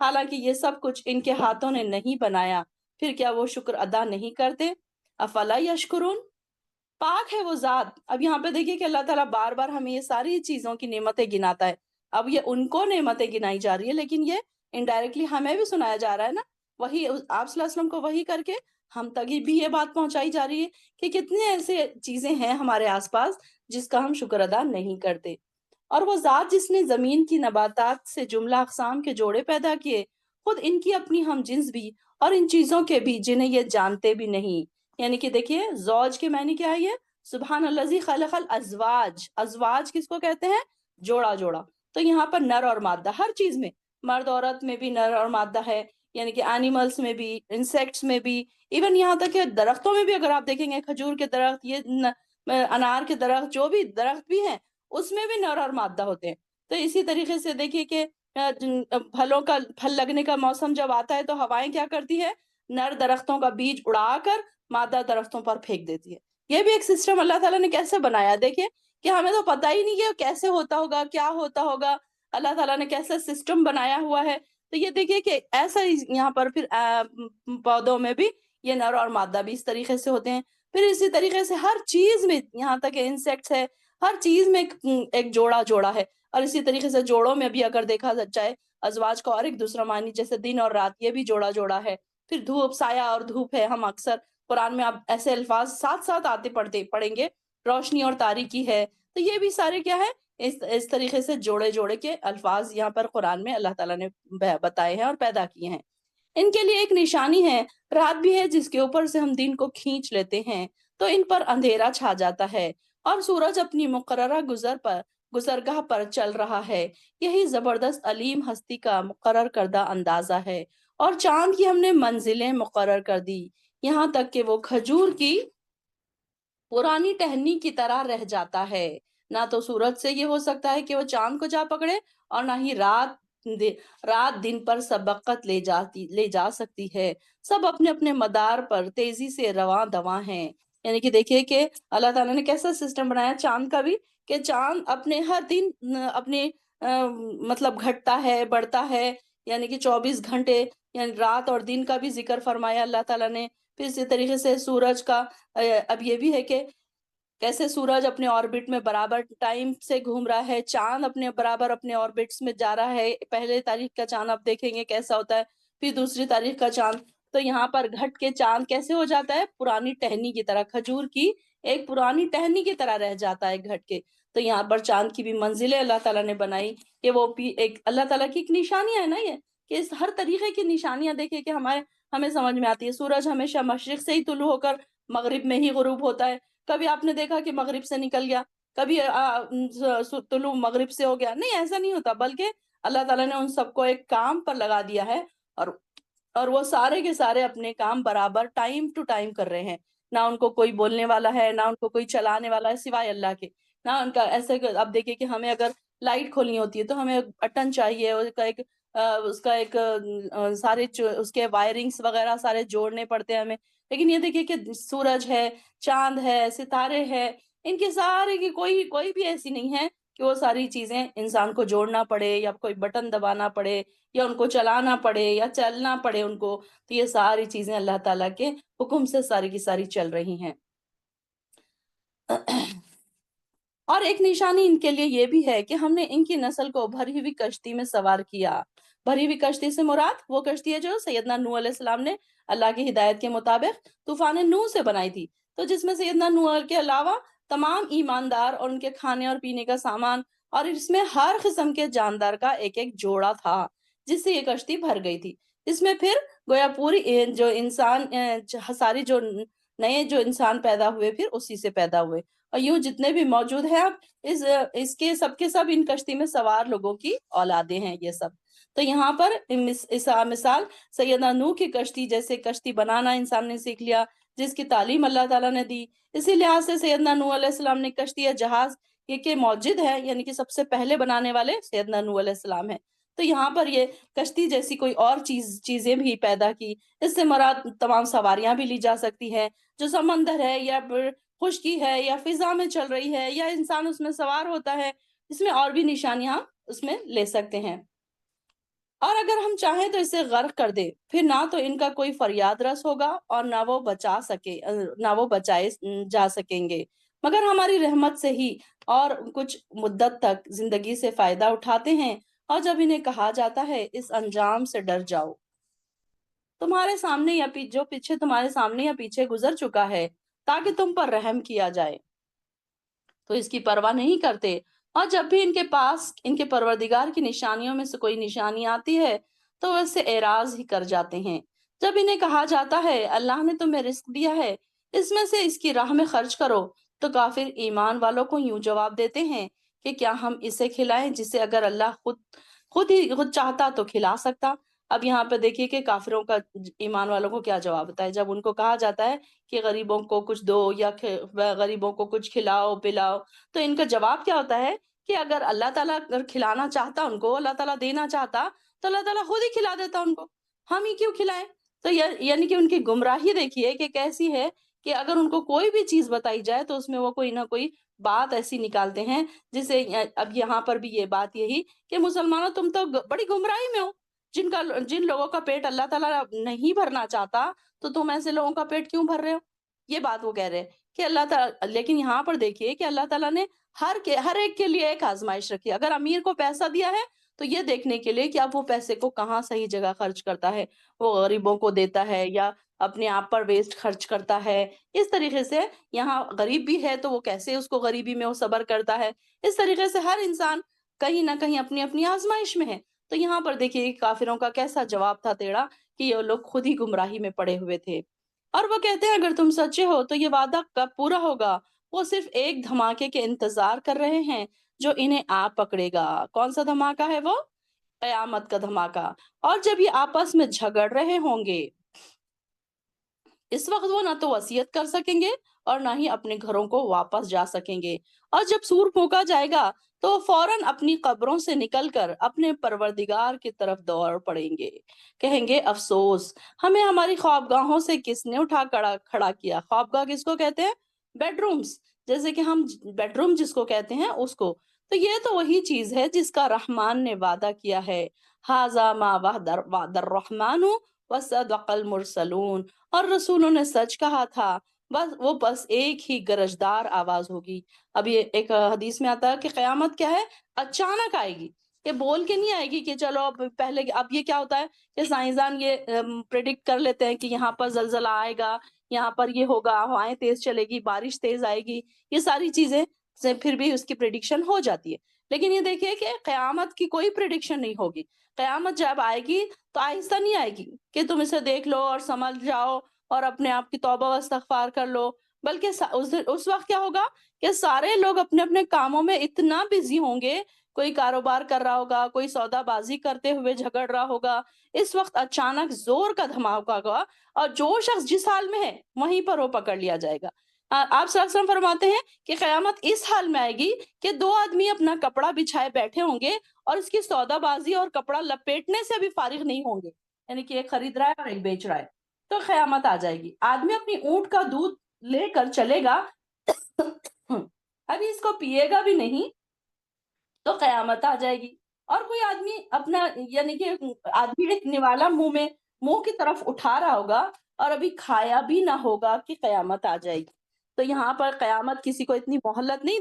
حالانکہ یہ سب کچھ ان کے ہاتھوں نے نہیں بنایا، پھر کیا وہ شکر ادا نہیں کرتے؟ افلا یشکرون، پاک ہے وہ ذات۔ اب یہاں پہ دیکھیے کہ اللہ تعالیٰ بار بار ہمیں یہ ساری چیزوں کی نعمتیں گناتا ہے۔ اب یہ ان کو نعمتیں گنائی جا رہی ہے، لیکن یہ انڈائریکٹلی ہمیں بھی سنایا جا رہا ہے نا، وہی آپ صلی اللہ علیہ وسلم کو وہی کر کے ہم تک بھی یہ بات پہنچائی جا رہی ہے کہ کتنے ایسے چیزیں ہیں ہمارے آس پاس جس کا ہم شکر ادا نہیں کرتے۔ اور وہ ذات جس نے زمین کی نباتات سے جملہ اقسام کے جوڑے پیدا کیے، خود ان کی اپنی ہم جنس بھی اور ان چیزوں کے بھی جنہیں یہ جانتے بھی نہیں۔ یعنی کہ دیکھیے زوج کے معنی کیا ہے؟ یہ سبحان الذی خلق الازواج، ازواج کس کو کہتے ہیں؟ جوڑا جوڑا۔ تو یہاں پر نر اور مادہ ہر چیز میں، مرد عورت میں بھی نر اور مادہ ہے، یعنی کہ اینیملز میں بھی، انسیکٹس میں بھی، ایون یہاں تک کہ درختوں میں بھی اگر آپ دیکھیں گے، کھجور کے درخت، یہ انار کے درخت، جو بھی درخت بھی ہیں اس میں بھی نر اور مادہ ہوتے ہیں۔ تو اسی طریقے سے دیکھیے کہ پھلوں کا پھل لگنے کا موسم جب آتا ہے تو ہوائیں کیا کرتی ہے؟ نر درختوں کا بیج اڑا کر مادہ درختوں پر پھینک دیتی ہے۔ یہ بھی ایک سسٹم اللہ تعالیٰ نے کیسے بنایا، دیکھیے کہ ہمیں تو پتہ ہی نہیں کہ کیسے ہوتا ہوگا، کیا ہوتا ہوگا، اللہ تعالیٰ نے کیسا سسٹم بنایا ہوا ہے۔ تو یہ دیکھیے کہ ایسا یہاں پر پھر پودوں میں بھی یہ نر اور مادہ بھی اس طریقے سے ہوتے ہیں۔ پھر اسی طریقے سے ہر چیز میں، یہاں تک کہ انسیکٹس ہے، ہر چیز میں ایک جوڑا جوڑا ہے۔ اور اسی طریقے سے جوڑوں میں بھی اگر دیکھا جائے، ازواج کا اور ایک دوسرا معنی جیسے دن اور رات، یہ بھی جوڑا جوڑا ہے۔ پھر دھوپ، سایہ اور دھوپ ہے، ہم اکثر قرآن میں آپ ایسے الفاظ ساتھ ساتھ آتے پڑھیں گے، روشنی اور تاریکی ہے۔ تو یہ بھی سارے کیا ہے؟ اس طریقے سے جوڑے جوڑے کے الفاظ یہاں پر قرآن میں اللہ تعالیٰ نے بتائے ہیں اور پیدا کیے ہیں۔ ان کے لیے ایک نشانی ہے، رات بھی ہے جس کے اوپر سے ہم دن کو کھینچ لیتے ہیں تو ان پر اندھیرا چھا جاتا ہے، اور سورج اپنی مقررہ گزرگاہ پر چل رہا ہے۔ یہی زبردست علیم ہستی کا مقرر کردہ اندازہ ہے۔ اور چاند کی ہم نے منزلیں مقرر کر دی، یہاں تک کہ وہ کھجور کی پرانی ٹہنی کی طرح رہ جاتا ہے۔ نہ تو سورج سے یہ ہو سکتا ہے کہ وہ چاند کو جا پکڑے، اور نہ ہی رات دن پر سبقت لے جا سکتی ہے۔ سب اپنے اپنے مدار پر تیزی سے رواں دواں ہیں۔ یعنی کہ دیکھیے کہ اللہ تعالیٰ نے کیسا سسٹم بنایا چاند کا بھی، کہ چاند اپنے ہر دن اپنے مطلب گھٹتا ہے، بڑھتا ہے، یعنی کہ 24 گھنٹے، یعنی رات اور دن کا بھی ذکر فرمایا اللہ تعالیٰ نے۔ پھر اسی طریقے سے سورج کا اب یہ بھی ہے کہ کیسے سورج اپنے آربٹ میں برابر ٹائم سے گھوم رہا ہے، چاند اپنے برابر اپنے آربٹس میں جا رہا ہے۔ پہلے تاریخ کا چاند آپ دیکھیں گے کیسا ہوتا ہے، پھر دوسری تاریخ کا چاند، تو یہاں پر گھٹ کے چاند کیسے ہو جاتا ہے؟ پرانی ٹہنی کی طرح، کھجور کی ایک پرانی ٹہنی کی طرح رہ جاتا ہے گھٹ کے۔ تو یہاں پر چاند کی بھی منزلیں اللہ تعالیٰ نے بنائی، کہ وہ بھی ایک اللہ تعالیٰ کی ایک نشانیاں ہے نا، یہ کہ اس ہر طریقے کی نشانیاں دیکھیں کہ ہمیں سمجھ میں آتی ہے۔ سورج ہمیشہ مشرق سے ہی طلوع ہو کر مغرب میں ہی غروب ہوتا ہے، کبھی آپ نے دیکھا کہ مغرب سے نکل گیا، کبھی طلوع مغرب سے ہو گیا، نہیں، ایسا نہیں ہوتا، بلکہ اللہ تعالیٰ نے ان سب کو ایک کام پر لگا دیا ہے، اور وہ سارے کے سارے اپنے کام برابر ٹائم ٹو ٹائم کر رہے ہیں۔ نہ ان کو کوئی بولنے والا ہے، نہ ان کو کوئی چلانے والا ہے سوائے اللہ کے، نہ ان کا ایسے۔ اب دیکھیں کہ ہمیں اگر لائٹ کھولنی ہوتی ہے تو ہمیں بٹن چاہیے، اس کا ایک سارے اس کے وائرنگز وغیرہ سارے جوڑنے پڑتے ہیں ہمیں۔ لیکن یہ دیکھیے کہ سورج ہے، چاند ہے، ستارے ہے، ان کے سارے کی کوئی بھی ایسی نہیں ہے کہ وہ ساری چیزیں انسان کو جوڑنا پڑے، یا کوئی بٹن دبانا پڑے، یا ان کو چلانا پڑے، یا چلنا پڑے ان کو۔ تو یہ ساری چیزیں اللہ تعالیٰ کے حکم سے ساری کی ساری چل رہی ہیں۔ اور ایک نشانی ان کے لیے یہ بھی ہے کہ ہم نے ان کی نسل کو بھری ہوئی کشتی میں سوار کیا۔ بھری ہوئی کشتی سے مراد وہ کشتی ہے جو سیدنا نوح علیہ السلام نے اللہ کی ہدایت کے مطابق طوفان نوح سے بنائی تھی، تو جس میں سیدنا نوح کے علاوہ تمام ایماندار اور ان کے کھانے اور پینے کا سامان، اور اس میں ہر قسم کے جاندار کا ایک ایک جوڑا تھا، جس سے یہ کشتی بھر گئی تھی۔ اس میں پھر گویا پوری جو انسان ساری جو نئے جو انسان پیدا ہوئے پھر اسی سے پیدا ہوئے، اور یوں جتنے بھی موجود ہیں اب اس کے سب ان کشتی میں سوار لوگوں کی اولادیں ہیں یہ سب۔ تو یہاں پر مثال سیدنا نوح کی کشتی، جیسے کشتی بنانا انسان نے سیکھ لیا، جس کی تعلیم اللہ تعالیٰ نے دی، اسی لحاظ سے سیدنا نوح علیہ السلام نے کشتی یا جہاز یہ کہ موجد ہے، یعنی کہ سب سے پہلے بنانے والے سیدنا نوح علیہ السلام ہیں۔ تو یہاں پر یہ کشتی جیسی کوئی اور چیزیں بھی پیدا کی، اس سے مراد تمام سواریاں بھی لی جا سکتی ہے، جو سمندر ہے، یا خشکی ہے، یا فضا میں چل رہی ہے، یا انسان اس میں سوار ہوتا ہے، اس میں اور بھی نشانیاں اس میں لے سکتے ہیں۔ اور اگر ہم چاہیں تو اسے غرق کر دیں، پھر نہ تو ان کا کوئی فریاد رس ہوگا اور نہ وہ بچائے جا سکیں گے، مگر ہماری رحمت سے ہی اور کچھ مدت تک زندگی سے فائدہ اٹھاتے ہیں۔ اور جب انہیں کہا جاتا ہے اس انجام سے ڈر جاؤ، تمہارے سامنے یا جو پیچھے تمہارے سامنے یا پیچھے گزر چکا ہے، تاکہ تم پر رحم کیا جائے، تو اس کی پرواہ نہیں کرتے۔ اور جب بھی ان کے پاس ان کے پروردگار کی نشانیوں میں سے کوئی نشانی آتی ہے تو وہ اس سے اعراض ہی کر جاتے ہیں۔ جب انہیں کہا جاتا ہے اللہ نے تمہیں رزق دیا ہے، اس میں سے اس کی راہ میں خرچ کرو، تو کافر ایمان والوں کو یوں جواب دیتے ہیں کہ کیا ہم اسے کھلائیں جسے اگر اللہ خود چاہتا تو کھلا سکتا۔ اب یہاں پہ دیکھیے کہ کافروں کا ایمان والوں کو کیا جواب ہوتا ہے جب ان کو کہا جاتا ہے کہ غریبوں کو کچھ دو یا غریبوں کو کچھ کھلاؤ پلاؤ، تو ان کا جواب کیا ہوتا ہے کہ اگر اللہ تعالیٰ اگر کھلانا چاہتا ان کو، اللہ تعالیٰ دینا چاہتا تو اللہ تعالیٰ خود ہی کھلا دیتا ان کو، ہم ہی کیوں کھلائیں؟ تو یعنی کہ ان کی گمراہی دیکھیے کہ کیسی ہے کہ اگر ان کو کوئی بھی چیز بتائی جائے تو اس میں وہ کوئی نہ کوئی بات ایسی نکالتے ہیں جسے اب یہاں پر بھی یہ بات یہی کہ مسلمانوں تم تو بڑی گمراہی میں ہو، جن لوگوں کا پیٹ اللہ تعالیٰ نہیں بھرنا چاہتا تو تم ایسے لوگوں کا پیٹ کیوں بھر رہے ہو؟ یہ بات وہ کہہ رہے ہیں کہ اللہ تعالیٰ، لیکن یہاں پر دیکھیے کہ اللہ تعالیٰ نے ہر ایک کے لیے ایک آزمائش رکھی ہے۔ اگر امیر کو پیسہ دیا ہے تو یہ دیکھنے کے لیے کہ اب وہ پیسے کو کہاں صحیح جگہ خرچ کرتا ہے، وہ غریبوں کو دیتا ہے یا اپنے آپ پر ویسٹ خرچ کرتا ہے۔ اس طریقے سے یہاں غریب بھی ہے تو وہ کیسے اس کو غریبی میں وہ صبر کرتا ہے۔ اس طریقے سے ہر انسان کہیں نہ کہیں اپنی اپنی آزمائش میں ہے۔ تو یہاں پر دیکھیے کافروں کا کیسا جواب تھا ٹیڑھا کہ یہ لوگ خود ہی گمراہی میں پڑے ہوئے تھے۔ اور وہ کہتے ہیں اگر تم سچے ہو تو یہ وعدہ کب پورا ہوگا؟ وہ صرف ایک دھماکے کے انتظار کر رہے ہیں جو انہیں آ پکڑے گا۔ کون سا دھماکہ ہے وہ؟ قیامت کا دھماکہ۔ اور جب یہ آپس میں جھگڑ رہے ہوں گے، اس وقت وہ نہ تو وصیت کر سکیں گے اور نہ ہی اپنے گھروں کو واپس جا سکیں گے۔ اور جب سور پھونکا جائے گا تو وہ فوراً اپنی قبروں سے نکل کر اپنے پروردگار کی طرف دوڑ پڑیں گے، کہیں گے افسوس ہمیں ہماری خوابگاہوں سے کس نے اٹھا کھڑا کیا۔ خوابگاہ کس کو کہتے ہیں؟ بیڈ رومز، جیسے کہ ہم بیڈ روم جس کو کہتے ہیں اس کو۔ تو یہ تو وہی چیز ہے جس کا رحمان نے وعدہ کیا ہے، ھذا ما وعد الرحمن وصدق المرسلون، اور رسولوں نے سچ کہا تھا، بس ایک ہی گرجدار آواز ہوگی۔ اب یہ ایک حدیث میں آتا ہے کہ قیامت کیا ہے؟ اچانک آئے گی، یہ بول کے نہیں آئے گی کہ چلو اب پہلے۔ اب یہ کیا ہوتا ہے کہ سائنسدان یہ پریڈکٹ کر لیتے ہیں کہ یہاں پر زلزلہ آئے گا، یہاں پر یہ ہوگا، ہوائیں تیز چلے گی، بارش تیز آئے گی، یہ ساری چیزیں سے پھر بھی اس کی پریڈکشن ہو جاتی ہے۔ لیکن یہ دیکھیے کہ قیامت کی کوئی پریڈکشن نہیں ہوگی۔ قیامت جب آئے گی تو آہستہ نہیں آئے گی کہ تم اسے دیکھ لو اور سمجھ جاؤ اور اپنے آپ کی توبہ و استغفار کر لو، بلکہ اس وقت کیا ہوگا کہ سارے لوگ اپنے اپنے کاموں میں اتنا بزی ہوں گے، کوئی کاروبار کر رہا ہوگا، کوئی سودا بازی کرتے ہوئے جھگڑ رہا ہوگا، اس وقت اچانک زور کا دھماکہ ہوگا اور جو شخص جس حال میں ہے وہیں پر وہ پکڑ لیا جائے گا۔ آپ صلی اللہ علیہ وسلم فرماتے ہیں کہ قیامت اس حال میں آئے گی کہ دو آدمی اپنا کپڑا بچھائے بیٹھے ہوں گے اور اس کی سودا بازی اور کپڑا لپیٹنے سے بھی فارغ نہیں ہوں گے، یعنی کہ ایک خرید رہا ہے اور ایک بیچ رہا ہے۔ تو قیامت آ جائے گی، آدمی اپنی اونٹ کا دودھ لے کر چلے گا، ابھی اس کو پیے گا بھی نہیں تو قیامت آ جائے گی۔ اور کوئی آدمی اپنا یعنی کہ آدمی ایک نوالا منہ کی طرف اٹھا رہا ہوگا اور ابھی کھایا بھی نہ ہوگا کہ قیامت آ جائے گی۔ تو یہاں پر قیامت کسی کو اتنی مہلت نہیں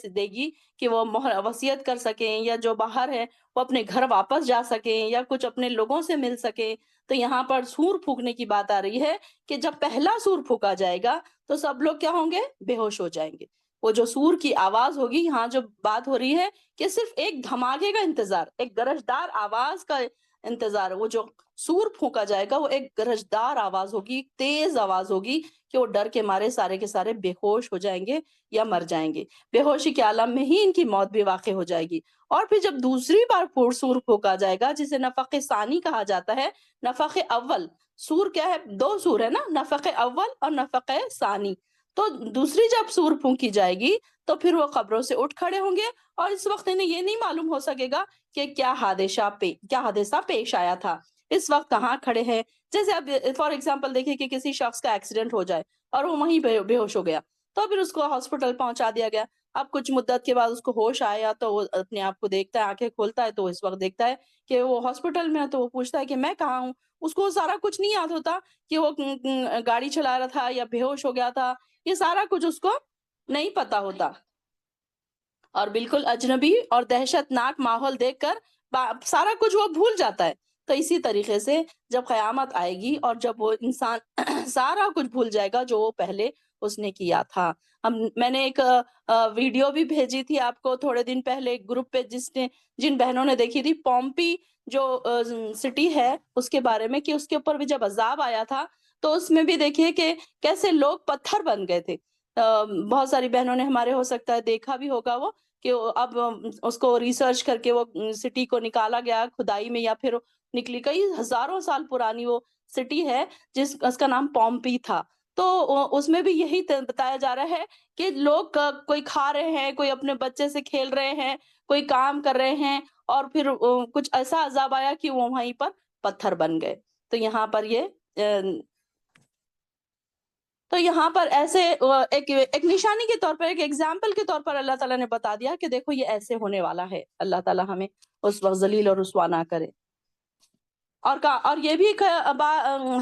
دے گی کہ وہ وصیت کر سکیں، یا جو باہر ہے وہ اپنے گھر واپس جا سکیں یا کچھ اپنے لوگوں سے مل سکیں۔ تو یہاں پر سور پھونکنے کی بات آ رہی ہے کہ جب پہلا سور پھونکا جائے گا تو سب لوگ کیا ہوں گے؟ بے ہوش ہو جائیں گے۔ وہ جو سور کی آواز ہوگی، یہاں جو بات ہو رہی ہے کہ صرف ایک دھماکے کا انتظار، ایک گرجدار آواز کا انتظار، وہ جو سور پھونکا جائے گا وہ ایک گرجدار آواز ہوگی، تیز آواز ہوگی کہ وہ ڈر کے مارے سارے کے سارے بے ہوش ہو جائیں گے یا مر جائیں گے۔ بے ہوشی کے عالم میں ہی ان کی موت بھی واقع ہو جائے گی۔ اور پھر جب دوسری بار سور پھونکا جائے گا جسے نفخ ثانی کہا جاتا ہے، نفخ اول، سور کیا ہے؟ دو سور ہے نا، نفخ اول اور نفخ ثانی۔ تو دوسری جب سور پھونکی جائے گی تو پھر وہ قبروں سے اٹھ کھڑے ہوں گے اور اس وقت انہیں یہ نہیں معلوم ہو سکے گا کہ کیا حادثہ پیش آیا تھا، اس وقت کہاں کھڑے ہیں۔ جیسے اب فار ایگزامپل دیکھیں کہ کسی شخص کا ایکسیڈنٹ ہو جائے اور وہ وہیں بے ہوش ہو گیا، تو پھر اس کو ہاسپٹل پہنچا دیا گیا۔ اب کچھ مدت کے بعد اس کو ہوش آیا تو وہ اپنے آپ کو دیکھتا ہے، آنکھیں کھولتا ہے تو اس وقت دیکھتا ہے کہ وہ ہاسپٹل میں ہے، تو وہ پوچھتا ہے کہ میں کہاں ہوں؟ اس کو سارا کچھ نہیں یاد ہوتا کہ وہ گاڑی چلا رہا تھا یا بے ہوش ہو گیا تھا، یہ سارا کچھ اس کو نہیں پتا ہوتا، اور بالکل اجنبی اور دہشت ناک ماحول دیکھ کر سارا کچھ وہ بھول جاتا ہے۔ تو اسی طریقے سے جب قیامت آئے گی اور جب وہ انسان سارا کچھ بھول جائے گا جو وہ پہلے اس نے کیا تھا۔ میں نے ایک ویڈیو بھی بھیجی تھی آپ کو تھوڑے دن پہلے ایک گروپ پہ، جن بہنوں نے دیکھی تھی، پومپی جو سٹی ہے اس کے بارے میں، کہ اس کے اوپر بھی جب عذاب آیا تھا تو اس میں بھی دیکھیے کہ کیسے لوگ پتھر بن گئے تھے۔ بہت ساری بہنوں نے ہمارے ہو سکتا ہے دیکھا بھی ہوگا وہ، کہ اب اس کو ریسرچ کر کے وہ سٹی کو نکالا گیا کھدائی میں، یا پھر نکلی، کئی ہزاروں سال پرانی وہ سٹی ہے اس کا نام پومپی تھا۔ تو اس میں بھی یہی بتایا جا رہا ہے کہ لوگ کوئی کھا رہے ہیں، کوئی اپنے بچے سے کھیل رہے ہیں، کوئی کام کر رہے ہیں، اور پھر کچھ ایسا عذاب آیا کہ وہ وہیں پر پتھر بن گئے۔ تو یہاں پر ایسے ایک نشانی کے طور پر، ایک ایگزامپل کے طور پر اللہ تعالیٰ نے بتا دیا کہ دیکھو یہ ایسے ہونے والا ہے۔ اللہ تعالیٰ ہمیں اس وقت ذلیل اور رسوا نہ کرے۔ اور یہ بھی ایک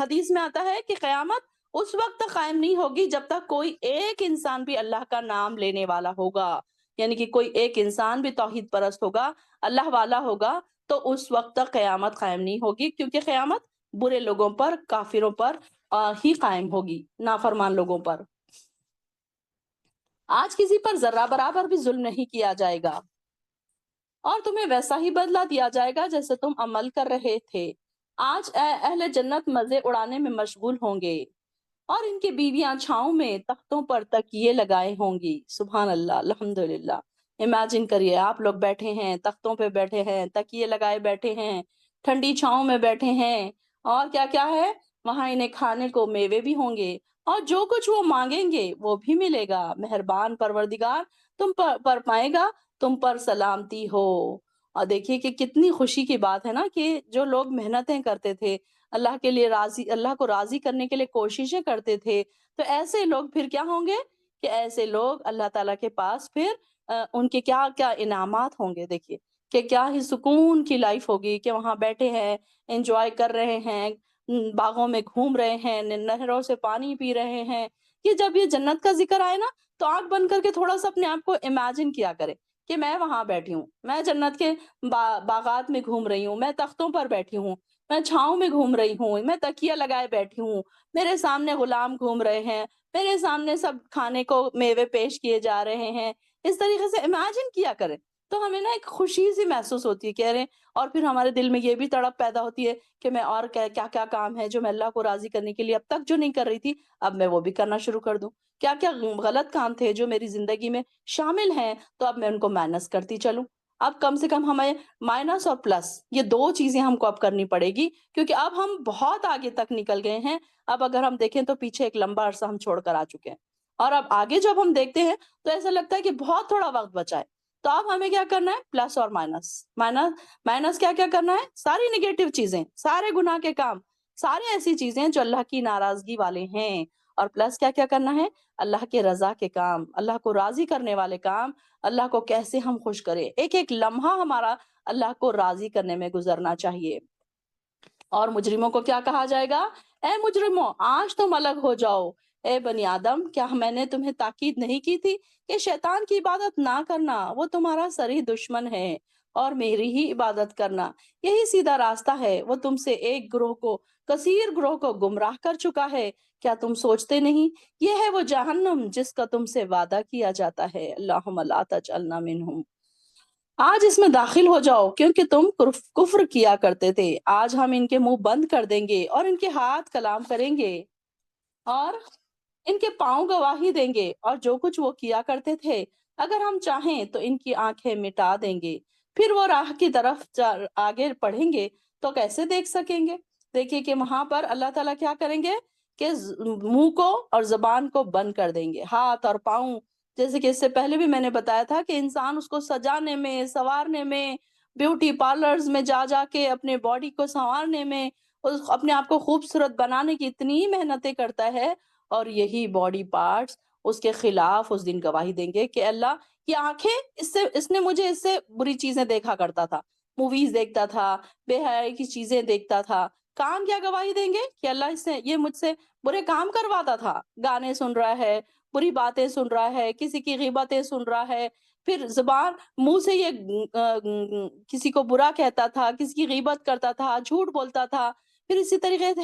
حدیث میں آتا ہے کہ قیامت اس وقت تک قائم نہیں ہوگی جب تک کوئی ایک انسان بھی اللہ کا نام لینے والا ہوگا، یعنی کہ کوئی ایک انسان بھی توحید پرست ہوگا، اللہ والا ہوگا، تو اس وقت تک قیامت قائم نہیں ہوگی، کیونکہ قیامت برے لوگوں پر، کافروں پر ہی قائم ہوگی، نافرمان لوگوں پر۔ آج کسی پر ذرہ برابر بھی ظلم نہیں کیا جائے گا، اور تمہیں ویسا ہی بدلہ دیا جائے گا جیسے تم عمل کر رہے تھے۔ آج اہل جنت مزے اڑانے میں مشغول ہوں گے، اور ان کی بیویاں چھاؤں میں تختوں پر تکیے لگائے ہوں گی۔ سبحان اللہ، الحمدللہ۔ امیجن کریے، آپ لوگ بیٹھے ہیں، تختوں پہ بیٹھے ہیں، تکیے لگائے بیٹھے ہیں، ٹھنڈی چھاؤں میں بیٹھے ہیں، اور کیا کیا ہے وہاں، انہیں کھانے کو میوے بھی ہوں گے، اور جو کچھ وہ مانگیں گے وہ بھی ملے گا۔ مہربان پروردگار تم پر پائے گا، تم پر سلامتی ہو۔ اور دیکھیے کہ کتنی خوشی کی بات ہے نا، کہ جو لوگ محنتیں کرتے تھے، اللہ کے لیے اللہ کو راضی کرنے کے لیے کوششیں کرتے تھے، تو ایسے لوگ پھر کیا ہوں گے، کہ ایسے لوگ اللہ تعالیٰ کے پاس پھر ان کے کیا کیا انعامات ہوں گے۔ دیکھیے کہ کیا ہی سکون کی لائف ہوگی، کہ وہاں بیٹھے ہیں، انجوائے کر رہے ہیں، باغوں میں گھوم رہے ہیں، نہروں سے پانی پی رہے ہیں۔ کہ جب یہ جنت کا ذکر آئے نا، تو آنکھ بند کر کے تھوڑا سا اپنے آپ کو امیجن کیا کرے کہ میں وہاں بیٹھی ہوں، میں جنت کے باغات میں گھوم رہی ہوں، میں تختوں پر بیٹھی ہوں، میں چھاؤں میں گھوم رہی ہوں، میں تکیہ لگائے بیٹھی ہوں، میرے سامنے غلام گھوم رہے ہیں، میرے سامنے سب کھانے کو میوے پیش کیے جا رہے ہیں۔ اس طریقے سے امیجن کیا کریں تو ہمیں نا ایک خوشی سی محسوس ہوتی ہے، کہہ رہے ہیں، اور پھر ہمارے دل میں یہ بھی تڑپ پیدا ہوتی ہے کہ میں اور کیا کیا کام ہے جو میں اللہ کو راضی کرنے کے لیے اب تک جو نہیں کر رہی تھی، اب میں وہ بھی کرنا شروع کر دوں۔ کیا کیا غلط کام تھے جو میری زندگی میں شامل ہیں، تو اب میں ان کو مائنس کرتی چلوں۔ اب کم سے کم ہمیں مائنس اور پلس، یہ دو چیزیں ہم کو اب کرنی پڑے گی، کیونکہ اب ہم بہت آگے تک نکل گئے ہیں۔ اب اگر ہم دیکھیں تو پیچھے ایک لمبا عرصہ ہم چھوڑ کر آ چکے ہیں، اور اب آگے جب ہم دیکھتے ہیں تو ایسا لگتا ہے کہ بہت تھوڑا وقت بچا ہے۔ تو اب ہمیں کیا کرنا ہے، پلس اور مائنس۔ مائنس کیا کیا کرنا ہے، ساری نگیٹو چیزیں، سارے گناہ کے کام، سارے ایسی چیزیں جو اللہ کی ناراضگی والے ہیں، اور پلس کیا کیا کرنا ہے، اللہ کے رضا کے کام، اللہ کو راضی کرنے والے کام، اللہ کو کیسے ہم خوش کریں۔ ایک ایک لمحہ ہمارا اللہ کو راضی کرنے میں گزرنا چاہیے۔ اور مجرموں کو کیا کہا جائے گا، اے مجرموں آج تم الگ ہو جاؤ۔ اے بنی آدم، کیا میں نے تمہیں تاکید نہیں کی تھی کہ شیطان کی عبادت نہ کرنا، وہ تمہارا صریح دشمن ہے، اور میری ہی عبادت کرنا، یہی سیدھا راستہ ہے۔ وہ تم سے ایک گروہ کو، کثیر گروہ کو گمراہ کر چکا ہے، کیا تم سوچتے نہیں؟ یہ ہے وہ جہنم جس کا تم سے وعدہ کیا جاتا ہے۔ اللہم لا تجعلنا منہم۔ آج اس میں داخل ہو جاؤ، کیونکہ تم کفر کیا کرتے تھے۔ آج ہم ان کے منہ بند کر دیں گے، اور ان کے ہاتھ کلام کریں گے، اور ان کے پاؤں گواہی دیں گے، اور جو کچھ وہ کیا کرتے تھے اگر ہم چاہیں تو ان کی آنکھیں مٹا دیں گے، پھر وہ راہ کی طرف آگے پڑھیں گے تو کیسے دیکھ سکیں گے۔ دیکھیے کہ وہاں پر اللہ تعالیٰ کیا کریں گے، کہ منہ کو اور زبان کو بند کر دیں گے، ہاتھ اور پاؤں، جیسے کہ اس سے پہلے بھی میں نے بتایا تھا کہ انسان اس کو سجانے میں، سنوارنے میں، بیوٹی پارلرز میں جا جا کے اپنے باڈی کو سنوارنے میں، اپنے آپ کو خوبصورت بنانے کی اتنی محنتیں کرتا ہے، اور یہی باڈی پارٹس اس کے خلاف اس دن گواہی دیں گے کہ اللہ یہ آنکھیں اس نے مجھے اس سے بری چیزیں دیکھا کرتا تھا، موویز دیکھتا تھا، بے حیائی کی چیزیں دیکھتا تھا، کان کیا گواہی دیں گے کہ اللہ اس سے یہ مجھ سے برے کام کرواتا تھا، گانے سن رہا ہے، بری باتیں سن رہا ہے، کسی کی غیبتیں سن رہا ہے، پھر زبان منہ سے یہ کسی کو برا کہتا تھا، کسی کی غیبت کرتا تھا، جھوٹ بولتا تھا، پھر اسی طریقے سے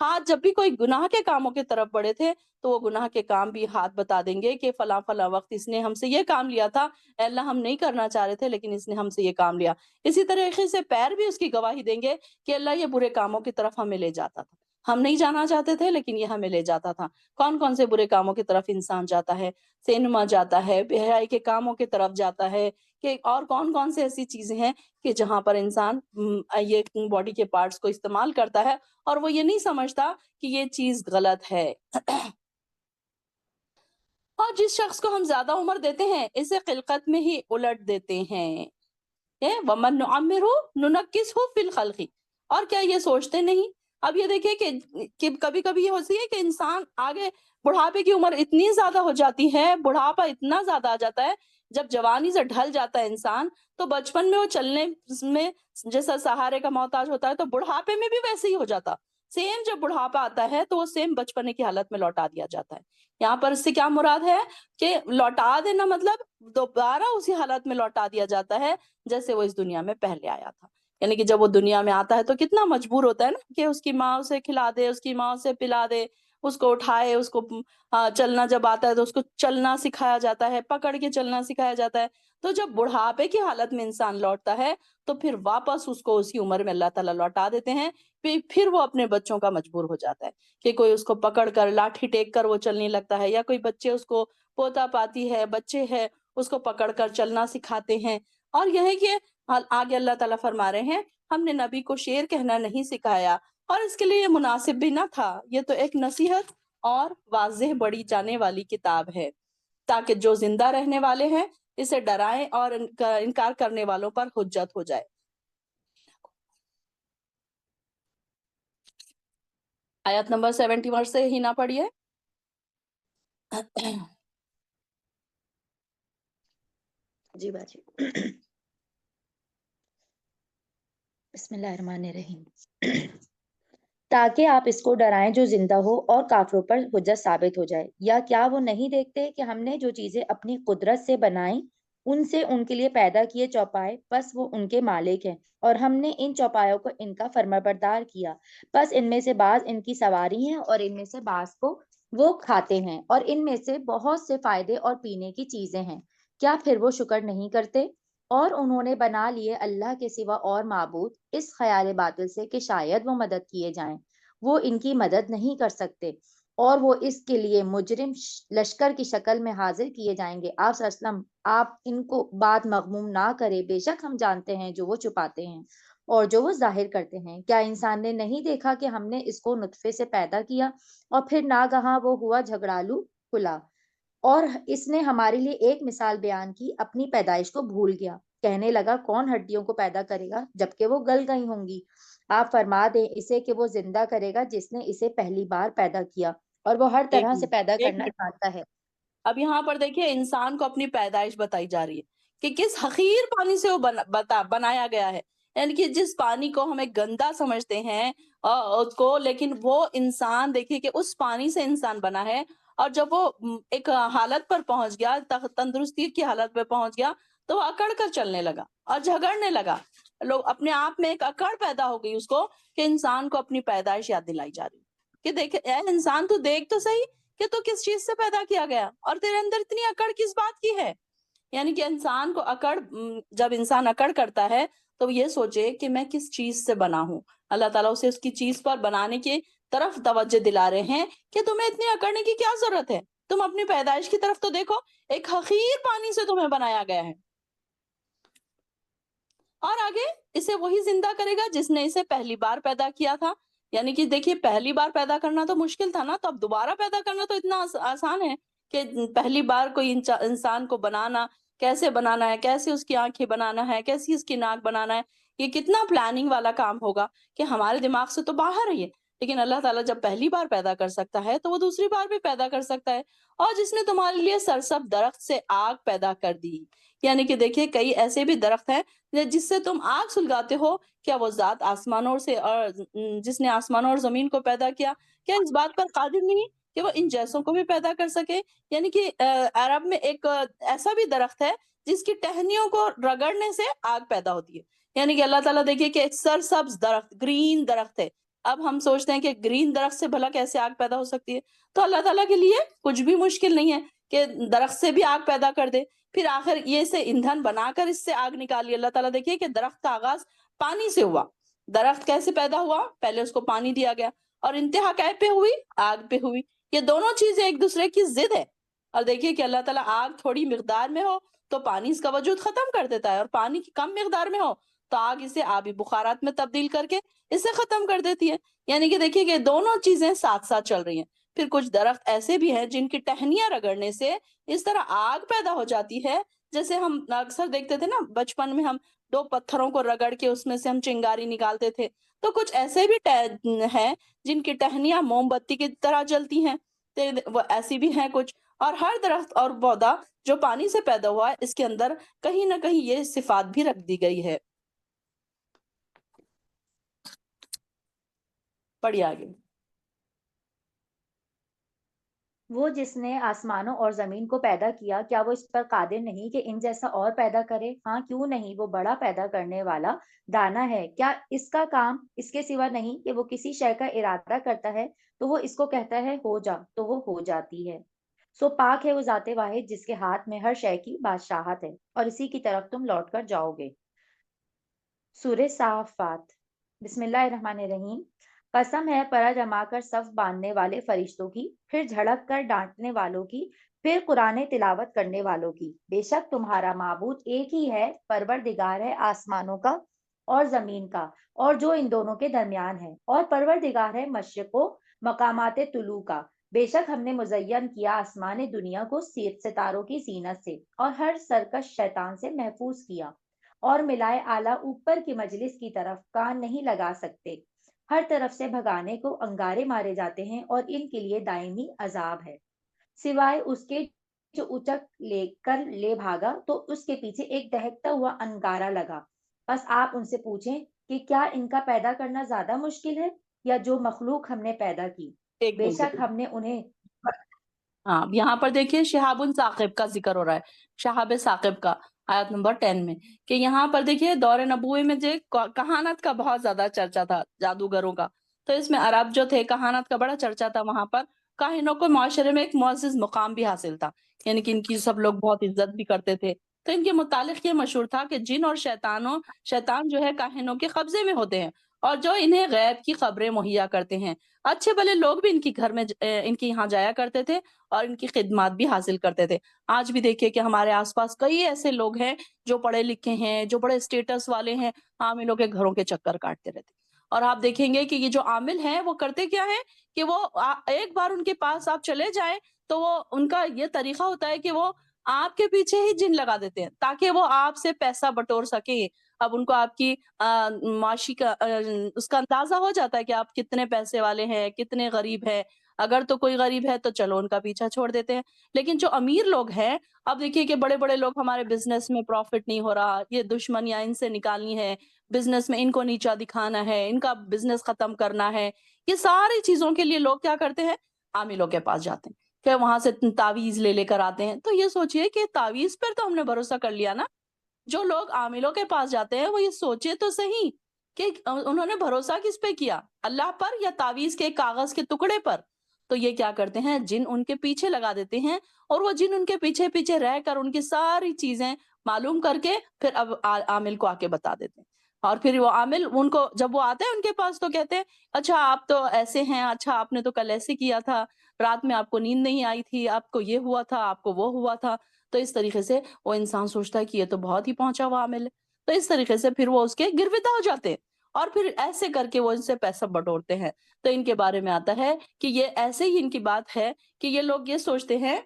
ہاتھ جب بھی کوئی گناہ کے کاموں کی طرف بڑھے تھے تو وہ گناہ کے کام بھی ہاتھ بتا دیں گے کہ فلاں فلاں وقت اس نے ہم سے یہ کام لیا تھا، اے اللہ ہم نہیں کرنا چاہ رہے تھے لیکن اس نے ہم سے یہ کام لیا۔ اسی طریقے سے پیر بھی اس کی گواہی دیں گے کہ اللہ یہ برے کاموں کی طرف ہمیں لے جاتا تھا، ہم نہیں جانا چاہتے تھے لیکن یہ ہمیں لے جاتا تھا۔ کون کون سے برے کاموں کی طرف انسان جاتا ہے؟ سینما جاتا ہے، بے حیائی کے کاموں کی طرف جاتا ہے، کہ اور کون کون سے ایسی چیزیں ہیں کہ جہاں پر انسان یہ باڈی کے پارٹس کو استعمال کرتا ہے اور وہ یہ نہیں سمجھتا کہ یہ چیز غلط ہے۔ اور جس شخص کو ہم زیادہ عمر دیتے ہیں اسے خلقت میں ہی الٹ دیتے ہیں۔ وَمَن نُعَمِّرْهُ نُنَكِّسْهُ فِي الْخَلْقِ، اور کیا یہ سوچتے نہیں؟ اب یہ دیکھیں کہ کبھی کبھی یہ ہوتی ہے کہ انسان آگے بڑھاپے کی عمر اتنی زیادہ ہو جاتی ہے، بڑھاپا اتنا زیادہ آ جاتا ہے، جب جوانی سے ڈھل جاتا ہے انسان تو بچپن میں وہ چلنے میں جیسا سہارے کا محتاج ہوتا ہے تو بڑھاپے میں بھی ویسے ہی ہو جاتا۔ سیم جب بڑھاپا آتا ہے تو وہ سیم بچپنے کی حالت میں لوٹا دیا جاتا ہے۔ یہاں پر اس سے کیا مراد ہے کہ لوٹا دینا مطلب دوبارہ اسی حالت میں لوٹا دیا جاتا ہے جیسے وہ اس دنیا میں پہلے آیا تھا۔ یعنی کہ جب وہ دنیا میں آتا ہے تو کتنا مجبور ہوتا ہے نا کہ اس کی ماں اسے کھلا دے، اس کی ماں اسے پلا دے، اس کو اٹھائے، اس کو چلنا جب آتا ہے تو اس کو چلنا سکھایا جاتا ہے، پکڑ کے چلنا سکھایا جاتا ہے۔ تو جب بڑھاپے کی حالت میں انسان لوٹتا ہے تو پھر واپس اس کو اسی عمر میں اللہ تعالیٰ لوٹا دیتے ہیں، پھر وہ اپنے بچوں کا مجبور ہو جاتا ہے کہ کوئی اس کو پکڑ کر لاٹھی ٹیک کر وہ چلنے لگتا ہے، یا کوئی بچے اس کو پوتا پاتی ہے، بچے ہے، اس کو پکڑ کر چلنا سکھاتے ہیں۔ اور یہ ہے کہ آگے اللہ تعالیٰ فرما رہے ہیں ہم نے نبی کو شعر کہنا نہیں سکھایا اور اس کے لیے یہ مناسب بھی نہ تھا، یہ تو ایک نصیحت اور واضح بڑھی جانے والی کتاب ہے تاکہ جو زندہ رہنے والے ہیں اسے ڈرائیں اور انکار کرنے والوں پر حجت ہو جائے۔ آیت نمبر 71 سے ہی نہ پڑھیے۔ جی باجی۔ بسم اللہ الرحمن الرحیم۔ تاکہ آپ اس کو ڈرائیں جو زندہ ہو اور کافروں پر حجت ثابت ہو جائے۔ یا کیا وہ نہیں دیکھتے کہ ہم نے جو چیزیں اپنی قدرت سے بنائیں ان سے ان کے لیے پیدا کیے چوپائے، پس وہ ان کے مالک ہیں، اور ہم نے ان چوپایوں کو ان کا فرمانبردار کیا، پس ان میں سے بعض ان کی سواری ہیں اور ان میں سے بعض کو وہ کھاتے ہیں، اور ان میں سے بہت سے فائدے اور پینے کی چیزیں ہیں، کیا پھر وہ شکر نہیں کرتے؟ اور انہوں نے بنا لیے اللہ کے سوا اور معبود اس خیال باطل سے کہ شاید وہ مدد کیے جائیں، وہ ان کی مدد نہیں کر سکتے، اور وہ اس کے لیے مجرم لشکر کی شکل میں حاضر کیے جائیں گے۔ آپ صلی اللہ علیہ وسلم آپ ان کو بات مغموم نہ کرے، بے شک ہم جانتے ہیں جو وہ چھپاتے ہیں اور جو وہ ظاہر کرتے ہیں۔ کیا انسان نے نہیں دیکھا کہ ہم نے اس کو نطفے سے پیدا کیا اور پھر ناگہاں وہ ہوا جھگڑالو کھلا، اور اس نے ہمارے لیے ایک مثال بیان کی، اپنی پیدائش کو بھول گیا، کہنے لگا کون ہڈیوں کو پیدا کرے گا جبکہ وہ گل گئی ہوں گی۔ آپ فرما دیں اسے کہ وہ زندہ کرے گا جس نے اسے پہلی بار پیدا کیا، اور وہ ہر طرح سے پیدا ایک کرنا منٹ، جانتا ہے۔ اب یہاں پر دیکھیے انسان کو اپنی پیدائش بتائی جا رہی ہے کہ کس حقیر پانی سے وہ بنایا گیا ہے، یعنی کہ جس پانی کو ہمیں گندا سمجھتے ہیں اس کو، لیکن وہ انسان دیکھیے کہ اس پانی سے انسان بنا ہے، اور جب وہ ایک حالت پر پہنچ گیا، تندرستی کی حالت پہ پہنچ گیا تو وہ اکڑ کر چلنے لگا اور جھگڑنے لگا۔ لوگ اپنے آپ میں ایک اکڑ پیدا ہو گئی اس کو کہ انسان کو اپنی پیدائش یاد دلائی جا رہی کہ دیکھ اے انسان تو دیکھ تو صحیح کہ تو کس چیز سے پیدا کیا گیا اور تیرے اندر اتنی اکڑ کس بات کی ہے۔ یعنی کہ انسان کو جب انسان اکڑ کرتا ہے تو وہ یہ سوچے کہ میں کس چیز سے بنا ہوں۔ اللہ تعالیٰ اسے اس کی چیز پر بنانے کی طرف توجہ دلا رہے ہیں کہ تمہیں اتنی اکڑنے کی کیا ضرورت ہے، تم اپنی پیدائش کی طرف تو دیکھو، ایک حقیر پانی سے تمہیں بنایا گیا ہے، اور آگے اسے وہی زندہ کرے گا جس نے اسے پہلی بار پیدا کیا تھا۔ یعنی کہ دیکھیے پہلی بار پیدا کرنا تو مشکل تھا نا، تو اب دوبارہ پیدا کرنا تو اتنا آسان ہے کہ پہلی بار کوئی انسان کو بنانا، کیسے بنانا ہے، کیسے اس کی آنکھیں بنانا ہے، کیسی اس کی ناک بنانا ہے، یہ کتنا پلاننگ والا کام ہوگا کہ ہمارے دماغ سے تو باہر ہے یہ۔ لیکن اللہ تعالیٰ جب پہلی بار پیدا کر سکتا ہے تو وہ دوسری بار بھی پیدا کر سکتا ہے۔ اور جس نے تمہارے لیے سرسبز درخت سے آگ پیدا کر دی، یعنی کہ دیکھیے کئی ایسے بھی درخت ہیں جس سے تم آگ سلگاتے ہو، کیا وہ ذات آسمانوں سے اور جس نے آسمانوں اور زمین کو پیدا کیا اس بات پر قادر نہیں کہ وہ ان جیسوں کو بھی پیدا کر سکے؟ یعنی کہ عرب میں ایک ایسا بھی درخت ہے جس کی ٹہنیوں کو رگڑنے سے آگ پیدا ہوتی ہے۔ یعنی کہ اللہ تعالیٰ دیکھیے کہ ایک سرسبز درخت، گرین درخت ہے۔ اب ہم سوچتے ہیں کہ گرین درخت سے بھلا کیسے آگ پیدا ہو سکتی ہے؟ تو اللہ تعالیٰ کے لیے کچھ بھی مشکل نہیں ہے کہ درخت سے بھی آگ پیدا کر دے۔ پھر آخر یہ سے ایندھن بنا کر اس سے آگ نکالی۔ اللہ تعالیٰ دیکھیے کہ درخت کا آغاز پانی سے ہوا۔ درخت کیسے پیدا ہوا؟ پہلے اس کو پانی دیا گیا، اور انتہا کیا پہ ہوئی؟ آگ پہ ہوئی۔ یہ دونوں چیزیں ایک دوسرے کی ضد ہے۔ اور دیکھیے کہ اللہ تعالیٰ آگ تھوڑی مقدار میں ہو تو پانی اس کا وجود ختم کر دیتا ہے، اور پانی کی کم مقدار میں ہو تو آگ اسے آبی بخارات میں تبدیل کر کے اسے ختم کر دیتی ہے۔ یعنی کہ دیکھیے کہ دونوں چیزیں ساتھ ساتھ چل رہی ہیں۔ پھر کچھ درخت ایسے بھی ہیں جن کی ٹہنیاں رگڑنے سے اس طرح آگ پیدا ہو جاتی ہے، جیسے ہم اکثر دیکھتے تھے نا بچپن میں، ہم دو پتھروں کو رگڑ کے اس میں سے ہم چنگاری نکالتے تھے۔ تو کچھ ایسے بھی ہیں جن کی ٹہنیاں موم بتی کی طرح جلتی ہیں، تو وہ ایسی بھی ہیں کچھ۔ اور ہر درخت اور پودا جو پانی سے پیدا ہوا ہے، اس کے اندر کہیں نہ کہیں یہ صفات بھی رکھ دی گئی ہے۔ پڑھیے آگے۔ وہ جس نے آسمانوں اور زمین کو پیدا کیا، کیا وہ اس پر قادر نہیں کہ ان جیسا اور پیدا کرے؟ ہاں کیوں نہیں، وہ بڑا پیدا کرنے والا دانا ہے۔ کیا اس کا کام اس کے سوا نہیں کہ وہ کسی شے کا ارادہ کرتا ہے تو وہ اس کو کہتا ہے ہو جا تو وہ ہو جاتی ہے۔ سو پاک ہے وہ ذات واحد جس کے ہاتھ میں ہر شے کی بادشاہت ہے، اور اسی کی طرف تم لوٹ کر جاؤ گے۔ سورہ صافات۔ بسم اللہ الرحمن الرحیم۔ قسم ہے پرا جما کر صف باندھنے والے فرشتوں کی، پھر جھڑک کر ڈانٹنے والوں کی، پھر قرآن تلاوت کرنے والوں کی۔ بے شک تمہارا معبود ایک ہی ہے، پروردگار ہے آسمانوں کا اور زمین کا اور جو ان دونوں کے درمیان ہے، اور پروردگار ہے مشرق و مقامات طلوع کا۔ بے شک ہم نے مزین کیا آسمان دنیا کو ستاروں کی زینت سے، اور ہر سرکش شیطان سے محفوظ کیا، اور ملائے اعلیٰ اوپر کی مجلس کی طرف کان نہیں لگا سکتے۔ ہر طرف سے بھگانے کو انگارے مارے جاتے ہیں، اور ان کے لیے دائمی عذاب ہے، سوائے اس کے جو اچک لے کر لے بھاگا تو اس کے پیچھے ایک دہکتا ہوا انگارہ لگا۔ بس آپ ان سے پوچھیں کہ کیا ان کا پیدا کرنا زیادہ مشکل ہے یا جو مخلوق ہم نے پیدا کی؟ ایک بے منٹ شک رکیے۔ ہم نے انہیں ہاں یہاں پر دیکھیے شہاب ثاقب کا ذکر ہو رہا ہے، شہاب ثاقب کا، آیت نمبر 10 میں، کہ یہاں پر دیکھیے دور نبوی میں جو کہانت کا بہت زیادہ چرچا تھا، جادوگروں کا۔ تو اس میں عرب جو تھے کہانت کا بڑا چرچا تھا، وہاں پر کاہنوں کو معاشرے میں ایک معزز مقام بھی حاصل تھا، یعنی کہ ان کی سب لوگ بہت عزت بھی کرتے تھے۔ تو ان کے متعلق یہ مشہور تھا کہ جن اور شیطان جو ہے کاہنوں کے قبضے میں ہوتے ہیں، اور جو انہیں غیب کی خبریں مہیا کرتے ہیں۔ اچھے بھلے لوگ بھی ان کی گھر میں ان کے یہاں جایا کرتے تھے اور ان کی خدمات بھی حاصل کرتے تھے۔ آج بھی دیکھیے کہ ہمارے آس پاس کئی ایسے لوگ ہیں جو پڑھے لکھے ہیں، جو بڑے اسٹیٹس والے ہیں، عاملوں کے گھروں کے چکر کاٹتے رہتے ہیں۔ اور آپ دیکھیں گے کہ یہ جو عامل ہیں وہ کرتے کیا ہیں کہ وہ ایک بار ان کے پاس آپ چلے جائیں تو وہ ان کا یہ طریقہ ہوتا ہے کہ وہ آپ کے پیچھے ہی جن لگا دیتے ہیں تاکہ وہ آپ سے پیسہ بٹور سکیں۔ اب ان کو آپ کی معاشی کا اس کا اندازہ ہو جاتا ہے کہ آپ کتنے پیسے والے ہیں، کتنے غریب ہیں۔ اگر تو کوئی غریب ہے تو چلو ان کا پیچھا چھوڑ دیتے ہیں، لیکن جو امیر لوگ ہیں، اب دیکھیے کہ بڑے بڑے لوگ ہمارے بزنس میں پروفٹ نہیں ہو رہا، یہ دشمنیاں ان سے نکالنی ہے، بزنس میں ان کو نیچا دکھانا ہے، ان کا بزنس ختم کرنا ہے، یہ ساری چیزوں کے لیے لوگ کیا کرتے ہیں؟ عاملوں کے پاس جاتے ہیں کہ وہاں سے تعویذ لے کر آتے ہیں۔ تو یہ سوچئے کہ تعویذ پر تو ہم نے بھروسہ کر لیا نا۔ جو لوگ عاملوں کے پاس جاتے ہیں وہ یہ سوچے تو صحیح کہ انہوں نے بھروسہ کس پہ کیا، اللہ پر یا تعویذ کے کاغذ کے ٹکڑے پر؟ تو یہ کیا کرتے ہیں، جن ان کے پیچھے لگا دیتے ہیں، اور وہ جن ان کے پیچھے پیچھے رہ کر ان کی ساری چیزیں معلوم کر کے پھر اب عامل کو آ کے بتا دیتے ہیں۔ اور پھر وہ عامل ان کو جب وہ آتے ہیں ان کے پاس تو کہتے ہیں اچھا آپ تو ایسے ہیں، اچھا آپ نے تو کل ایسے کیا تھا، رات میں آپ کو نیند نہیں آئی تھی، آپ کو یہ ہوا تھا، آپ کو وہ ہوا تھا۔ تو اس طریقے سے وہ انسان سوچتا ہے کہ یہ تو بہت ہی پہنچا ہوا عامل ہے، تو اس طریقے سے پھر وہ اس کے گرویدہ ہو جاتے ہیں، اور پھر ایسے کر کے وہ ان سے پیسہ بٹورتے ہیں۔ تو ان کے بارے میں آتا ہے کہ یہ ایسے ہی ان کی بات ہے کہ یہ لوگ یہ سوچتے ہیں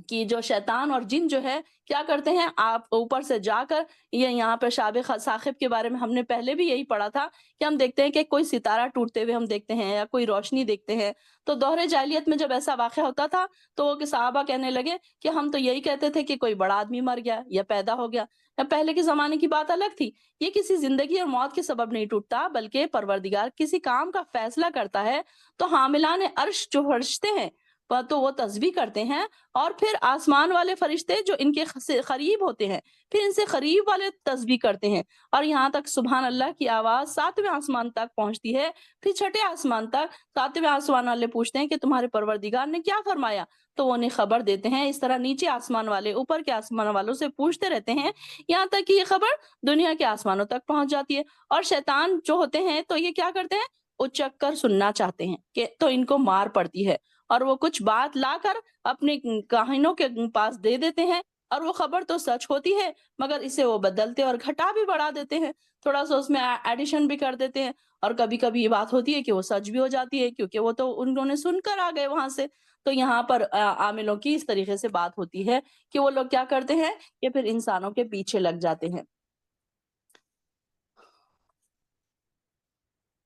کہ جو شیطان اور جن جو ہے کیا کرتے ہیں، آپ اوپر سے جا کر یہ یہاں پہ شاب ثاقب کے بارے میں ہم نے پہلے بھی یہی پڑھا تھا کہ ہم دیکھتے ہیں کہ کوئی ستارہ ٹوٹتے ہوئے ہم دیکھتے ہیں یا کوئی روشنی دیکھتے ہیں. تو دور جاہلیت میں جب ایسا واقعہ ہوتا تھا تو وہ صحابہ کہنے لگے کہ ہم تو یہی کہتے تھے کہ کوئی بڑا آدمی مر گیا یا پیدا ہو گیا. یا پہلے کے زمانے کی بات الگ تھی. یہ کسی زندگی اور موت کے سبب نہیں ٹوٹتا، بلکہ پروردگار کسی کام کا فیصلہ کرتا ہے تو حاملان عرش جو فرشتے ہیں تو وہ تسبیح کرتے ہیں، اور پھر آسمان والے فرشتے جو ان کے قریب ہوتے ہیں پھر ان سے قریب والے تسبیح کرتے ہیں، اور یہاں تک سبحان اللہ کی آواز 7ویں آسمان تک پہنچتی ہے. پھر 6ٹھے آسمان تک 7ویں آسمان والے پوچھتے ہیں کہ تمہارے پروردگار نے کیا فرمایا، تو وہ انہیں خبر دیتے ہیں. اس طرح نیچے آسمان والے اوپر کے آسمان والوں سے پوچھتے رہتے ہیں یہاں تک کہ یہ خبر دنیا کے آسمانوں تک پہنچ جاتی ہے. اور شیطان جو ہوتے ہیں تو یہ کیا کرتے ہیں، اچک کر سننا چاہتے ہیں کہ تو ان کو مار پڑتی ہے، اور وہ کچھ بات لا کر اپنے کاہنوں کے پاس دے دیتے ہیں، اور وہ خبر تو سچ ہوتی ہے مگر اسے وہ بدلتے اور گھٹا بھی بڑھا دیتے ہیں، تھوڑا سا اس میں ایڈیشن بھی کر دیتے ہیں. اور کبھی کبھی یہ بات ہوتی ہے کہ وہ سچ بھی ہو جاتی ہے کیونکہ وہ تو انہوں نے سن کر آ گئے وہاں سے. تو یہاں پر عاملوں کی اس طریقے سے بات ہوتی ہے کہ وہ لوگ کیا کرتے ہیں کہ پھر انسانوں کے پیچھے لگ جاتے ہیں.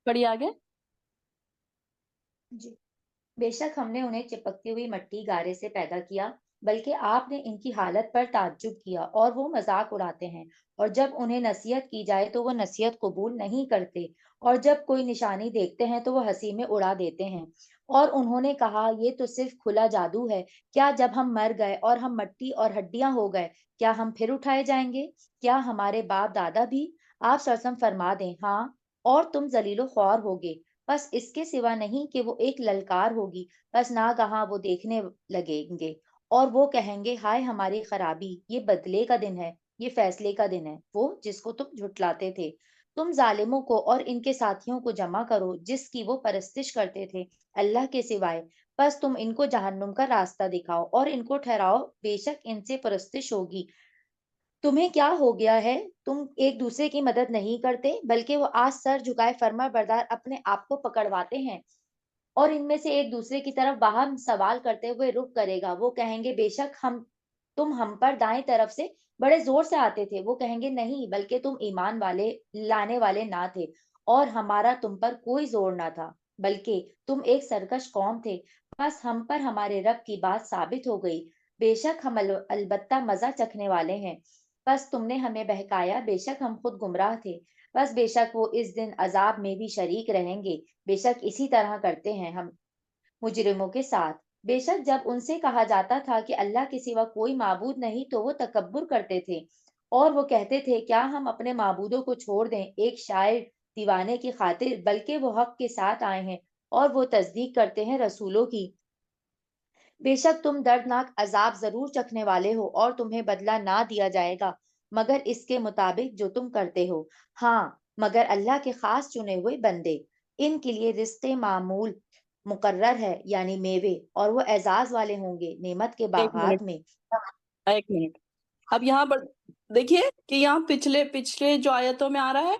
پڑھیے آگے. جی. بے شک ہم نے انہیں چپکتی ہوئی مٹی گارے سے پیدا کیا، بلکہ آپ نے ان کی حالت پر تعجب کیا اور وہ مذاق اڑاتے ہیں، اور جب انہیں نصیحت کی جائے تو وہ نصیحت قبول نہیں کرتے، اور جب کوئی نشانی دیکھتے ہیں تو وہ ہنسی میں اڑا دیتے ہیں. اور انہوں نے کہا یہ تو صرف کھلا جادو ہے، کیا جب ہم مر گئے اور ہم مٹی اور ہڈیاں ہو گئے کیا ہم پھر اٹھائے جائیں گے؟ کیا ہمارے باپ دادا بھی؟ آپ سرسم فرما دیں ہاں، اور تم ذلیل و خوار ہوگے. بس اس کے سوا نہیں کہ وہ ایک للکار ہوگی، بس ناگہاں وہ دیکھنے لگیں گے اور وہ کہیں گے ہائے ہماری خرابی، یہ بدلے کا دن ہے، یہ فیصلے کا دن ہے، وہ جس کو تم جھٹلاتے تھے. تم ظالموں کو اور ان کے ساتھیوں کو جمع کرو جس کی وہ پرستش کرتے تھے اللہ کے سوائے، بس تم ان کو جہنم کا راستہ دکھاؤ اور ان کو ٹھہراؤ، بے شک ان سے پرستش ہوگی. تمہیں کیا ہو گیا ہے؟ تم ایک دوسرے کی مدد نہیں کرتے، بلکہ وہ آج سر جھکائے فرما بردار اپنے آپ کو پکڑواتے ہیں، اور ان میں سے ایک دوسرے کی طرف باہم سوال کرتے ہوئے رخ کرے گا. وہ کہیں گے بے شک تم ہم پر دائیں طرف سے بڑے زور سے آتے تھے. وہ کہیں گے نہیں، بلکہ تم ایمان والے لانے والے نہ تھے اور ہمارا تم پر کوئی زور نہ تھا، بلکہ تم ایک سرکش قوم تھے. بس ہم پر ہمارے رب کی بات ثابت ہو گئی، بے شک ہم البتہ مزہ چکھنے والے ہیں. بس تم نے ہمیں بہکایا، بے شک ہم خود گمراہ تھے. بس بے شک وہ اس دن عذاب میں بھی شریک رہیں گے، بے شک اسی طرح کرتے ہیں ہم مجرموں کے ساتھ. بے شک جب ان سے کہا جاتا تھا کہ اللہ کے سوا کوئی معبود نہیں تو وہ تکبر کرتے تھے، اور وہ کہتے تھے کیا ہم اپنے معبودوں کو چھوڑ دیں ایک شاعر دیوانے کی خاطر، بلکہ وہ حق کے ساتھ آئے ہیں اور وہ تصدیق کرتے ہیں رسولوں کی. بے شک تم دردناک عذاب ضرور چکھنے والے ہو اور تمہیں بدلہ نہ دیا جائے گا مگر اس کے مطابق جو تم کرتے ہو. ہاں، مگر اللہ کے خاص چنے ہوئے بندے، ان کے لیے رزق معمول مقرر ہے، یعنی میوے، اور وہ اعزاز والے ہوں گے نعمت کے ایک منٹ، باغات میں. ایک منٹ. اب یہاں پر دیکھیے کہ یہاں پچھلے جو آیتوں میں آ رہا ہے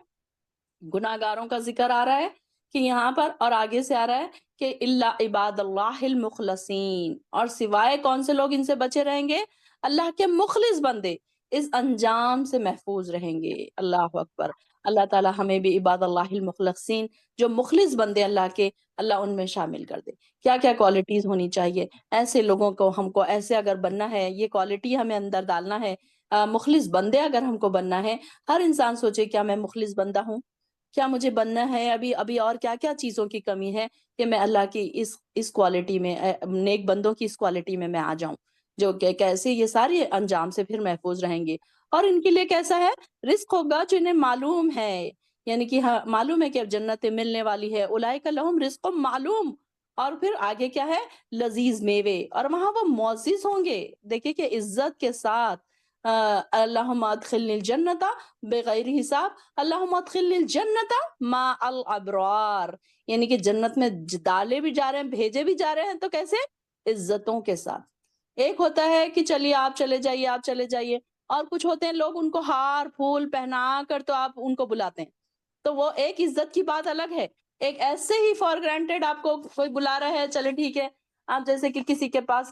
گناہگاروں کا ذکر آ رہا ہے کہ یہاں پر، اور آگے سے آ رہا ہے کہ اللہ عباد اللہ المخلصین، اور سوائے کون سے لوگ ان سے بچے رہیں گے؟ اللہ کے مخلص بندے اس انجام سے محفوظ رہیں گے. اللہ اکبر. اللہ تعالی ہمیں بھی عباد اللہ المخلصین، جو مخلص بندے اللہ کے، اللہ ان میں شامل کر دے. کیا کیا کوالٹیز ہونی چاہیے ایسے لوگوں کو؟ ہم کو ایسے اگر بننا ہے، یہ کوالٹی ہمیں اندر ڈالنا ہے. مخلص بندے اگر ہم کو بننا ہے، ہر انسان سوچے کیا میں مخلص بندہ ہوں؟ کیا مجھے بننا ہے؟ ابھی اور کیا کیا چیزوں کی کمی ہے کہ میں اللہ کی اس کوالٹی میں، نیک بندوں کی اس کوالٹی میں آ جاؤں، جو کہ کیسے یہ سارے انجام سے پھر محفوظ رہیں گے. اور ان کے لیے کیسا ہے رزق ہوگا جو انہیں معلوم ہے، یعنی کہ معلوم ہے کہ جنت ملنے والی ہے. اولئک لہم رزق معلوم. اور پھر آگے کیا ہے؟ لذیذ میوے، اور وہاں وہ معزز ہوں گے. دیکھیں کہ عزت کے ساتھ اللہم ادخلنی الجنت بغیر حساب، اللہم ادخلنی الجنت مع الابرار، یعنی کہ جنت میں ڈالے بھی جا رہے ہیں، بھیجے بھی جا رہے ہیں، تو کیسے؟ عزتوں کے ساتھ. ایک ہوتا ہے کہ چلیے آپ چلے جائیے، آپ چلے جائیے، اور کچھ ہوتے ہیں لوگ ان کو ہار پھول پہنا کر تو آپ ان کو بلاتے ہیں، تو وہ ایک عزت کی بات الگ ہے. ایک ایسے ہی فار گرانٹیڈ آپ کو کوئی بلا رہا ہے، چلے ٹھیک ہے، آپ جیسے کہ کسی کے پاس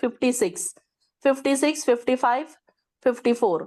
56, 56, 55, 54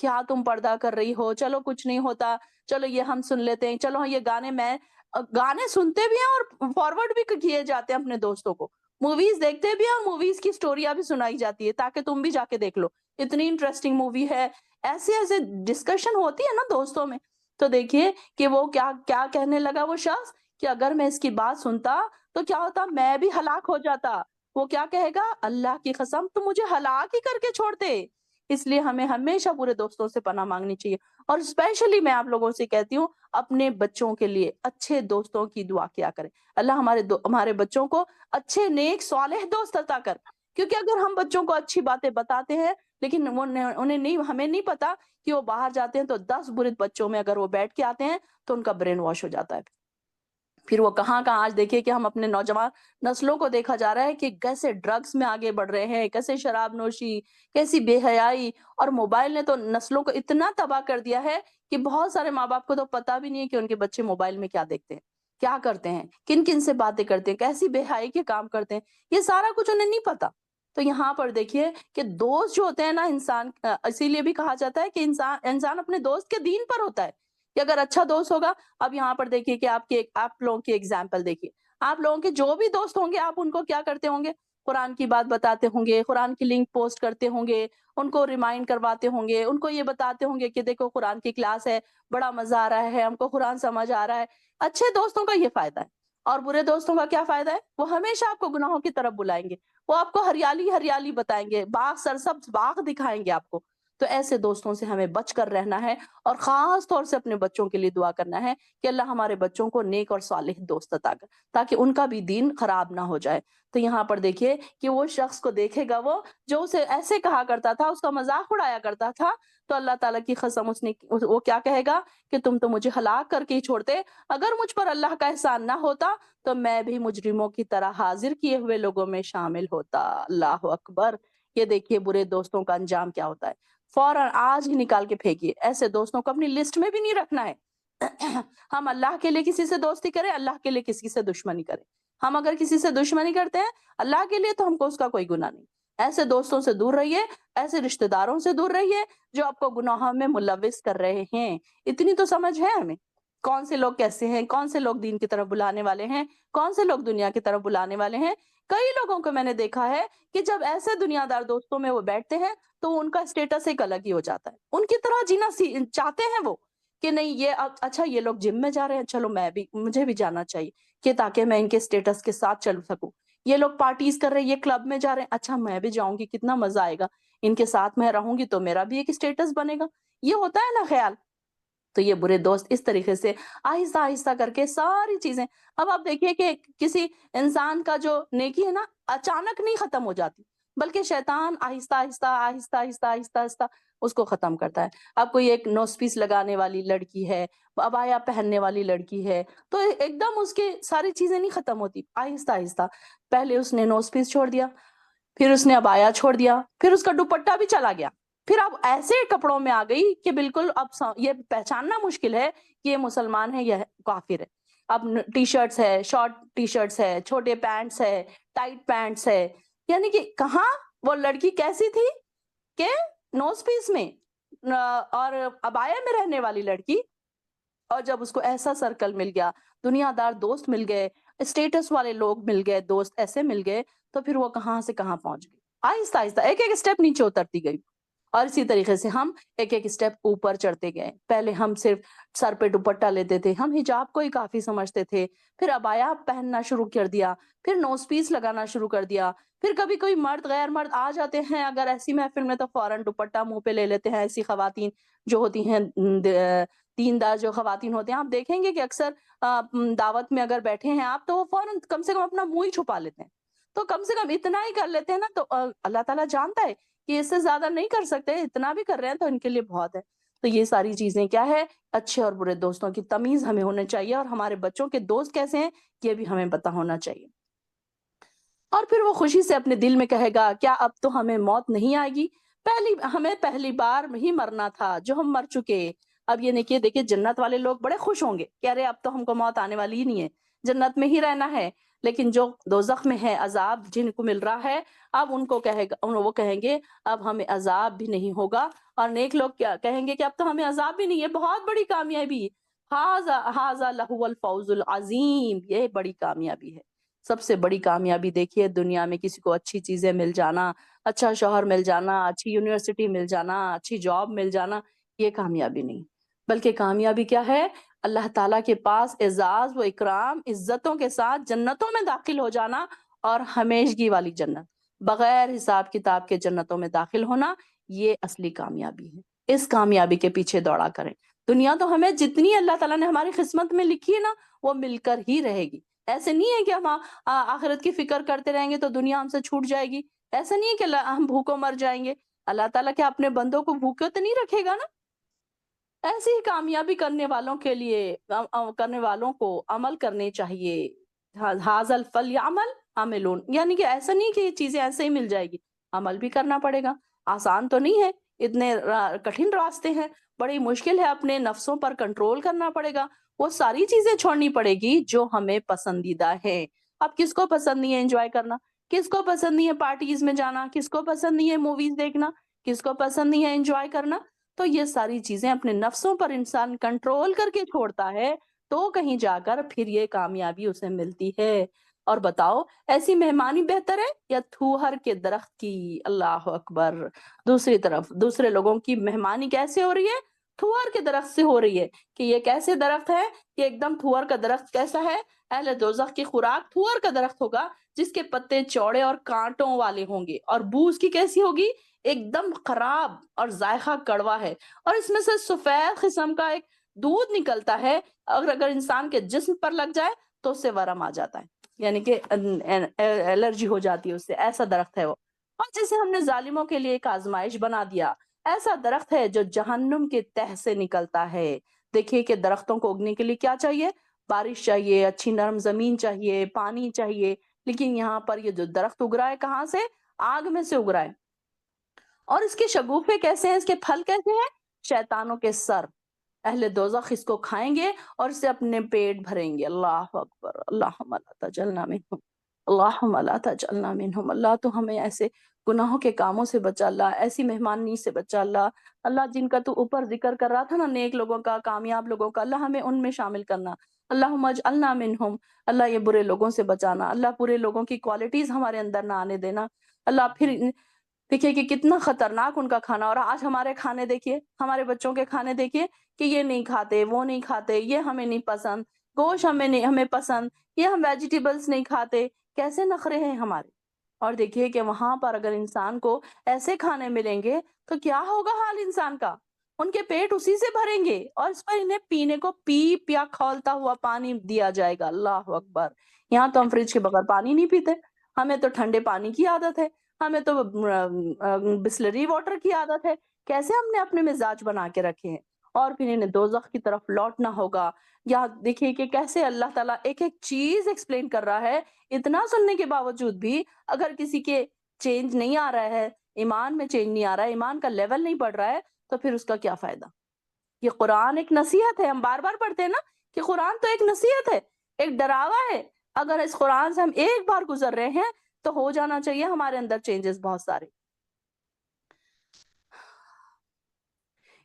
کیا تم پردہ کر رہی ہو، چلو کچھ نہیں ہوتا، چلو یہ ہم سن لیتے ہیں، چلو یہ گانے گانے سنتے بھی ہیں اور فارورڈ بھی کیے جاتے ہیں اپنے دوستوں کو، موویز دیکھتے بھی ہیں اور موویز کی سٹوریاں بھی سنائی جاتی ہے تاکہ تم بھی جا کے دیکھ لو، اتنی انٹرسٹنگ مووی ہے، ایسے ایسے ڈسکشن ہوتی ہے نا دوستوں میں. تو دیکھیے کہ وہ کیا کیا کہنے لگا وہ شخص کہ اگر میں اس کی بات سنتا تو کیا ہوتا، میں بھی ہلاک ہو جاتا. وہ کیا کہے گا، اللہ کی قسم تم مجھے ہلاک ہی کر کے چھوڑتے. اس لیے ہمیں ہمیشہ برے دوستوں سے پناہ مانگنی چاہیے، اور اسپیشلی میں آپ لوگوں سے کہتی ہوں اپنے بچوں کے لیے اچھے دوستوں کی دعا کیا کریں. اللہ ہمارے بچوں کو اچھے نیک صالح دوست عطا کر، کیونکہ اگر ہم بچوں کو اچھی باتیں بتاتے ہیں لیکن انہیں نہیں، ہمیں نہیں پتا کہ وہ باہر جاتے ہیں تو 10 برے بچوں میں اگر وہ بیٹھ کے آتے ہیں تو ان کا برین واش ہو جاتا ہے. پھر وہ کہاں آج دیکھیے کہ ہم اپنے نوجوان نسلوں کو دیکھا جا رہا ہے کہ کیسے ڈرگس میں آگے بڑھ رہے ہیں، کیسے شراب نوشی، کیسی بے حیائی، اور موبائل نے تو نسلوں کو اتنا تباہ کر دیا ہے کہ بہت سارے ماں باپ کو تو پتا بھی نہیں ہے کہ ان کے بچے موبائل میں کیا دیکھتے ہیں، کیا کرتے ہیں، کن کن سے باتیں کرتے ہیں، کیسی بے حیائی کے کام کرتے ہیں، یہ سارا کچھ انہیں نہیں پتا. تو یہاں پر دیکھیے کہ دوست جو ہوتے ہیں نا انسان، اسی لیے بھی کہا جاتا ہے کہ انسان اپنے دوست کے دین پر ہوتا ہے کہ اگر اچھا دوست ہوگا. اب یہاں پر دیکھیے کہ آپ لوگوں کی ایگزامپل دیکھیے، آپ لوگوں کے جو بھی دوست ہوں گے آپ ان کو کیا کرتے ہوں گے، قرآن کی بات بتاتے ہوں گے، قرآن کی لنک پوسٹ کرتے ہوں گے، ان کو ریمائنڈ کرواتے ہوں گے، ان کو یہ بتاتے ہوں گے کہ دیکھو قرآن کی کلاس ہے، بڑا مزہ آ رہا ہے، ہم کو قرآن سمجھ آ رہا ہے. اچھے دوستوں کا یہ فائدہ ہے. اور برے دوستوں کا کیا فائدہ ہے، وہ ہمیشہ آپ کو گناہوں کی طرف بلائیں گے، وہ آپ کو ہریالی ہریالی بتائیں گے، باغ سرسبز باغ دکھائیں گے آپ کو. تو ایسے دوستوں سے ہمیں بچ کر رہنا ہے، اور خاص طور سے اپنے بچوں کے لیے دعا کرنا ہے کہ اللہ ہمارے بچوں کو نیک اور صالح دوست عطا کر تاکہ ان کا بھی دین خراب نہ ہو جائے. تو یہاں پر دیکھیے کہ وہ شخص کو دیکھے گا وہ جو اسے ایسے کہا کرتا تھا، اس کا مذاق اڑایا کرتا تھا، تو اللہ تعالیٰ کی قسم وہ کیا کہے گا کہ تم تو مجھے ہلاک کر کے ہی چھوڑتے، اگر مجھ پر اللہ کا احسان نہ ہوتا تو میں بھی مجرموں کی طرح حاضر کیے ہوئے لوگوں میں شامل ہوتا. اللہ اکبر. یہ دیکھیے برے دوستوں کا انجام کیا ہوتا ہے. فوراً آج ہی نکال کے پھینکیے، ایسے دوستوں کو اپنی لسٹ میں بھی نہیں رکھنا ہے. ہم اللہ کے لیے کسی سے دوستی کریں، اللہ کے لیے کسی سے دشمنی کریں. ہم اگر کسی سے دشمنی کرتے ہیں اللہ کے لیے تو ہم کو اس کا کوئی گناہ نہیں. ایسے دوستوں سے دور رہیے، ایسے رشتہ داروں سے دور رہیے جو آپ کو گناہوں میں ملوث کر رہے ہیں. اتنی تو سمجھ ہے ہمیں کون سے لوگ کیسے ہیں، کون سے لوگ دین کی طرف بلانے والے ہیں، کون سے لوگ دنیا کی طرف بلانے والے ہیں. کئی لوگوں کو میں نے دیکھا ہے کہ جب ایسے دنیا دار دوستوں میں وہ بیٹھتے ہیں تو ان کا اسٹیٹس ایک الگ ہی ہو جاتا ہے، ان کی طرح جینا چاہتے ہیں وہ کہ نہیں یہ اچھا یہ لوگ جم میں جا رہے ہیں، چلو مجھے بھی جانا چاہیے کہ تاکہ میں ان کے اسٹیٹس کے ساتھ چل سکوں. یہ لوگ پارٹیز کر رہے ہیں، یہ کلب میں جا رہے ہیں، اچھا میں بھی جاؤں گی، کتنا مزہ آئے گا، ان کے ساتھ میں رہوں گی تو میرا بھی ایک اسٹیٹس بنے گا. یہ ہوتا ہے نا خیال. تو یہ برے دوست اس طریقے سے آہستہ آہستہ کر کے ساری چیزیں. اب آپ دیکھیے کہ کسی انسان کا جو نیکی ہے نا اچانک نہیں ختم ہو جاتی، بلکہ شیطان آہستہ آہستہ آہستہ آہستہ آہستہ آہستہ اس کو ختم کرتا ہے. اب کوئی ایک نوز پیس لگانے والی لڑکی ہے، عبایا پہننے والی لڑکی ہے، تو ایک دم اس کی ساری چیزیں نہیں ختم ہوتی، آہستہ آہستہ پہلے اس نے نوز پیس چھوڑ دیا، پھر اس نے عبایا چھوڑ دیا، پھر اس کا دوپٹہ بھی چلا گیا، پھر اب ایسے کپڑوں میں آ گئی کہ بالکل اب یہ پہچاننا مشکل ہے کہ یہ مسلمان ہے یا کافر ہے. اب ٹی شرٹس ہے، شارٹ ٹی شرٹس ہے، چھوٹے پینٹس ہے، ٹائٹ پینٹس ہے، یعنی کہ کہاں وہ لڑکی کیسی تھی کہ نوز پیس میں اور عبایا میں رہنے والی لڑکی، اور جب اس کو ایسا سرکل مل گیا، دنیا دار دوست مل گئے، اسٹیٹس والے لوگ مل گئے، دوست ایسے مل گئے، تو پھر وہ کہاں سے کہاں پہنچ گئی، آہستہ آہستہ ایک ایک اسٹیپ نیچے اترتی گئی. اور اسی طریقے سے ہم ایک ایک اسٹیپ اوپر چڑھتے گئے. پہلے ہم صرف سر پہ دوپٹہ لیتے تھے، ہم حجاب کو ہی کافی سمجھتے تھے، پھر عبایا پہننا شروع کر دیا، پھر نوز پیس لگانا شروع کر دیا، پھر کبھی کوئی مرد غیر مرد آ جاتے ہیں اگر ایسی محفل میں تو فوراً دوپٹہ منہ پہ لے لیتے ہیں. ایسی خواتین جو ہوتی ہیں دیندار جو خواتین ہوتے ہیں، آپ دیکھیں گے کہ اکثر دعوت میں اگر بیٹھے ہیں آپ تو وہ فوراً کم سے کم اپنا منہ ہی چھپا لیتے ہیں. تو کم سے کم اتنا ہی کر لیتے ہیں نا، تو اللہ تعالیٰ جانتا ہے کہ اس سے زیادہ نہیں کر سکتے، اتنا بھی کر رہے ہیں تو ان کے لیے بہت ہے. تو یہ ساری چیزیں کیا ہے، اچھے اور برے دوستوں کی تمیز ہمیں ہونا چاہیے، اور ہمارے بچوں کے دوست کیسے ہیں یہ بھی ہمیں پتہ ہونا چاہیے. اور پھر وہ خوشی سے اپنے دل میں کہے گا کیا اب تو ہمیں موت نہیں آئے گی، ہمیں پہلی بار ہی مرنا تھا جو ہم مر چکے. اب یہ دیکھیے جنت والے لوگ بڑے خوش ہوں گے کہ ارے اب تو ہم کو موت آنے والی ہی نہیں ہے، جنت میں ہی رہنا ہے. لیکن جو دوزخ میں ہے عذاب جن کو مل رہا ہے، اب ان کو وہ کہیں گے اب ہمیں عذاب بھی نہیں ہوگا، اور نیک لوگ کیا کہیں گے کہ اب تو ہمیں عذاب بھی نہیں ہے، بہت بڑی کامیابی، ھذا لہو الفوز العظیم، یہ بڑی کامیابی ہے۔ سب سے بڑی کامیابی دیکھیے دنیا میں کسی کو اچھی چیزیں مل جانا، اچھا شوہر مل جانا، اچھی یونیورسٹی مل جانا، اچھی جاب مل جانا، یہ کامیابی نہیں، بلکہ کامیابی کیا ہے؟ اللہ تعالیٰ کے پاس اعزاز و اکرام، عزتوں کے ساتھ جنتوں میں داخل ہو جانا، اور ہمیشگی والی جنت، بغیر حساب کتاب کے جنتوں میں داخل ہونا، یہ اصلی کامیابی ہے۔ اس کامیابی کے پیچھے دوڑا کریں۔ دنیا تو ہمیں جتنی اللہ تعالیٰ نے ہماری قسمت میں لکھی ہے نا، وہ مل کر ہی رہے گی۔ ایسے نہیں ہے کہ ہم آخرت کی فکر کرتے رہیں گے تو دنیا ہم سے چھوٹ جائے گی، ایسا نہیں ہے کہ ہم بھوکوں مر جائیں گے۔ اللہ تعالیٰ کیا اپنے بندوں کو بھوکے تو نہیں رکھے گا نا؟ ایسی ہی کامیابی کرنے والوں کے لیے کرنے والوں کو عمل کرنے چاہیے۔ حاصل فل یعمل عاملون، یعنی کہ ایسا نہیں کہ یہ چیزیں ایسے ہی مل جائے گی، عمل بھی کرنا پڑے گا۔ آسان تو نہیں ہے، اتنے کٹھن راستے ہیں، بڑی مشکل ہے، اپنے نفسوں پر کنٹرول کرنا پڑے گا، وہ ساری چیزیں چھوڑنی پڑے گی جو ہمیں پسندیدہ ہے۔ اب کس کو پسند نہیں ہے انجوائے کرنا؟ کس کو پسند نہیں ہے پارٹیز میں جانا؟ کس کو پسند نہیں ہے موویز دیکھنا؟ کس کو پسند نہیں ہے انجوائے کرنا؟ تو یہ ساری چیزیں اپنے نفسوں پر انسان کنٹرول کر کے چھوڑتا ہے تو کہیں جا کر پھر یہ کامیابی اسے ملتی ہے۔ اور بتاؤ ایسی مہمانی بہتر ہے یا تھوہر کے درخت کی؟ اللہ اکبر۔ دوسری طرف دوسرے لوگوں کی مہمانی کیسے ہو رہی ہے؟ تھوہر کے درخت سے ہو رہی ہے۔ کہ یہ کیسے درخت ہے؟ یہ ایک دم تھوہر کا درخت کیسا ہے؟ اہل دوزخ کی خوراک تھوہر کا درخت ہوگا، جس کے پتے چوڑے اور کانٹوں والے ہوں گے، اور بو اس کی کیسی ہوگی؟ ایک دم خراب اور ذائقہ کڑوا ہے، اور اس میں سے سفید قسم کا ایک دودھ نکلتا ہے، اگر انسان کے جسم پر لگ جائے تو اس سے ورم آ جاتا ہے، یعنی کہ الرجی ہو جاتی ہے اس سے، ایسا درخت ہے وہ۔ اور جسے ہم نے ظالموں کے لیے ایک آزمائش بنا دیا، ایسا درخت ہے جو جہنم کے تہ سے نکلتا ہے۔ دیکھیے کہ درختوں کو اگنے کے لیے کیا چاہیے؟ بارش چاہیے، اچھی نرم زمین چاہیے، پانی چاہیے، لیکن یہاں پر یہ جو درخت اگ رہا ہے کہاں سے؟ آگ میں سے اگ رہا ہے۔ اور اس کے شگوفے کیسے ہیں؟ اس کے پھل کیسے ہیں؟ شیطانوں کے سر۔ اہل دوزخ اس کو کھائیں گے اور اسے اپنے پیٹ بھریں گے۔ اللہ اکبر۔ اللہم لا تجعلنا منہم، اللہم لا تجعلنا منہم۔ اللہ تو ہمیں ایسے گناہوں کے کاموں سے بچا، اللہ ایسی مہمانی سے بچا، اللہ جن کا تو اوپر ذکر کر رہا تھا نا، نیک لوگوں کا، کامیاب لوگوں کا، اللہ ہمیں ان میں شامل کرنا۔ اللہم اجعلنا منہم، اللہ یہ برے لوگوں سے بچانا، اللہ برے لوگوں کی کوالٹیز ہمارے اندر نہ آنے دینا۔ اللہ پھر دیکھیے کہ کتنا خطرناک ان کا کھانا، اور آج ہمارے کھانے دیکھیے، ہمارے بچوں کے کھانے دیکھیے کہ یہ نہیں کھاتے، وہ نہیں کھاتے، یہ ہمیں نہیں پسند، گوشت ہمیں پسند، یہ ہم ویجیٹیبلز نہیں کھاتے، کیسے نخرے ہیں ہمارے۔ اور دیکھیے کہ وہاں پر اگر انسان کو ایسے کھانے ملیں گے تو کیا ہوگا حال انسان کا؟ ان کے پیٹ اسی سے بھریں گے، اور اس پر انہیں پینے کو پیپ یا کھولتا ہوا پانی دیا جائے گا۔ اللہ اکبر۔ یہاں تو ہم فریج کے بغیر پانی نہیں پیتے، ہمیں تو ٹھنڈے پانی کی عادت ہے، ہمیں تو بسلری واٹر کی عادت ہے، کیسے ہم نے اپنے مزاج بنا کے رکھے ہیں۔ اور پھر انہیں دوزخ کی طرف لوٹنا ہوگا۔ یا دیکھیے کہ کیسے اللہ تعالیٰ ایک ایک چیز ایکسپلین کر رہا ہے، اتنا سننے کے باوجود بھی اگر کسی کے چینج نہیں آ رہا ہے، ایمان میں چینج نہیں آ رہا ہے، ایمان کا لیول نہیں بڑھ رہا ہے، تو پھر اس کا کیا فائدہ؟ یہ قرآن ایک نصیحت ہے، ہم بار بار پڑھتے ہیں نا کہ قرآن تو ایک نصیحت ہے، ایک ڈراوا ہے۔ اگر اس قرآن سے ہم ایک بار گزر رہے ہیں تو ہو جانا چاہیے ہمارے اندر چینجز بہت سارے۔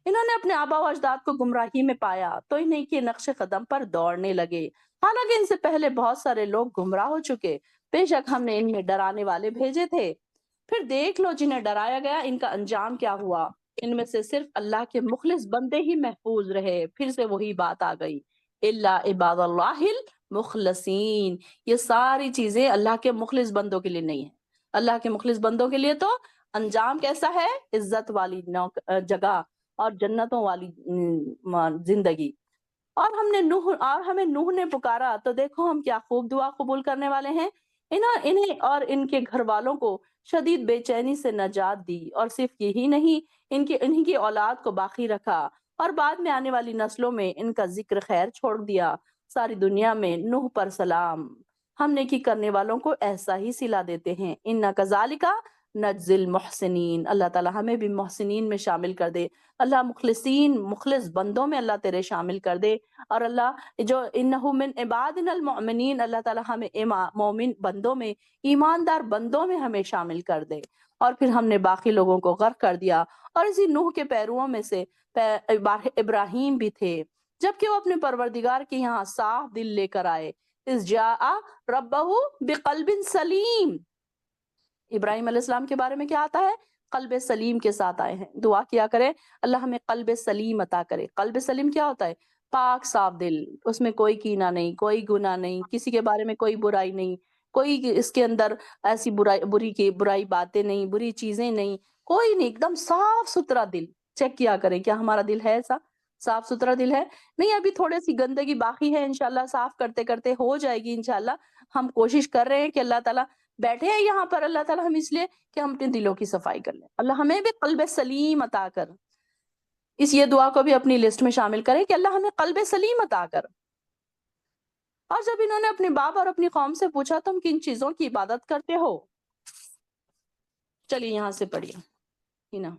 انہوں نے اپنے آبا و اجداد کو گمراہی میں پایا تو انہیں کے نقش قدم پر دوڑنے لگے، حالانکہ ان سے پہلے بہت سارے لوگ گمراہ ہو چکے، بے شک ہم نے ان میں ڈرانے والے بھیجے تھے۔ پھر دیکھ لو جنہیں ڈرایا گیا ان کا انجام کیا ہوا، ان میں سے صرف اللہ کے مخلص بندے ہی محفوظ رہے۔ پھر سے وہی بات آ گئی، الا عباد اللہ المخلصین، یہ ساری چیزیں اللہ کے مخلص بندوں کے لیے نہیں ہیں۔ اللہ کے مخلص بندوں کے لیے تو انجام کیسا ہے؟ عزت والی جگہ اور جنتوں والی زندگی۔ اور ہمیں نوح نے پکارا تو دیکھو ہم کیا خوب دعا قبول کرنے والے ہیں۔ انہیں اور ان کے گھر والوں کو شدید بے چینی سے نجات دی، اور صرف یہی نہیں، انہی کی اولاد کو باقی رکھا، اور بعد میں آنے والی نسلوں میں ان کا ذکر خیر چھوڑ دیا۔ ساری دنیا میں نوح پر سلام، ہم نیکی کرنے والوں کو ایسا ہی صلہ دیتے ہیں۔ ان کذالک نجزل محسنین، اللہ تعالیٰ ہمیں بھی محسنین میں شامل کر دے، اللہ مخلص بندوں میں اللہ تیرے شامل کر دے، اور اللہ جو انہو من عبادنا المؤمنین، اللہ تعالیٰ ہمیں مومن بندوں میں، ایماندار بندوں میں ہمیں شامل کر دے۔ اور پھر ہم نے باقی لوگوں کو غرق کر دیا، اور اسی نوح کے پیرووں میں سے ابراہیم بھی تھے، جبکہ وہ اپنے پروردگار کے یہاں صاف دل لے کر آئے، اذ جاء ربہ بقلب سلیم۔ ابراہیم علیہ السلام کے بارے میں کیا آتا ہے؟ قلب سلیم کے ساتھ آئے ہیں۔ دعا کیا کرے اللہ ہمیں قلب سلیم عطا کرے۔ قلب سلیم کیا ہوتا ہے؟ پاک صاف دل، اس میں کوئی کینہ نہیں، کوئی گناہ نہیں، کسی کے بارے میں کوئی برائی نہیں، کوئی اس کے اندر ایسی برائی باتیں نہیں، بری چیزیں نہیں، کوئی نہیں، ایک دم صاف ستھرا دل۔ چیک کیا کریں کیا ہمارا دل ہے ایسا؟ صاف ستھرا دل ہے؟ نہیں، ابھی تھوڑے سی گندگی باقی ہے، انشاءاللہ صاف کرتے کرتے ہو جائے گی انشاءاللہ۔ ہم کوشش کر رہے ہیں کہ اللہ تعالیٰ بیٹھے ہیں یہاں پر اللہ تعالیٰ ہم اس لیے کہ ہم اپنے دلوں کی صفائی کر لیں۔ اللہ ہمیں بھی قلب سلیم عطا کر۔ یہ دعا کو بھی اپنی لسٹ میں شامل کریں کہ اللہ ہمیں قلب سلیم عطا کر۔ اور جب انہوں نے اپنے باپ اور اپنی قوم سے پوچھا تم کن چیزوں کی عبادت کرتے ہو؟ چلیے یہاں سے پڑھیے ہینا۔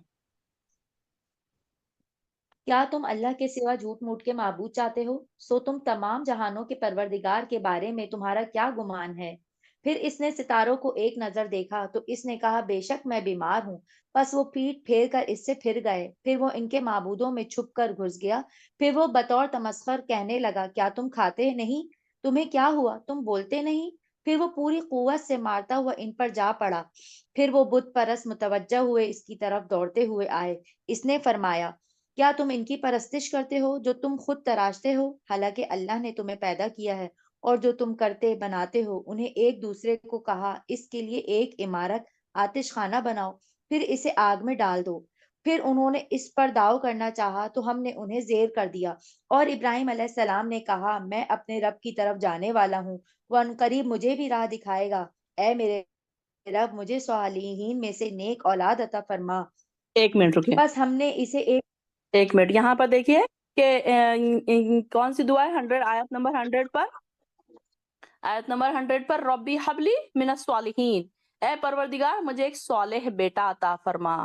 کیا تم اللہ کے سوا جھوٹ موٹ کے معبود چاہتے ہو؟ سو تم تمام جہانوں کے پروردگار کے بارے میں تمہارا کیا گمان ہے؟ پھر اس نے ستاروں کو ایک نظر دیکھا تو اس نے کہا بے شک میں بیمار ہوں۔ پس وہ پیٹ پھیر کر اس سے پھر گئے، پھر وہ ان کے معبودوں میں چھپ کر گھس گیا، پھر وہ بطور تمسخر کہنے لگا کیا تم کھاتے نہیں؟ تمہیں کیا ہوا؟ تم بولتے نہیں؟ پھر وہ پوری قوت سے مارتا ہوا ان پر جا پڑا۔ پھر وہ بت پرست متوجہ ہوئے اس کی طرف دوڑتے ہوئے آئے۔ اس نے فرمایا کیا تم ان کی پرستش کرتے ہو جو تم خود تراشتے ہو؟ حالانکہ اللہ نے تمہیں پیدا کیا ہے، اور جو تم کرتے بناتے ہو انہیں ایک دوسرے کو کہا اس کے لیے ایک عمارت آتش خانہ بناؤ، پھر اسے آگ میں ڈال دو۔ پھر انہوں نے اس پر داؤ کرنا چاہا تو ہم نے انہیں زیر کر دیا۔ اور ابراہیم علیہ السلام نے کہا میں اپنے رب کی طرف جانے والا ہوں، وہ عنقریب مجھے بھی راہ دکھائے گا۔ اے میرے رب مجھے صالحین میں سے نیک اولاد عطا فرما۔ ایک منٹ رکیے، بس ہم نے اسے ایک منٹ یہاں پر دیکھیے کہ کون سی دعا ہے؟ 100 آیت نمبر 100 پر، آیت نمبر 100 پر ربی حبلی من الصالحین، اے پروردگار مجھے ایک صالح بیٹا عطا فرما۔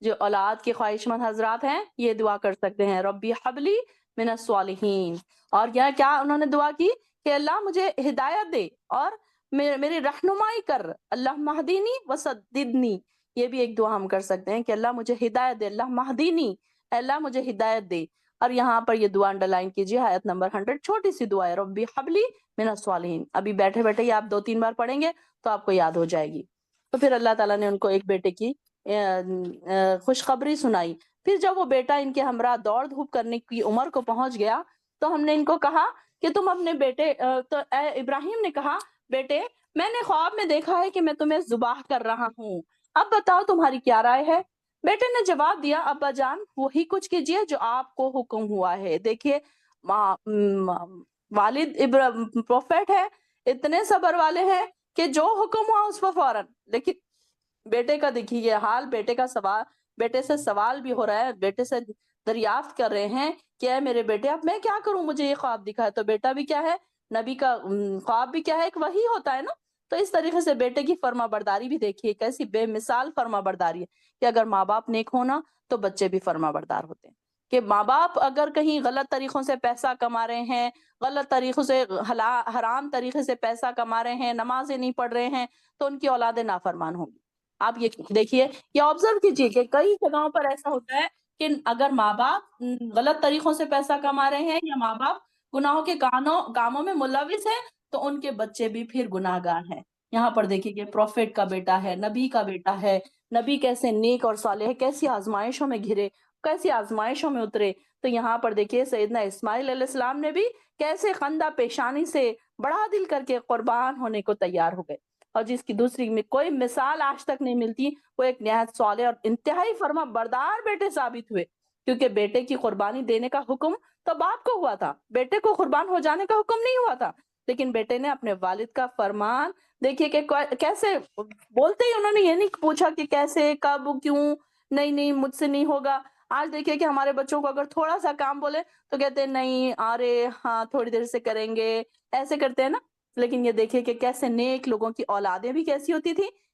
جو اولاد کے خواہش مند حضرات ہیں یہ دعا کر سکتے ہیں، ربی حبلی من الصالحین۔ اور کیا انہوں نے دعا کی کہ اللہ مجھے ہدایت دے اور میری رہنمائی کر، اللہ مہدینی وسددنی۔ یہ بھی ایک دعا ہم کر سکتے ہیں کہ اللہ مجھے ہدایت دے، اللہ مہدینی، اللہ مجھے ہدایت دے۔ اور یہاں پر یہ دعا انڈرلائن کیجیے، آیت نمبر 100، چھوٹی سی دعا ہے، ربی حبلی من الصالحین۔ ابھی بیٹھے بیٹھے ہی آپ 2-3 بار پڑھیں گے تو آپ کو یاد ہو جائے گی۔ تو پھر اللہ تعالیٰ نے ان کو ایک بیٹے کی خوشخبری سنائی۔ پھر جب وہ بیٹا ان کے ہمراہ دوڑ دھوپ کرنے کی عمر کو پہنچ گیا تو ہم نے ان کو کہا کہ تم اپنے بیٹے تو ابراہیم نے کہا بیٹے میں نے خواب میں دیکھا ہے کہ میں تمہیں ذبح کر رہا ہوں، اب بتاؤ تمہاری کیا رائے ہے؟ بیٹے نے جواب دیا ابا جان وہی کچھ کیجئے جو آپ کو حکم ہوا ہے۔ دیکھیے والد پروفیٹ ہے، اتنے صبر والے ہیں کہ جو حکم ہوا اس پر فوراً۔ لیکن بیٹے کا دیکھیے یہ حال، بیٹے سے سوال بھی ہو رہا ہے، بیٹے سے دریافت کر رہے ہیں کہ اے میرے بیٹے اب میں کیا کروں، مجھے یہ خواب دکھا ہے۔ تو بیٹا بھی کیا ہے، نبی کا خواب بھی کیا ہے، ایک وحی ہوتا ہے نا۔ تو اس طریقے سے بیٹے کی فرما برداری بھی دیکھیے کیسی بے مثال فرما برداری ہے کہ اگر ماں باپ نیک ہونا تو بچے بھی فرما بردار ہوتے ہیں۔ کہ ماں باپ اگر کہیں غلط طریقوں سے پیسہ کما رہے ہیں، غلط طریقوں سے حرام طریقے سے پیسہ کما رہے ہیں، نمازیں نہیں پڑھ رہے ہیں، تو ان کی اولادیں نافرمان ہوں گی۔ آپ یہ دیکھیے، یہ آبزرو کیجیے کہ کئی جگہوں پر ایسا ہوتا ہے کہ اگر ماں باپ غلط طریقوں سے پیسہ کما رہے ہیں یا ماں باپ گناہوں کے کاموں میں ملوث ہیں تو ان کے بچے بھی پھر گناہ گار ہیں۔ یہاں پر دیکھیے کہ پروفیٹ کا بیٹا ہے، نبی کا بیٹا ہے، نبی کیسے نیک اور صالح، کیسی آزمائشوں میں گھرے، کیسی آزمائشوں میں اترے۔ تو یہاں پر دیکھیے سیدنا اسماعیل علیہ السلام نے بھی کیسے خندہ پیشانی سے بڑا دل کر کے قربان ہونے کو تیار ہو گئے، اور جس کی دوسری میں کوئی مثال آج تک نہیں ملتی، وہ ایک نہایت صالح اور انتہائی فرما بردار بیٹے ثابت ہوئے۔ کیونکہ بیٹے کی قربانی دینے کا حکم تو باپ کو ہوا تھا، بیٹے کو قربان ہو جانے کا حکم نہیں ہوا تھا، لیکن بیٹے نے اپنے والد کا فرمان دیکھیے کہ کیسے بولتے ہی انہوں نے یہ نہیں پوچھا کہ کیسے، کب، کیوں، نہیں مجھ سے نہیں ہوگا۔ آج دیکھیے کہ ہمارے بچوں کو اگر تھوڑا سا کام بولے تو کہتے ہیں نہیں، ارے ہاں تھوڑی دیر سے کریں گے، ایسے کرتے ہیں نا۔ لیکن یہ دیکھیے کہ کیسے نیک لوگوں کی اولادیں بھی کیسی ہوتی تھی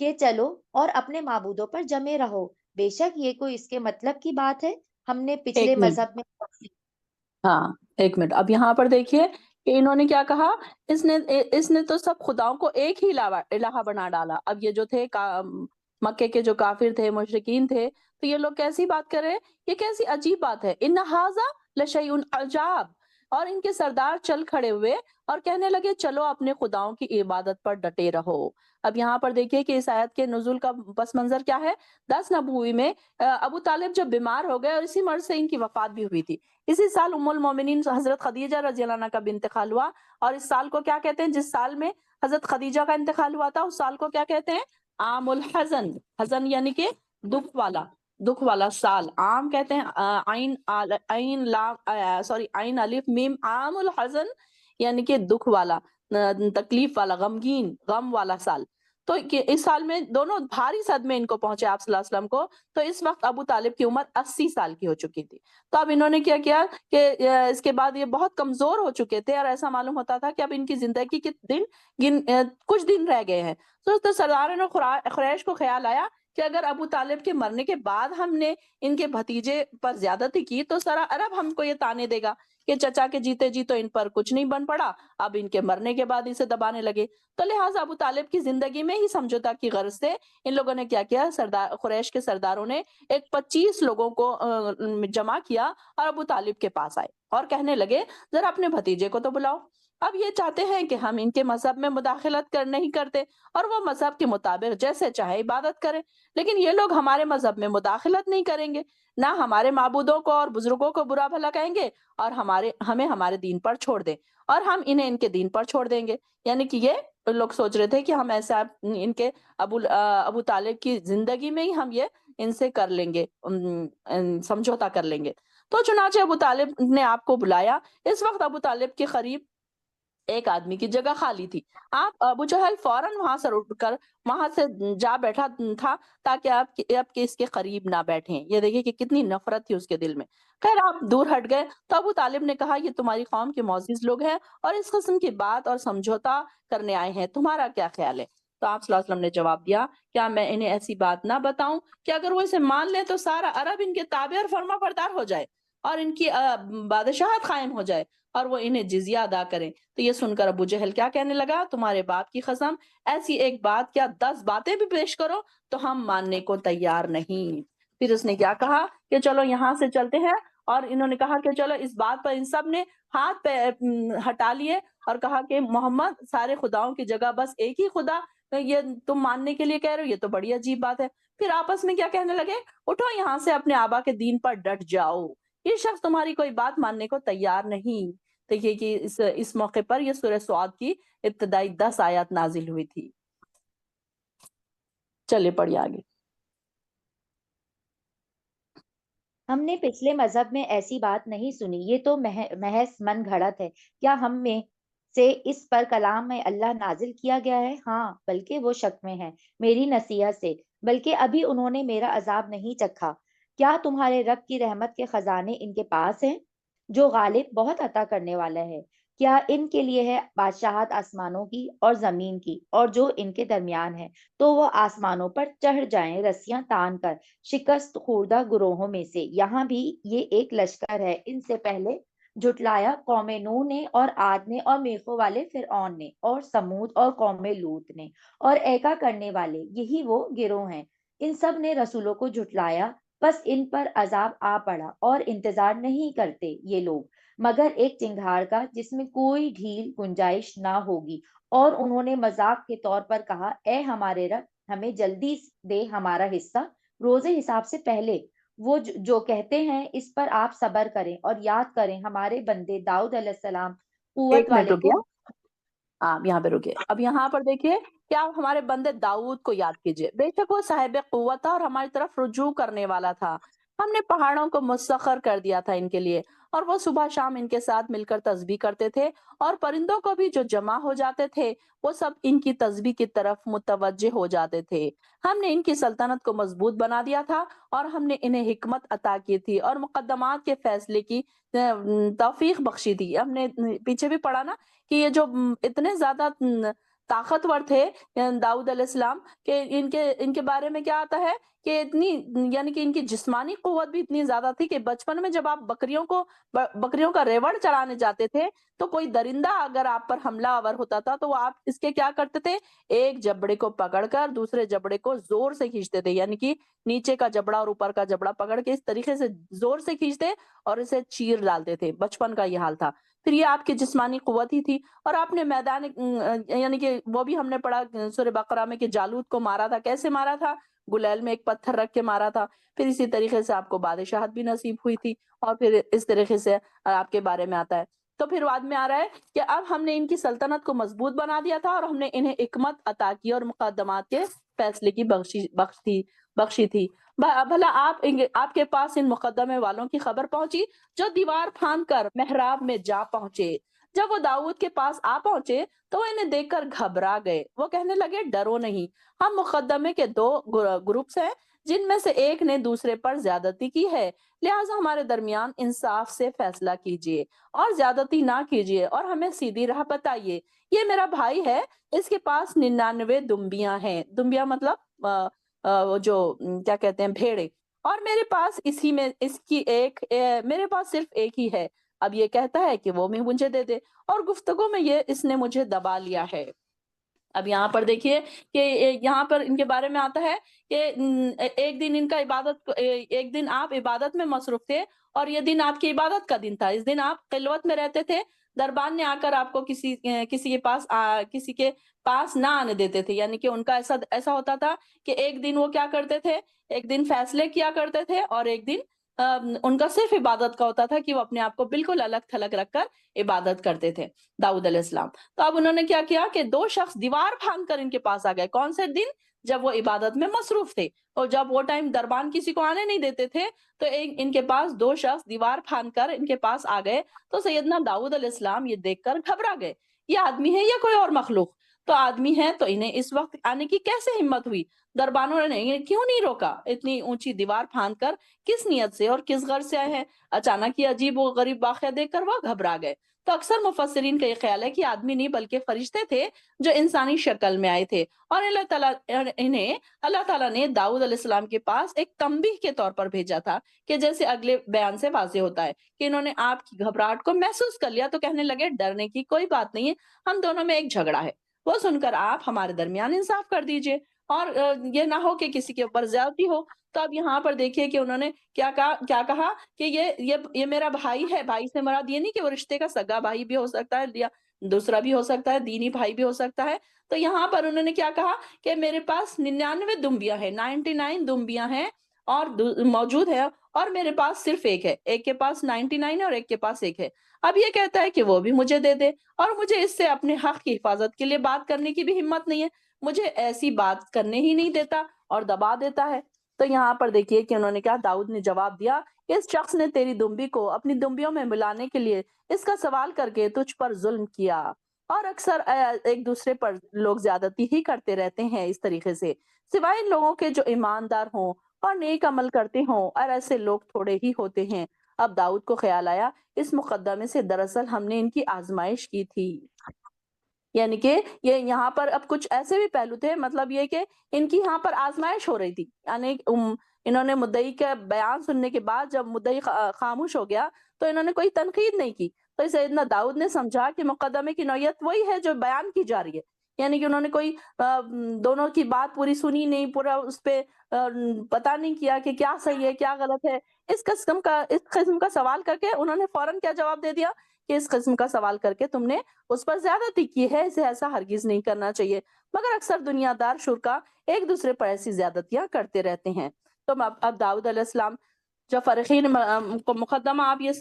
کہ چلو اور اپنے معبودوں پر جمے رہو. بے شک یہ کوئی اس کے مطلب کی بات ہے. ہم نے پچھلے ایک منٹ، مذہب میں ہاں ایک منٹ، اب یہاں پر دیکھیے کہ انہوں نے کیا کہا، اس نے تو سب خداؤں کو ایک ہی الہ بنا ڈالا. اب یہ جو تھے مکے کے جو کافر تھے، مشرکین تھے، تو یہ لوگ کیسی بات کر رہے ہیں، یہ کیسی عجیب بات ہے. ان ھذا لشیء عجاب، اور ان کے سردار چل کھڑے ہوئے اور کہنے لگے چلو اپنے خداؤں کی عبادت پر ڈٹے رہو. اب یہاں پر دیکھیے کہ اس آیت کے نزول کا پس منظر کیا ہے. 10 نبوی میں ابو طالب جب بیمار ہو گئے اور اسی مرض سے ان کی وفات بھی ہوئی تھی. اسی سال ام المومنین حضرت خدیجہ رضی اللہ عنہا کا بھی انتقال ہوا. اور اس سال کو کیا کہتے ہیں، جس سال میں حضرت خدیجہ کا انتقال ہوا تھا اس سال کو کیا کہتے ہیں، عام الحزن. حزن یعنی کہ دکھ والا سال. عام کہتے ہیں عین الف میم، عام الحزن یعنی کہ دکھ والا، تکلیف والا، غمگین، غم والا سال. تو اس سال میں دونوں بھاری صدمے ان کو پہنچے آپ صلی اللہ علیہ وسلم کو. تو اس وقت ابو طالب کی عمر 80 سال کی ہو چکی تھی. تو اب انہوں نے کیا کیا کہ اس کے بعد یہ بہت کمزور ہو چکے تھے اور ایسا معلوم ہوتا تھا کہ اب ان کی زندگی کے کچھ دن رہ گئے ہیں. تو سرداروں قریش کو خیال آیا کہ اگر ابو طالب کے مرنے کے بعد ہم نے ان کے بھتیجے پر زیادتی کی تو سارا عرب ہم کو یہ تانے دے گا کہ چچا کے جیتے جی تو ان پر کچھ نہیں بن پڑا، اب ان کے مرنے کے بعد اسے دبانے لگے. تو لہٰذا ابو طالب کی زندگی میں ہی سمجھوتا کی غرض سے ان لوگوں نے کیا کیا، قریش کے سرداروں نے 25 لوگوں کو جمع کیا اور ابو طالب کے پاس آئے اور کہنے لگے ذرا اپنے بھتیجے کو تو بلاؤ. اب یہ چاہتے ہیں کہ ہم ان کے مذہب میں مداخلت نہیں کرتے اور وہ مذہب کے مطابق جیسے چاہے عبادت کریں، لیکن یہ لوگ ہمارے مذہب میں مداخلت نہیں کریں گے، نہ ہمارے معبودوں کو اور بزرگوں کو برا بھلا کہیں گے، اور ہمیں ہمارے دین پر چھوڑ دیں اور ہم انہیں ان کے دین پر چھوڑ دیں گے. یعنی کہ یہ لوگ سوچ رہے تھے کہ ہم ایسا ان کے ابو طالب کی زندگی میں ہی ہم یہ ان سے کر لیں گے، سمجھوتا کر لیں گے. تو چنانچہ ابو طالب نے آپ کو بلایا. اس وقت ابو طالب کے قریب ایک آدمی کی جگہ خالی تھی. آپ ابو جہل فوراً وہاں سے اٹھ کر وہاں سے جا بیٹھا تھا تاکہ آپ کے اس کے قریب نہ بیٹھیں. یہ دیکھیے کہ کتنی نفرت تھی اس کے دل میں. خیر آپ دور ہٹ گئے تو ابو طالب نے کہا یہ تمہاری قوم کے معزز لوگ ہیں اور اس قسم کی بات اور سمجھوتا کرنے آئے ہیں، تمہارا کیا خیال ہے؟ تو آپ صلی اللہ علیہ وسلم نے جواب دیا کیا میں انہیں ایسی بات نہ بتاؤں کہ اگر وہ اسے مان لیں تو سارا عرب ان کے تابع اور فرما بردار ہو جائے اور ان کی بادشاہت قائم ہو جائے اور وہ انہیں جزیہ ادا کریں. تو یہ سن کر ابو جہل کیا کہنے لگا، تمہارے باپ کی قسم ایسی ایک بات کیا 10 باتیں بھی پیش کرو تو ہم ماننے کو تیار نہیں. پھر اس نے کیا کہا کہ چلو یہاں سے چلتے ہیں، اور انہوں نے کہا کہ چلو اس بات پر ان سب نے ہاتھ پہ ہٹا لیے اور کہا کہ محمد سارے خداؤں کی جگہ بس ایک ہی خدا یہ تم ماننے کے لیے کہہ رہے ہو، یہ تو بڑی عجیب بات ہے. پھر آپس میں کیا کہنے لگے، اٹھو یہاں سے اپنے آبا کے دین پر ڈٹ جاؤ، یہ شخص تمہاری کوئی بات ماننے کو تیار نہیں. دیکھیے کہ اس موقع پر یہ سورہ سعد کی ابتدائی 10 آیات نازل ہوئی تھی. چلے پڑھیے آگے. ہم نے پچھلے مذہب میں ایسی بات نہیں سنی، یہ تو محض من گھڑت ہے. کیا ہم میں سے اس پر کلام میں اللہ نازل کیا گیا ہے؟ ہاں، بلکہ وہ شک میں ہیں میری نصیحت سے، بلکہ ابھی انہوں نے میرا عذاب نہیں چکھا. کیا تمہارے رب کی رحمت کے خزانے ان کے پاس ہیں جو غالب بہت عطا کرنے والا ہے؟ کیا ان کے لیے ہے بادشاہت آسمانوں کی اور زمین کی اور جو ان کے درمیان ہے؟ تو وہ آسمانوں پر چڑھ جائیں رسیاں تان کر شکست خوردہ گروہوں میں سے. یہاں بھی یہ ایک لشکر ہے، ان سے پہلے جھٹلایا قوم نوح نے اور عاد نے اور میخوں والے فرعون نے اور سمود اور قوم لوط نے اور ایکا کرنے والے، یہی وہ گروہ ہیں. ان سب نے رسولوں کو جھٹلایا، بس ان پر عذاب آ پڑا اور انتظار نہیں کرتے یہ لوگ مگر ایک چنگھاڑ کا جس میں کوئی ڈھیل گنجائش نہ ہوگی. اور انہوں نے مذاق کے طور پر کہا اے ہمارے رب ہمیں جلدی دے ہمارا حصہ روز حساب سے پہلے. وہ جو کہتے ہیں اس پر آپ صبر کریں اور یاد کریں ہمارے بندے داؤد علیہ السلام قوت ایک منٹ والے کو. رکیے، آپ یہاں پہ رکیے. اب یہاں پر دیکھیے کہ آپ ہمارے بندے داؤد کو یاد کیجئے، بے شک وہ صاحب قوت تھا اور ہماری طرف رجوع کرنے والا تھا. ہم نے پہاڑوں کو مسخر کر دیا تھا ان کے لیے، اور وہ صبح شام ان کے ساتھ مل کر تسبیح کرتے تھے، اور پرندوں کو بھی جو جمع ہو جاتے تھے وہ سب ان کی تسبیح کی طرف متوجہ ہو جاتے تھے. ہم نے ان کی سلطنت کو مضبوط بنا دیا تھا اور ہم نے انہیں حکمت عطا کی تھی اور مقدمات کے فیصلے کی توفیق بخشی تھی. ہم نے پیچھے بھی پڑھا نا کہ یہ جو اتنے زیادہ طاقتور تھے داؤد علیہ السلام، کہ ان کے بارے میں کیا آتا ہے کہ اتنی، یعنی کہ ان کی جسمانی قوت بھی اتنی زیادہ تھی کہ بچپن میں جب آپ بکریوں کا ریوڑ چڑھانے جاتے تھے تو کوئی درندہ اگر آپ پر حملہ آور ہوتا تھا تو وہ آپ اس کے کیا کرتے تھے، ایک جبڑے کو پکڑ کر دوسرے جبڑے کو زور سے کھینچتے تھے، یعنی کہ نیچے کا جبڑا اور اوپر کا جبڑا پکڑ کے اس طریقے سے زور سے کھینچتے اور اسے چیر ڈالتے تھے۔ بچپن کا یہ حال تھا۔ پھر یہ آپ کی جسمانی قوت ہی تھی، اور آپ نے میدان یعنی کہ وہ بھی ہم نے پڑھا سورہ بقرہ میں کہ جالوت کو مارا تھا، کیسے مارا تھا؟ گلیل میں ایک پتھر رکھ کے مارا تھا۔ پھر اسی طریقے سے آپ کو بادشاہت بھی نصیب ہوئی تھی، اور پھر اس طریقے سے آپ کے بارے میں آتا ہے۔ تو پھر بعد میں آ رہا ہے کہ اب ہم نے ان کی سلطنت کو مضبوط بنا دیا تھا، اور ہم نے انہیں حکمت عطا کی اور مقدمات کے فیصلے کی بخشی تھی۔ بھلا آپ کے پاس ان مقدمے والوں کی خبر پہنچی جو دیوار پھاند کر محراب میں جا پہنچے۔ جب وہ داؤد کے پاس آ پہنچے تو وہ انہیں دیکھ کر گھبرا گئے۔ وہ کہنے لگے ڈرو نہیں، ہم مقدمے کے دو گروپس ہیں جن میں سے ایک نے دوسرے پر زیادتی کی ہے، لہٰذا ہمارے درمیان انصاف سے فیصلہ کیجیے اور زیادتی نہ کیجیے اور ہمیں سیدھی راہ بتائیے۔ یہ میرا بھائی ہے، اس کے پاس 99 دمبیاں ہیں۔ دمبیاں مطلب وہ جو کیا کہتے ہیں، بھیڑے، اور میرے پاس میرے پاس صرف ایک ہی ہے۔ اب یہ کہتا ہے کہ وہ بھی مجھے دے دے، اور گفتگو میں اس نے مجھے دبا لیا ہے۔ اب یہاں پر دیکھیے کہ یہاں پر ان کے بارے میں آتا ہے کہ ایک دن آپ عبادت میں مصروف تھے، اور یہ دن آپ کی عبادت کا دن تھا۔ اس دن آپ خلوت میں رہتے تھے، دربان نے آ کر آپ کو کسی کے پاس نہ آنے دیتے تھے، یعنی کہ ان کا ایسا ہوتا تھا کہ ایک دن وہ کیا کرتے تھے، ایک دن فیصلے کیا کرتے تھے، اور ایک دن ان کا صرف عبادت کا ہوتا تھا کہ وہ اپنے آپ کو بالکل الگ تھلگ رکھ کر عبادت کرتے تھے داؤد علیہ السلام۔ تو اب انہوں نے کیا کیا کہ دو شخص دیوار پھاند کر ان کے پاس آ گئے۔ کون سے دن؟ جب وہ عبادت میں مصروف تھے، اور جب وہ ٹائم دربان کسی کو آنے نہیں دیتے تھے تو ان کے پاس دو شخص دیوار پھاند کر ان کے پاس آ گئے۔ تو سیدنا داؤد علیہ السلام یہ دیکھ کر گھبرا گئے، یہ آدمی ہے یا کوئی اور مخلوق؟ تو آدمی ہے تو انہیں اس وقت آنے کی کیسے ہمت ہوئی؟ دربانوں نے انہیں کیوں نہیں روکا؟ اتنی اونچی دیوار پھاند کر کس نیت سے اور کس غرض سے آئے ہیں؟ اچانک یہ عجیب و غریب واقعہ دیکھ کر وہ گھبرا گئے۔ تو اکثر مفسرین کا یہ خیال ہے کہ آدمی نہیں بلکہ فرشتے تھے جو انسانی شکل میں آئے تھے، اور اللہ تعالیٰ نے داؤد علیہ السلام کے پاس ایک تنبیہ کے طور پر بھیجا تھا، کہ جیسے اگلے بیان سے واضح ہوتا ہے کہ انہوں نے آپ کی گھبراہٹ کو محسوس کر لیا تو کہنے لگے ڈرنے کی کوئی بات نہیں ہے، ہم دونوں میں ایک جھگڑا ہے، وہ سن کر آپ ہمارے درمیان انصاف کر دیجئے، اور یہ نہ ہو کہ کسی کے اوپر زیادتی ہو۔ تو اب یہاں پر دیکھیے کہ انہوں نے کیا کہا کہ یہ میرا بھائی ہے۔ بھائی سے مراد یہ نہیں کہ وہ رشتے کا سگا بھائی بھی ہو سکتا ہے، یا دوسرا بھی ہو سکتا ہے، دینی بھائی بھی ہو سکتا ہے۔ تو یہاں پر انہوں نے کیا کہا کہ میرے پاس 99 دمبیاں ہیں، 99 دمبیاں ہیں اور موجود ہے، اور میرے پاس صرف ایک ہے، ایک کے پاس 99 ہے اور ایک کے پاس ایک ہے۔ اب یہ کہتا ہے کہ وہ بھی مجھے دے دے، اور مجھے اس سے اپنے حق کی حفاظت کے لیے بات کرنے کی بھی ہمت نہیں ہے، مجھے ایسی بات کرنے ہی نہیں دیتا اور دبا دیتا ہے۔ تو یہاں پر دیکھیے کہ انہوں نے کہا، داؤد نے جواب دیا کہ اس شخص نے تیری دمبی کو اپنی دمبیوں میں ملانے کے لیے اس کا سوال کر کے تجھ پر ظلم کیا، اور اکثر ایک دوسرے پر لوگ زیادتی ہی کرتے رہتے ہیں اس طریقے سے، سوائے ان لوگوں کے جو ایماندار ہوں اور نیک عمل کرتے ہوں، اور ایسے لوگ تھوڑے ہی ہوتے ہیں۔ اب داؤد کو خیال آیا اس مقدمے سے دراصل ہم نے ان کی آزمائش کی تھی، یعنی کہ یہ یہاں پر اب کچھ ایسے بھی پہلو تھے، مطلب یہ کہ ان کی یہاں پر آزمائش ہو رہی تھی، یعنی انہوں نے مدعی کا بیان سننے کے بعد جب مدعی خاموش ہو گیا تو انہوں نے کوئی تنقید نہیں کی، تو سیدنا داؤد نے سمجھا کہ مقدمے کی نوعیت وہی ہے جو بیان کی جا رہی ہے، یعنی کہ انہوں نے کوئی دونوں کی بات پوری سنی نہیں، پورا اس پہ پتہ نہیں کیا کہ کیا صحیح ہے کیا غلط ہے، اس قسم کا سوال کر کے انہوں نے فوراً کیا جواب دے دیا کہ اس قسم کا سوال کر کے تم نے اس پر زیادتی کی ہے، اسے ایسا ہرگز نہیں کرنا چاہیے، مگر اکثر دنیا دار شرکا ایک دوسرے پر ایسی زیادتیاں کرتے رہتے ہیں۔ تو اب داؤد علیہ السلام جب فرحین کو مقدمہ آپ یہ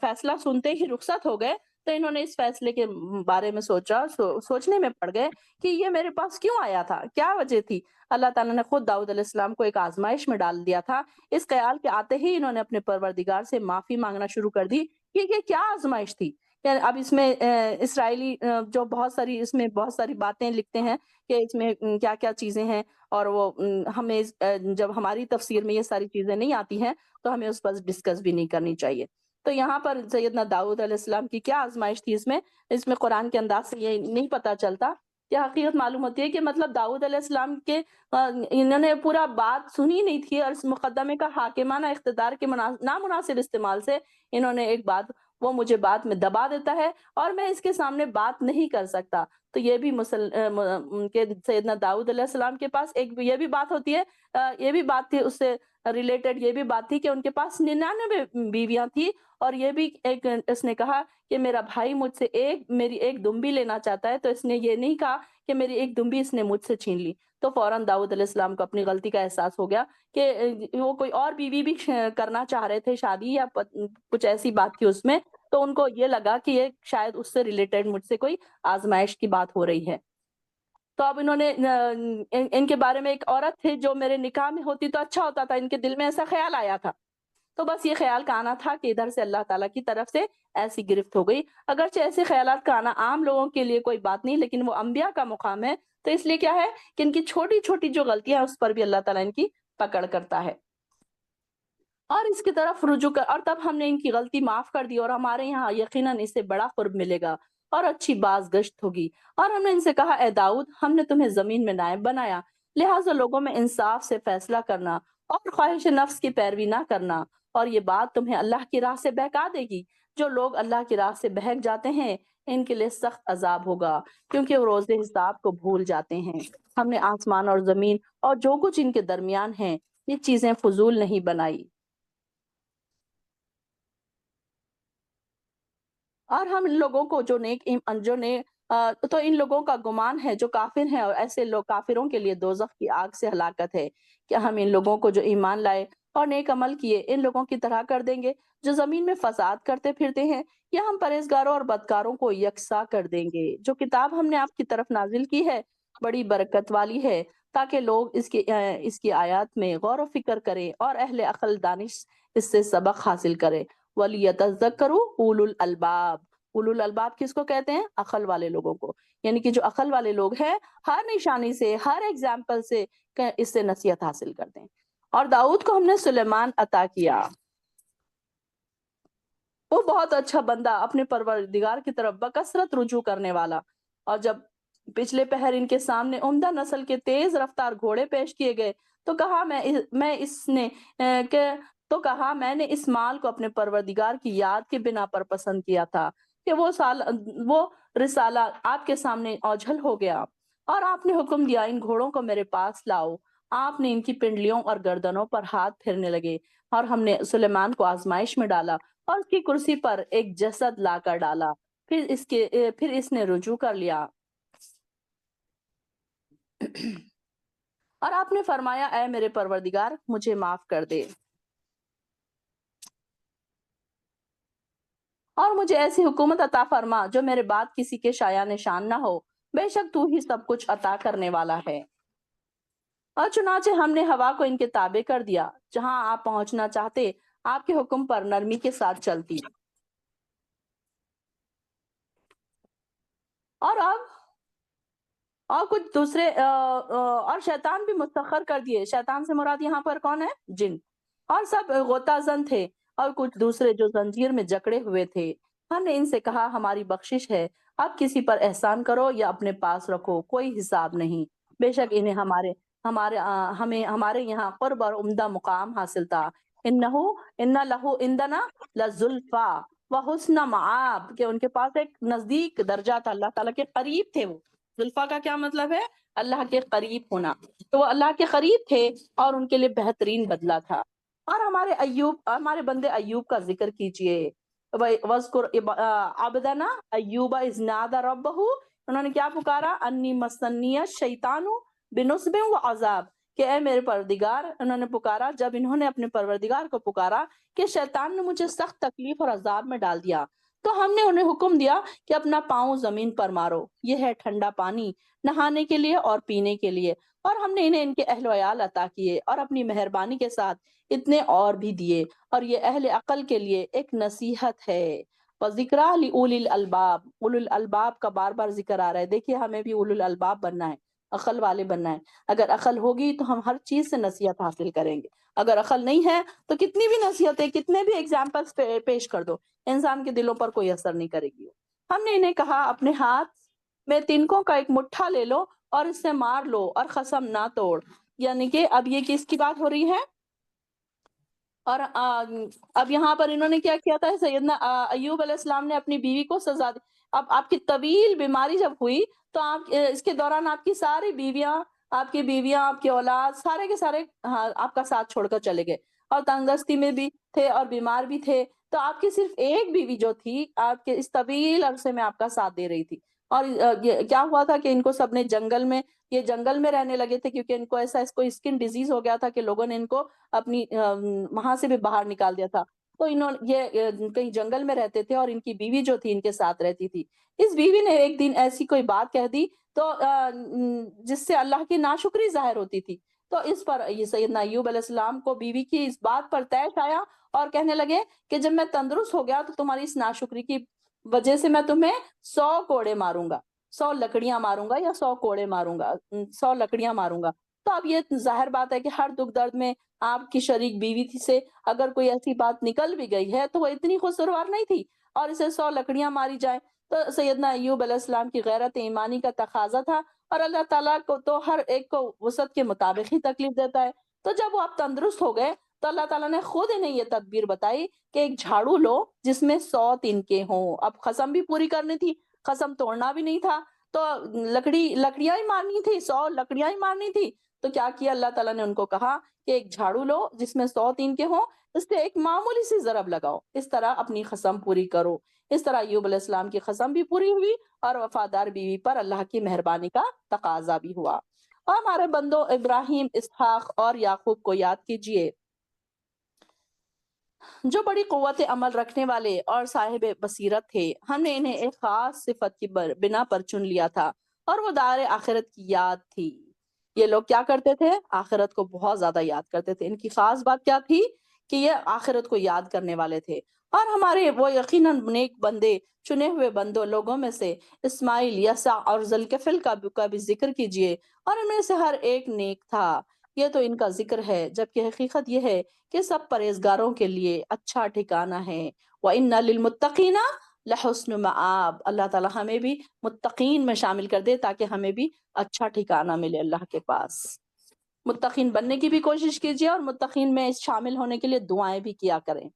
فیصلہ سنتے ہی رخصت ہو گئے، تو انہوں نے اس فیصلے کے بارے میں سوچنے میں پڑ گئے کہ یہ میرے پاس کیوں آیا تھا، کیا وجہ تھی؟ اللہ تعالیٰ نے خود داؤد علیہ السلام کو ایک آزمائش میں ڈال دیا تھا۔ اس خیال کے آتے ہی انہوں نے اپنے پروردگار سے معافی مانگنا شروع کر دی کہ یہ کیا آزمائش تھی۔ اب اس میں اسرائیلی جو اس میں بہت ساری باتیں لکھتے ہیں کہ اس میں کیا کیا چیزیں ہیں، اور وہ ہمیں جب ہماری تفسیر میں یہ ساری چیزیں نہیں آتی ہیں تو ہمیں اس پر ڈسکس بھی نہیں کرنی چاہیے۔ تو یہاں پر سیدنا داؤد علیہ السلام کی کیا آزمائش تھی، اس میں قرآن کے انداز سے یہ نہیں پتہ چلتا، کیا حقیقت معلوم ہوتی ہے کہ مطلب داؤد علیہ السلام کے انہوں نے پورا بات سنی نہیں تھی، اور اس مقدمے کا حاکمانہ اقتدار کے نامناسب استعمال سے انہوں نے ایک بات، وہ مجھے بات میں دبا دیتا ہے اور میں اس کے سامنے بات نہیں کر سکتا۔ تو یہ بھی کہ سیدنا داؤد علیہ السلام کے پاس ایک یہ بھی بات ہوتی ہے، یہ بھی بات تھی اس سے ریلیٹڈ، یہ بھی بات تھی کہ ان کے پاس 99 بیویاں تھی، اور یہ بھی ایک اس نے کہا کہ میرا بھائی مجھ سے میری ایک دمبی لینا چاہتا ہے، تو اس نے یہ نہیں کہا کہ میری ایک دمبی اس نے مجھ سے چھین لی۔ تو فوراً داؤد علیہ السلام کو اپنی غلطی کا احساس ہو گیا کہ وہ کوئی اور بیوی بھی کرنا چاہ رہے تھے شادی، یا کچھ ایسی بات تھی اس میں، تو ان کو یہ لگا کہ یہ شاید اس سے ریلیٹڈ مجھ سے کوئی آزمائش کی بات ہو رہی ہے۔ تو اب انہوں نے ان کے بارے میں ایک عورت تھی جو میرے نکاح میں ہوتی تو اچھا ہوتا تھا، ان کے دل میں ایسا خیال آیا تھا۔ تو بس یہ خیال کا آنا تھا کہ ادھر سے اللہ تعالیٰ کی طرف سے ایسی گرفت ہو گئی۔ اگرچہ ایسے خیالات کا آنا عام لوگوں کے لیے کوئی بات نہیں، لیکن وہ انبیاء کا مقام ہے، تو اس لیے کیا ہے کہ ان کی چھوٹی چھوٹی جو غلطیاں ہیں اس پر بھی اللہ تعالیٰ ان کی پکڑ کرتا ہے، اور اس کی طرف رجوع کر، اور تب ہم نے ان کی غلطی معاف کر دی، اور ہمارے یہاں یقیناً اس سے بڑا قرب ملے گا اور اچھی باز گشت ہوگی۔ اور ہم نے ان سے کہا، اے داؤد، ہم نے تمہیں زمین میں نائب بنایا، لہٰذا لوگوں میں انصاف سے فیصلہ کرنا اور خواہش نفس کی پیروی نہ کرنا، اور یہ بات تمہیں اللہ کی راہ سے بہکا دے گی۔ جو لوگ اللہ کی راہ سے بہک جاتے ہیں ان کے لیے سخت عذاب ہوگا، کیونکہ وہ روز حساب کو بھول جاتے ہیں۔ ہم نے آسمان اور زمین اور جو کچھ ان کے درمیان ہیں یہ چیزیں فضول نہیں بنائی، اور ہم ان لوگوں کو تو ان لوگوں کا گمان ہے جو کافر ہیں، اور ایسے لوگ کافروں کے لیے دوزخ کی آگ سے ہلاکت ہے۔ کیا ہم ان لوگوں کو جو ایمان لائے اور نیک عمل کیے ان لوگوں کی طرح کر دیں گے جو زمین میں فساد کرتے پھرتے ہیں، یا ہم پرہیزگاروں اور بدکاروں کو یکساں کر دیں گے؟ جو کتاب ہم نے آپ کی طرف نازل کی ہے بڑی برکت والی ہے، تاکہ لوگ اس کی آیات میں غور و فکر کریں اور اہل عقل دانش اس سے سبق حاصل کریں۔ وَلِيَتَذَكَّرُوا أُولُو الْأَلْبَابِ۔ اولو الالباب کس کو کہتے ہیں؟ عقل والے لوگوں کو، یعنی کہ جو عقل والے لوگ ہیں ہر نشانی سے، ہر ایگزامپل سے اس سے نصیحت حاصل کرتے ہیں۔ اور داؤد کو ہم نے سلیمان عطا کیا، وہ بہت اچھا بندہ، اپنے پروردگار کی طرف بکثرت رجوع کرنے والا۔ اور جب پچھلے پہر ان کے سامنے عمدہ نسل کے تیز رفتار گھوڑے پیش کیے گئے تو کہا میں نے اس مال کو اپنے پروردگار کی یاد کے بنا پر پسند کیا تھا کہ وہ رسالہ آپ کے سامنے اوجھل ہو گیا، اور آپ نے حکم دیا ان گھوڑوں کو میرے پاس لاؤ۔ آپ نے ان کی پنڈلیوں اور گردنوں پر ہاتھ پھیرنے لگے، اور ہم نے سلیمان کو آزمائش میں ڈالا اور اس کی کرسی پر ایک جسد لا کر ڈالا، پھر اس نے رجوع کر لیا۔ اور آپ نے فرمایا، اے میرے پروردگار، مجھے معاف کر دے اور مجھے ایسی حکومت عطا فرما جو میرے بعد کسی کے شایع نشان نہ ہو، بے شک تو ہی سب کچھ عطا کرنے والا ہے۔ اور چنانچہ ہم نے ہوا کو ان کے تابع کر دیا، جہاں آپ پہنچنا چاہتے آپ کے حکم پر نرمی کے ساتھ چلتی۔ اور اب اور کچھ دوسرے اور شیطان بھی مسخر کر دیے۔ شیطان سے مراد یہاں پر کون ہے؟ جن، اور سب غوطہ زن تھے، اور کچھ دوسرے جو زنجیر میں جکڑے ہوئے تھے۔ ہم نے ان سے کہا، ہماری بخشش ہے، اب کسی پر احسان کرو یا اپنے پاس رکھو، کوئی حساب نہیں، بے شک انہیں ہمارے یہاں قرب اور عمدہ مقام حاصل تھا۔ ان لہو عندنا لزلفا و حسن مآب، کہ ان کے پاس ایک نزدیک درجہ تھا، اللہ تعالیٰ کے قریب تھے وہ۔ زلفا کا کیا مطلب ہے؟ اللہ کے قریب ہونا، تو وہ اللہ کے قریب تھے اور ان کے لیے بہترین بدلہ تھا۔ اور ہمارے بندے ایوب کا ذکر کیجئے، وَاذْكُرْ عَبْدَنَا ایوب اذ نادى ربہ، انہوں نے کیا پکارا؟ انی مسنی الشیطان بنصب وعذاب، کہ اے میرے پروردگار، انہوں نے پکارا جب انہوں نے اپنے پروردگار کو پکارا کہ شیطان نے مجھے سخت تکلیف اور عذاب میں ڈال دیا، تو ہم نے انہیں حکم دیا کہ اپنا پاؤں زمین پر مارو، یہ ہے ٹھنڈا پانی نہانے کے لیے اور پینے کے لیے، اور ہم نے انہیں ان کے اہل و عیال عطا کیے، اور اپنی مہربانی کے ساتھ اتنے اور بھی دیے، اور یہ اہل عقل کے لیے ایک نصیحت ہے۔ وَذِكْرَىٰ لِأُولِي الْأَلْبَابِ، اولو الالباب کا بار بار ذکر آ رہا ہے۔ دیکھیے ہمیں بھی اولو الالباب بننا ہے، عقل والے بننا ہے۔ اگر عقل ہوگی تو ہم ہر چیز سے نصیحت حاصل کریں گے، اگر عقل نہیں ہے تو کتنی بھی نصیحتیں، کتنے بھی ایگزامپلس پیش کر دو، انسان کے دلوں پر کوئی اثر نہیں کرے گی۔ ہم نے انہیں کہا، اپنے ہاتھ میں تنکوں کا ایک مٹھا لے لو اور اس سے مار لو اور قسم نہ توڑ. یعنی کہ اب یہ کس کی بات ہو رہی ہے؟ اور اب یہاں پر انہوں نے کیا کیا تھا؟ سیدنا ایوب علیہ السلام نے اپنی بیوی کو سزا دی. اب آپ کی طویل بیماری جب ہوئی تو آپ اس کے دوران آپ کی ساری بیویاں، آپ کی بیویاں، آپ کی اولاد، سارے کے سارے آپ کا ساتھ چھوڑ کر چلے گئے، اور تنگدستی میں بھی تھے اور بیمار بھی تھے. تو آپ کی صرف ایک بیوی جو تھی آپ کے اس طویل عرصے میں آپ کا ساتھ دے رہی تھی. اور کیا ہوا تھا کہ ان کو سب نے یہ جنگل میں رہنے لگے تھے، کیونکہ ان کو ایسا کوئی اسکن ڈیزیز ہو گیا تھا کہ لوگوں نے ان کو اپنی وہاں سے بھی باہر نکال دیا تھا. تو یہ کہیں جنگل میں رہتے تھے اور ان کی بیوی جو تھی ان کے ساتھ رہتی تھی. اس بیوی نے ایک دن ایسی کوئی بات کہہ دی تو جس سے اللہ کی ناشکری ظاہر ہوتی تھی. تو اس پر یہ سیدنا ایوب علیہ السلام کو بیوی کی اس بات پر طیش آیا اور کہنے لگے کہ جب میں تندرست ہو گیا تو تمہاری اس ناشکری کی وجہ سے میں تمہیں 100 کوڑے ماروں گا، 100 لکڑیاں ماروں گا، یا 100 کوڑے ماروں گا، 100 لکڑیاں ماروں گا. تو اب یہ ظاہر بات ہے کہ ہر دکھ درد میں آپ کی شریک بیوی سے اگر کوئی ایسی بات نکل بھی گئی ہے تو وہ اتنی قصوروار نہیں تھی، اور اسے 100 لکڑیاں ماری جائیں. تو سیدنا ایوب علیہ السلام کی غیرت ایمانی کا تقاضا تھا، اور اللہ تعالیٰ کو تو ہر ایک کو وسعت کے مطابق ہی تکلیف دیتا ہے. تو جب وہ آپ تندرست ہو گئے تو اللہ تعالیٰ نے خود انہیں یہ تدبیر بتائی کہ ایک جھاڑو لو جس میں 100 تنکے ہوں. اب قسم بھی پوری کرنی تھی، قسم توڑنا بھی نہیں تھا، تو لکڑیاں ہی مارنی تھی، 100 لکڑیاں ہی مارنی تھی. تو کیا کیا اللہ تعالیٰ نے ان کو کہا کہ ایک جھاڑو لو جس میں 100 تنکے ہوں، اس سے ایک معمولی سی ضرب لگاؤ، اس طرح اپنی قسم پوری کرو. اس طرح ایوب علیہ السلام کی قسم بھی پوری ہوئی اور وفادار بیوی پر اللہ کی مہربانی کا تقاضا بھی ہوا. اور ہمارے بندوں ابراہیم، اسحاق اور یعقوب کو یاد کیجئے، جو بڑی قوت عمل رکھنے والے اور صاحب بصیرت تھے. ہم نے انہیں ایک خاص صفت کی بنا پر چن لیا تھا، اور وہ دار آخرت کی یاد تھی. یہ لوگ کیا کرتے تھے؟ آخرت کو بہت زیادہ یاد کرتے تھے. ان کی خاص بات کیا تھی؟ کہ یہ آخرت کو یاد کرنے والے تھے. اور ہمارے وہ یقیناً نیک بندے، چنے ہوئے بندوں لوگوں میں سے اسماعیل، یسع اور ذوالکفل کا بھی ذکر کیجئے، اور ان میں سے ہر ایک نیک تھا. یہ تو ان کا ذکر ہے، جبکہ حقیقت یہ ہے کہ سب پرہیزگاروں کے لیے اچھا ٹھکانہ ہے. وَإِنَّ لِلْمُتَّقِينَ لَحُسْنُ مَآب. اللہ تعالیٰ ہمیں بھی متقین میں شامل کر دے تاکہ ہمیں بھی اچھا ٹھکانہ ملے اللہ کے پاس. متقین بننے کی بھی کوشش کیجیے، اور متقین میں شامل ہونے کے لیے دعائیں بھی کیا کریں.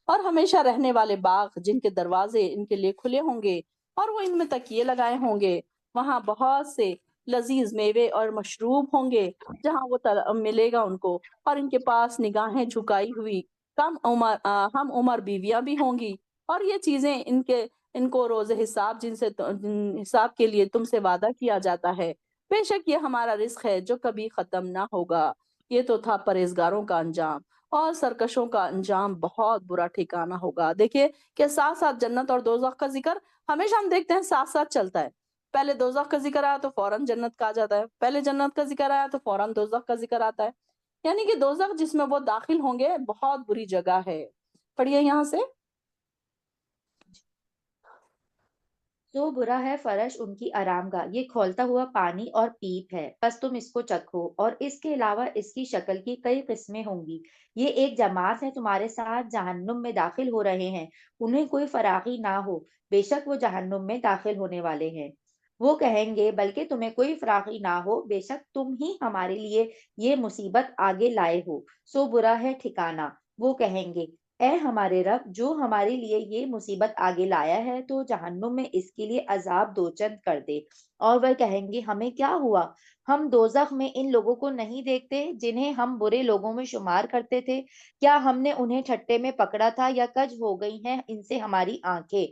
اور ہمیشہ رہنے والے باغ جن کے دروازے ان کے لیے کھلے ہوں گے اور وہ ان میں تکیے لگائے ہوں گے، وہاں بہت سے لذیذ میوے اور مشروب ہوں گے جہاں وہ ملے گا ان کو. اور ان کے پاس نگاہیں جھکائی ہوئی ہم عمر بیویاں بھی ہوں گی. اور یہ چیزیں ان کو روز حساب جن سے حساب کے لیے تم سے وعدہ کیا جاتا ہے. بے شک یہ ہمارا رزق ہے جو کبھی ختم نہ ہوگا. یہ تو تھا پرہیزگاروں کا انجام، اور سرکشوں کا انجام بہت برا ٹھکانہ ہوگا. دیکھیے کہ ساتھ ساتھ جنت اور دوزخ کا ذکر ہمیشہ ہم دیکھتے ہیں ساتھ ساتھ چلتا ہے. پہلے دوزخ کا ذکر آیا تو فوراً جنت کا آ جاتا ہے، پہلے جنت کا ذکر آیا تو فوراً دوزخ کا ذکر آتا ہے. یعنی کہ دوزخ جس میں وہ داخل ہوں گے بہت بری جگہ ہے. پڑھیے یہاں سے. سو برا ہے فرش ان کی آرام گاہ، یہ کھولتا ہوا پانی اور پیپ ہے، بس تم اس کو چکھو. اور اس کے علاوہ اس کی شکل کی کئی قسمیں ہوں گی. یہ ایک جماعت ہے تمہارے ساتھ جہنم میں داخل ہو رہے ہیں، انہیں کوئی فراغی نہ ہو، بے شک وہ جہنم میں داخل ہونے والے ہیں. وہ کہیں گے بلکہ تمہیں کوئی فراغی نہ ہو، بے شک تم ہی ہمارے لیے یہ مصیبت آگے لائے ہو. سو برا ہے ٹھکانہ. وہ کہیں گے اے ہمارے رب، جو ہمارے لیے یہ مصیبت آگے لایا ہے تو جہنم میں اس کے لیے عذاب دوچند کر دے. اور وہ کہیں گے ہمیں کیا ہوا، ہم دوزخ میں ان لوگوں کو نہیں دیکھتے جنہیں ہم برے لوگوں میں شمار کرتے تھے. کیا ہم نے انہیں ٹھٹے میں پکڑا تھا یا کج ہو گئی ہیں ان سے ہماری آنکھیں.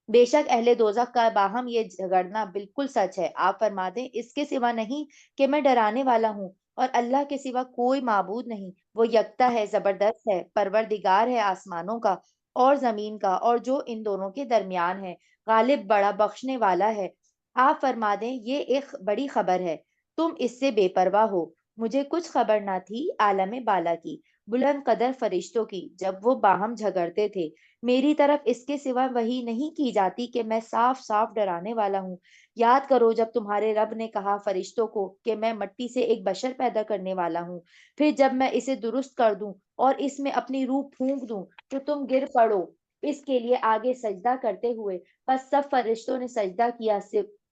بے شک اہل دوزخ کا باہم یہ جھگڑنا بالکل سچ ہے. آپ فرما دیں اس کے سوا نہیں کہ میں ڈرانے والا ہوں، اور اللہ کے سوا کوئی معبود نہیں. وہ یکتا ہے، زبردست ہے، پروردگار ہے آسمانوں کا اور زمین کا اور جو ان دونوں کے درمیان ہے. غالب، بڑا بخشنے والا ہے. آپ فرما دیں یہ ایک بڑی خبر ہے، تم اس سے بے پرواہ ہو. مجھے کچھ خبر نہ تھی عالم بالا کی، بلند قدر فرشتوں کی، جب وہ باہم جھگڑتے تھے. میری طرف اس کے سوا وحی نہیں کی جاتی کہ میں صاف صاف ڈرانے والا ہوں. یاد کرو جب تمہارے رب نے کہا فرشتوں کو کہ میں مٹی سے ایک بشر پیدا کرنے والا ہوں، پھر جب میں اسے درست کر دوں اور اس میں اپنی روح پھونک دوں تو تم گر پڑو اس کے لیے آگے سجدہ کرتے ہوئے. بس سب فرشتوں نے سجدہ کیا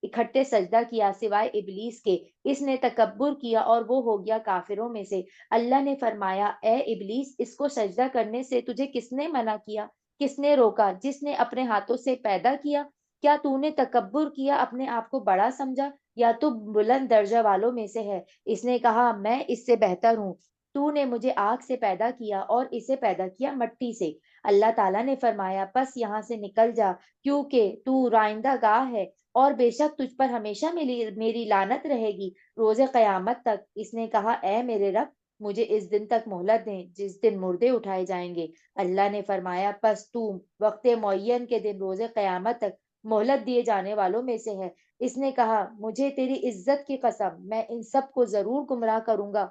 اکٹھے سجدہ کیا سوائے ابلیس کے، اس نے تکبر کیا اور وہ ہو گیا کافروں میں سے۔ اللہ نے فرمایا اے ابلیس، اس کو سجدہ کرنے سے تجھے کس نے منع کیا؟ کس نے روکا؟ جس نے اپنے ہاتھوں سے پیدا کیا۔ کیا تو نے تکبر کیا، اپنے آپ کو بڑا سمجھا، یا تو بلند درجہ والوں میں سے ہے؟ اس نے کہا میں اس سے بہتر ہوں، تو نے مجھے آگ سے پیدا کیا اور اسے پیدا کیا مٹی سے۔ اللہ تعالیٰ نے فرمایا پس یہاں سے نکل جا، کیونکہ تو رائندہ گاہ ہے، اور بے شک تجھ پر ہمیشہ میری لعنت رہے گی روز قیامت تک۔ اس نے کہا اے میرے رب، مجھے اس دن تک مہلت دیں جس دن مردے اٹھائے جائیں گے۔ اللہ نے فرمایا پس تو وقت معین کے دن روز قیامت تک مہلت دیے جانے والوں میں سے ہے۔ اس نے کہا مجھے تیری عزت کی قسم، میں ان سب کو ضرور گمراہ کروں گا،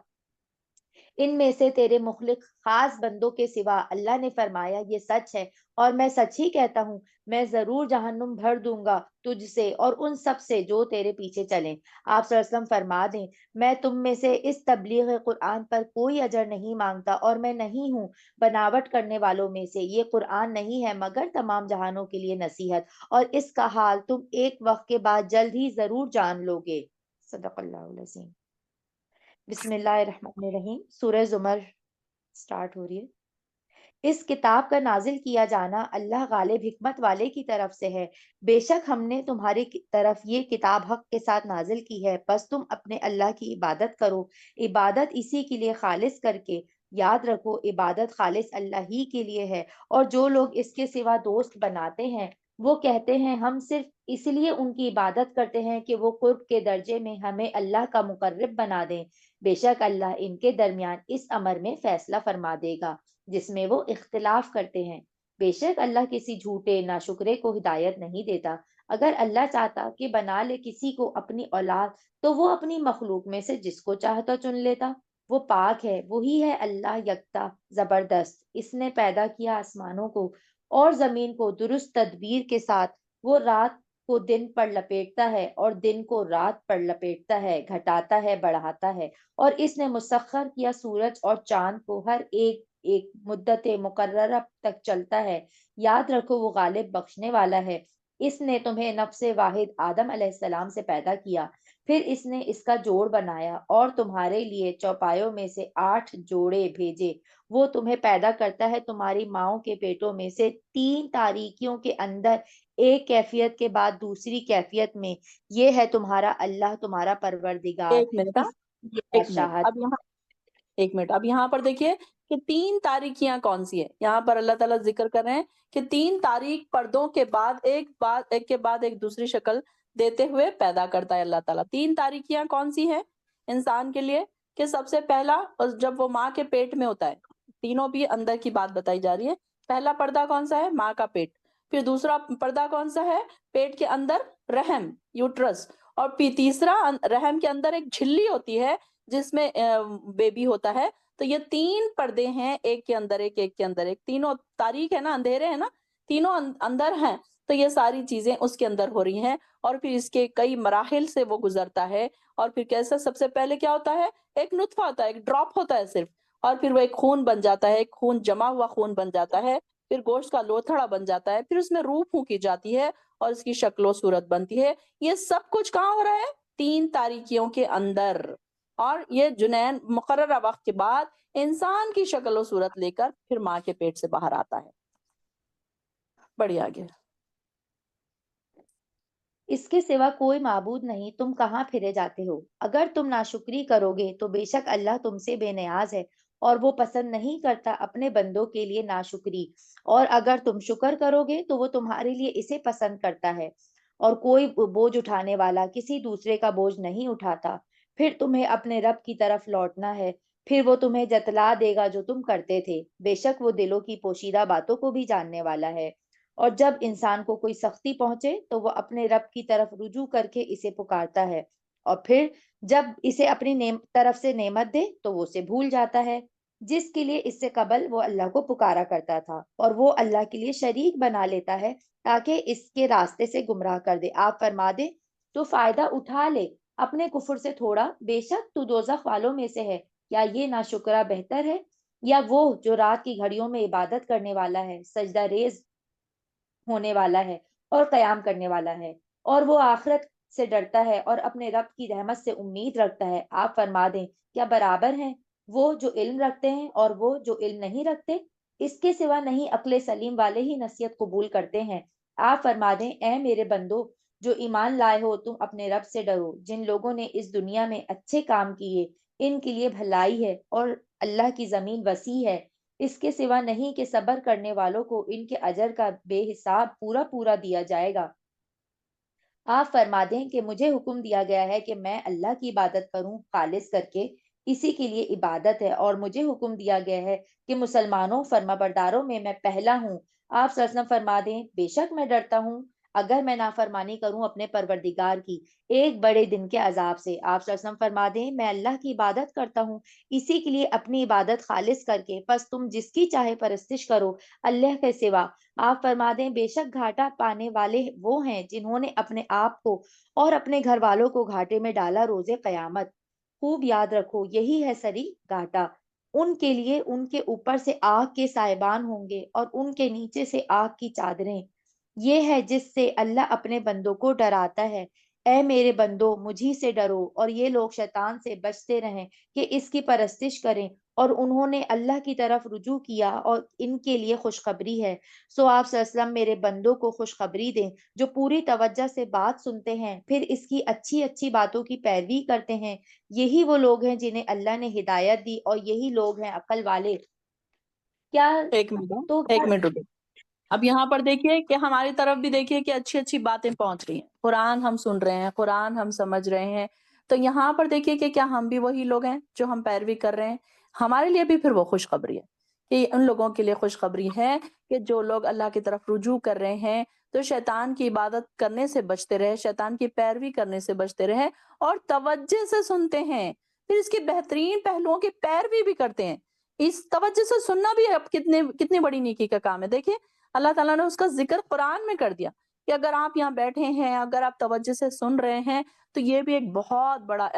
ان میں سے تیرے مخلص خاص بندوں کے سوا۔ اللہ نے فرمایا یہ سچ ہے، اور میں سچ ہی کہتا ہوں، میں ضرور جہنم بھر دوں گا تجھ سے اور ان سب سے جو تیرے پیچھے چلیں۔ آپ صلی اللہ علیہ وسلم فرما دیں میں تم میں سے اس تبلیغ قرآن پر کوئی اجر نہیں مانگتا، اور میں نہیں ہوں بناوٹ کرنے والوں میں سے۔ یہ قرآن نہیں ہے مگر تمام جہانوں کے لیے نصیحت، اور اس کا حال تم ایک وقت کے بعد جلد ہی ضرور جان لو گے۔ صدق اللہ العظیم۔ بسم اللہ الرحمن الرحیم۔ سورہ زمر سٹارٹ ہو رہی ہے۔ اس کتاب کا نازل کیا جانا اللہ غالب حکمت والے کی طرف سے ہے۔ بے شک ہم نے تمہاری طرف یہ کتاب حق کے ساتھ نازل کی ہے، پس تم اپنے اللہ کی عبادت کرو، عبادت اسی کے لیے خالص کر کے۔ یاد رکھو عبادت خالص اللہ ہی کے لیے ہے، اور جو لوگ اس کے سوا دوست بناتے ہیں وہ کہتے ہیں ہم صرف اس لیے ان کی عبادت کرتے ہیں کہ وہ قرب کے درجے میں ہمیں اللہ کا مقرب بنا دیں۔ بے شک اللہ ان کے درمیان اس امر میں فیصلہ فرما دے گا جس میں وہ اختلاف کرتے ہیں۔ بے شک اللہ کسی جھوٹے ناشکرے کو ہدایت نہیں دیتا۔ اگر اللہ چاہتا کہ بنا لے کسی کو اپنی اولاد تو وہ اپنی مخلوق میں سے جس کو چاہتا چن لیتا۔ وہ پاک ہے، وہی ہے اللہ یکتا زبردست۔ اس نے پیدا کیا آسمانوں کو اور زمین کو درست تدبیر کے ساتھ۔ وہ رات کو دن پر لپیٹتا ہے اور دن کو رات پر لپیٹتا ہے، گھٹاتا ہے بڑھاتا ہے۔ اور اس نے مسخر کیا سورج اور چاند کو، ہر ایک ایک مدت مقررہ تک چلتا ہے۔ یاد رکھو وہ غالب بخشنے والا ہے۔ اس نے تمہیں نفس واحد آدم علیہ السلام سے پیدا کیا، پھر اس نے اس کا جوڑ بنایا اور تمہارے لیے چوپایوں میں سے 8 جوڑے بھیجے۔ وہ تمہیں پیدا کرتا ہے تمہاری ماؤں کے پیٹوں میں سے 3 تاریکیوں کے اندر، ایک کیفیت کے بعد دوسری کیفیت میں۔ یہ ہے تمہارا اللہ تمہارا پروردگار، ایک منٹ اس کی ایک منٹ بادشاہت۔ اب یہاں ایک منٹ اب یہاں پر دیکھیے کہ 3 تاریکیاں کون سی ہیں۔ یہاں پر اللہ تعالیٰ ذکر کر رہے ہیں کہ 3 تاریک پردوں کے بعد ایک کے بعد ایک دوسری شکل دیتے ہوئے پیدا کرتا ہے اللہ تعالیٰ۔ 3 تاریکیاں کون سی ہیں انسان کے لیے؟ کہ سب سے پہلا جب وہ ماں کے پیٹ میں ہوتا ہے، تینوں بھی اندر کی بات بتائی جا رہی ہے۔ پہلا پردہ کون سا ہے؟ ماں کا پیٹ۔ پھر دوسرا پردہ کون سا ہے؟ پیٹ کے اندر رحم، یوٹرس۔ اور پھر تیسرا رحم کے اندر ایک جھلی ہوتی ہے جس میں بیبی ہوتا ہے۔ تو یہ 3 پردے ہیں، ایک کے اندر ایک، ایک کے اندر ایک، تینوں تاریک ہے نا، اندھیرے ہیں نا، تینوں اندر ہیں۔ تو یہ ساری چیزیں اس کے اندر ہو رہی ہیں، اور پھر اس کے کئی مراحل سے وہ گزرتا ہے۔ اور پھر کیسا سب سے پہلے کیا ہوتا ہے؟ ایک نطفہ ہوتا ہے، ایک ڈراپ ہوتا ہے صرف، اور پھر وہ ایک خون بن جاتا ہے، ایک خون جمع ہوا خون بن جاتا ہے، پھر گوشت کا لوتھڑا بن جاتا ہے، پھر اس میں روح پھونکی جاتی ہے اور اس کی شکل و صورت بنتی ہے۔ یہ سب کچھ کہاں ہو رہا ہے؟ 3 تاریکیوں کے اندر۔ اور یہ جنین مقررہ وقت کے بعد انسان کی شکل و صورت لے کر پھر ماں کے پیٹ سے باہر آتا ہے۔ بڑی آگے۔ اس کے سوا کوئی معبود نہیں، تم کہاں پھرے جاتے ہو؟ اگر تم ناشکری کرو گے تو بے شک اللہ تم سے بے نیاز ہے، اور وہ پسند نہیں کرتا اپنے بندوں کے لیے ناشکری۔ اور اگر تم شکر کرو گے تو وہ تمہارے لیے اسے پسند کرتا ہے، اور کوئی بوجھ اٹھانے والا کسی دوسرے کا بوجھ نہیں اٹھاتا۔ پھر تمہیں اپنے رب کی طرف لوٹنا ہے، پھر وہ تمہیں جتلا دے گا جو تم کرتے تھے۔ بے شک وہ دلوں کی پوشیدہ باتوں کو بھی جاننے والا ہے۔ اور جب انسان کو کوئی سختی پہنچے تو وہ اپنے رب کی طرف رجوع کر کے اسے پکارتا ہے، اور پھر جب اسے اپنی طرف سے نعمت دے تو وہ اسے بھول جاتا ہے، جس کے لیے اس سے قبل وہ اللہ کو پکارا کرتا تھا، اور وہ اللہ کے لیے شریک بنا لیتا ہے تاکہ اس کے راستے سے گمراہ کر دے۔ آپ فرما دیں تو فائدہ اٹھا لے اپنے کفر سے تھوڑا، بے شک تو دوزخ والوں میں سے ہے۔ یا یہ ناشکرہ بہتر ہے، یا وہ جو رات کی گھڑیوں میں عبادت کرنے والا ہے، سجدہ ریز ہونے والا ہے اور قیام کرنے والا ہے، اور وہ آخرت سے ڈرتا ہے اور اپنے رب کی رحمت سے امید رکھتا ہے، آپ فرما دیں کیا برابر ہیں وہ جو علم رکھتے ہیں اور وہ جو علم نہیں رکھتے؟ اس کے سوا نہیں عقل سلیم والے ہی نصیحت قبول کرتے ہیں۔ آپ فرما دیں اے میرے بندو جو ایمان لائے ہو، تم اپنے رب سے ڈرو۔ جن لوگوں نے اس دنیا میں اچھے کام کیے ان کے لیے بھلائی ہے اور اللہ کی زمین وسیع ہے، اس کے سوا نہیں کہ صبر کرنے والوں کو ان کے اجر کا بے حساب پورا پورا دیا جائے گا۔ آپ فرما دیں کہ مجھے حکم دیا گیا ہے کہ میں اللہ کی عبادت کروں خالص کر کے، اسی کے لیے عبادت ہے، اور مجھے حکم دیا گیا ہے کہ مسلمانوں فرما برداروں میں پہلا ہوں۔ آپ صلی اللہ علیہ وسلم فرما دیں بے شک میں ڈرتا ہوں اگر میں نافرمانی کروں اپنے پروردگار کی ایک بڑے دن کے عذاب سے۔ آپ صلی اللہ علیہ وسلم فرما دیں میں اللہ کی عبادت کرتا ہوں اسی کے لیے اپنی عبادت خالص کر کے، پس تم جس کی چاہے پرستش کرو اللہ کے سوا۔ آپ فرما دیں بے شک گھاٹا پانے والے وہ ہیں جنہوں نے اپنے آپ کو اور اپنے گھر والوں کو گھاٹے میں ڈالا روز قیامت۔ خوب یاد رکھو یہی ہے سری گھاٹا، ان کے لیے ان کے اوپر سے آگ کے سائبان ہوں گے اور ان کے نیچے سے آگ کی چادریں۔ یہ ہے جس سے اللہ اپنے بندوں کو ڈراتا ہے۔ اے میرے بندو مجھی سے ڈرو، اور یہ لوگ شیطان سے بچتے رہیں کہ اس کی پرستش کریں، اور انہوں نے اللہ کی طرف رجوع کیا اور ان کے لیے خوشخبری ہے۔ سو آپ صلی اللہ علیہ وسلم میرے بندوں کو خوشخبری دیں جو پوری توجہ سے بات سنتے ہیں پھر اس کی اچھی اچھی باتوں کی پیروی کرتے ہیں، یہی وہ لوگ ہیں جنہیں اللہ نے ہدایت دی اور یہی لوگ ہیں عقل والے۔ کیا ایک منٹ تو ایک منٹ رکو۔ اب یہاں پر دیکھیے کہ ہماری طرف بھی دیکھیے کہ اچھی اچھی باتیں پہنچ رہی ہیں، قرآن ہم سن رہے ہیں، قرآن ہم سمجھ رہے ہیں، تو یہاں پر دیکھیے کہ کیا ہم بھی وہی لوگ ہیں جو ہم پیروی کر رہے ہیں؟ ہمارے لیے بھی پھر وہ خوشخبری ہے کہ ان لوگوں کے لیے خوشخبری ہے کہ جو لوگ اللہ کی طرف رجوع کر رہے ہیں تو شیطان کی عبادت کرنے سے بچتے رہے، شیطان کی پیروی کرنے سے بچتے رہے اور توجہ سے سنتے ہیں، پھر اس کے بہترین پہلوؤں کی پیروی بھی کرتے ہیں۔ اس توجہ سے سننا بھی اب کتنی بڑی نیکی کا کام ہے۔ دیکھیے اللہ تعالیٰ نے اس کا ذکر قرآن میں کر دیا کہ اگر آپ یہاں بیٹھے ہیں، اگر آپ توجہ سے سن رہے ہیں تو یہ بھی ایک بہت بڑا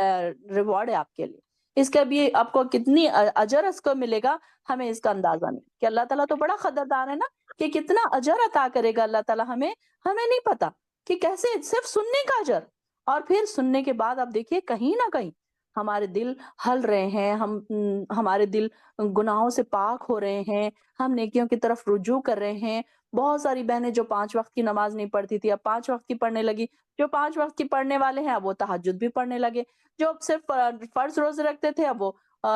ریوارڈ ہے آپ کے لیے۔ اس کا بھی آپ کو کتنی اجر اس کو ملے گا، ہمیں اس کا اندازہ نہیں کہ اللہ تعالیٰ تو بڑا قدردان ہے نا کہ کتنا اجر عطا کرے گا اللہ تعالیٰ ہمیں نہیں پتا کہ کیسے صرف سننے کا اجر، اور پھر سننے کے بعد آپ دیکھیے کہیں نہ کہیں ہمارے دل ہل رہے ہیں، ہمارے دل گناہوں سے پاک ہو رہے ہیں، ہم نیکیوں کی طرف رجوع کر رہے ہیں۔ بہت ساری بہنیں جو 5 وقت کی نماز نہیں پڑھتی تھی اب 5 وقت کی پڑھنے لگی، جو 5 وقت کی پڑھنے والے ہیں اب وہ تہجد بھی پڑھنے لگے، جو صرف فرض روزے رکھتے تھے اب وہ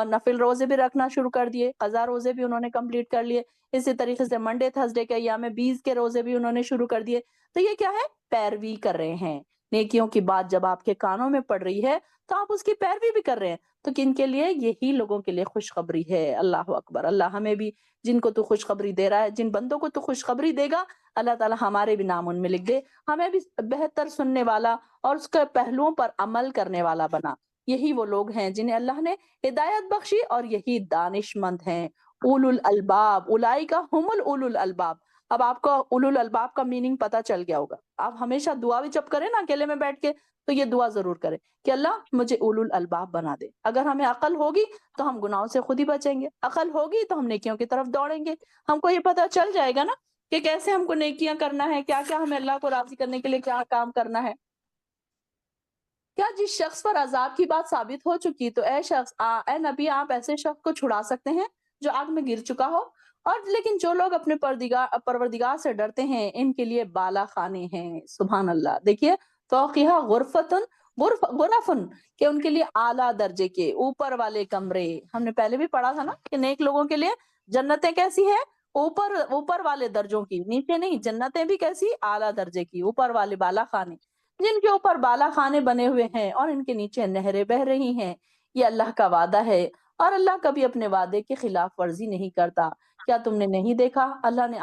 نفل روزے بھی رکھنا شروع کر دیے، قضا روزے بھی انہوں نے کمپلیٹ کر لیے۔ اسی طریقے سے منڈے تھرسڈے کے ایام 20 کے روزے بھی انہوں نے شروع کر دیے۔ تو یہ کیا ہے؟ پیروی کر رہے ہیں۔ نیکیوں کی بات جب آپ کے کانوں میں پڑ رہی ہے تو آپ اس کی پیروی بھی کر رہے ہیں، تو کن کے لیے؟ یہی لوگوں کے لیے خوشخبری ہے۔ اللہ اکبر۔ اللہ ہمیں بھی جن کو تو خوشخبری دے رہا ہے، جن بندوں کو تو خوشخبری دے گا اللہ تعالیٰ ہمارے بھی نام ان میں لکھ دے، ہمیں بھی بہتر سننے والا اور اس کے پہلوؤں پر عمل کرنے والا بنا۔ یہی وہ لوگ ہیں جنہیں اللہ نے ہدایت بخشی اور یہی دانش مند ہیں۔ اولو الالباب اولئک هم اولو الالباب۔ اب آپ کو اولو الالباب کا میننگ پتا چل گیا ہوگا۔ آپ ہمیشہ دعا بھی جب کریں نا اکیلے میں بیٹھ کے تو یہ دعا ضرور کریں کہ اللہ مجھے اولو الالباب بنا دے۔ اگر ہمیں عقل ہوگی تو ہم گناہوں سے خود ہی بچیں گے، عقل ہوگی تو ہم نیکیوں کی طرف دوڑیں گے، ہم کو یہ پتا چل جائے گا نا کہ کیسے ہم کو نیکیاں کرنا ہے، کیا کیا ہمیں اللہ کو راضی کرنے کے لیے کیا کام کرنا ہے۔ کیا جس شخص پر عذاب کی بات ثابت ہو چکی تو اے نبی آپ ایسے شخص کو چھڑا سکتے ہیں جو آگ میں گر چکا ہو، اور لیکن جو لوگ اپنے پروردگار سے ڈرتے ہیں ان کے لیے بالا خانے ہیں۔ سبحان اللہ۔ دیکھیے فوقیہا غرفن کہ ان کے لیے اعلیٰ درجے کے اوپر والے کمرے۔ ہم نے پہلے بھی پڑھا تھا نا کہ نیک لوگوں کے لیے جنتیں کیسی ہیں؟ اوپر والے درجوں کی، نیچے نہیں۔ جنتیں بھی کیسی؟ اعلیٰ درجے کی، اوپر والے بالا خانے، جن کے اوپر بالا خانے بنے ہوئے ہیں اور ان کے نیچے نہریں بہ رہی ہیں۔ یہ اللہ کا وعدہ ہے اور اللہ کبھی اپنے وعدے کی خلاف ورزی نہیں کرتا۔ کیا تم نے نہیں دیکھا اللہ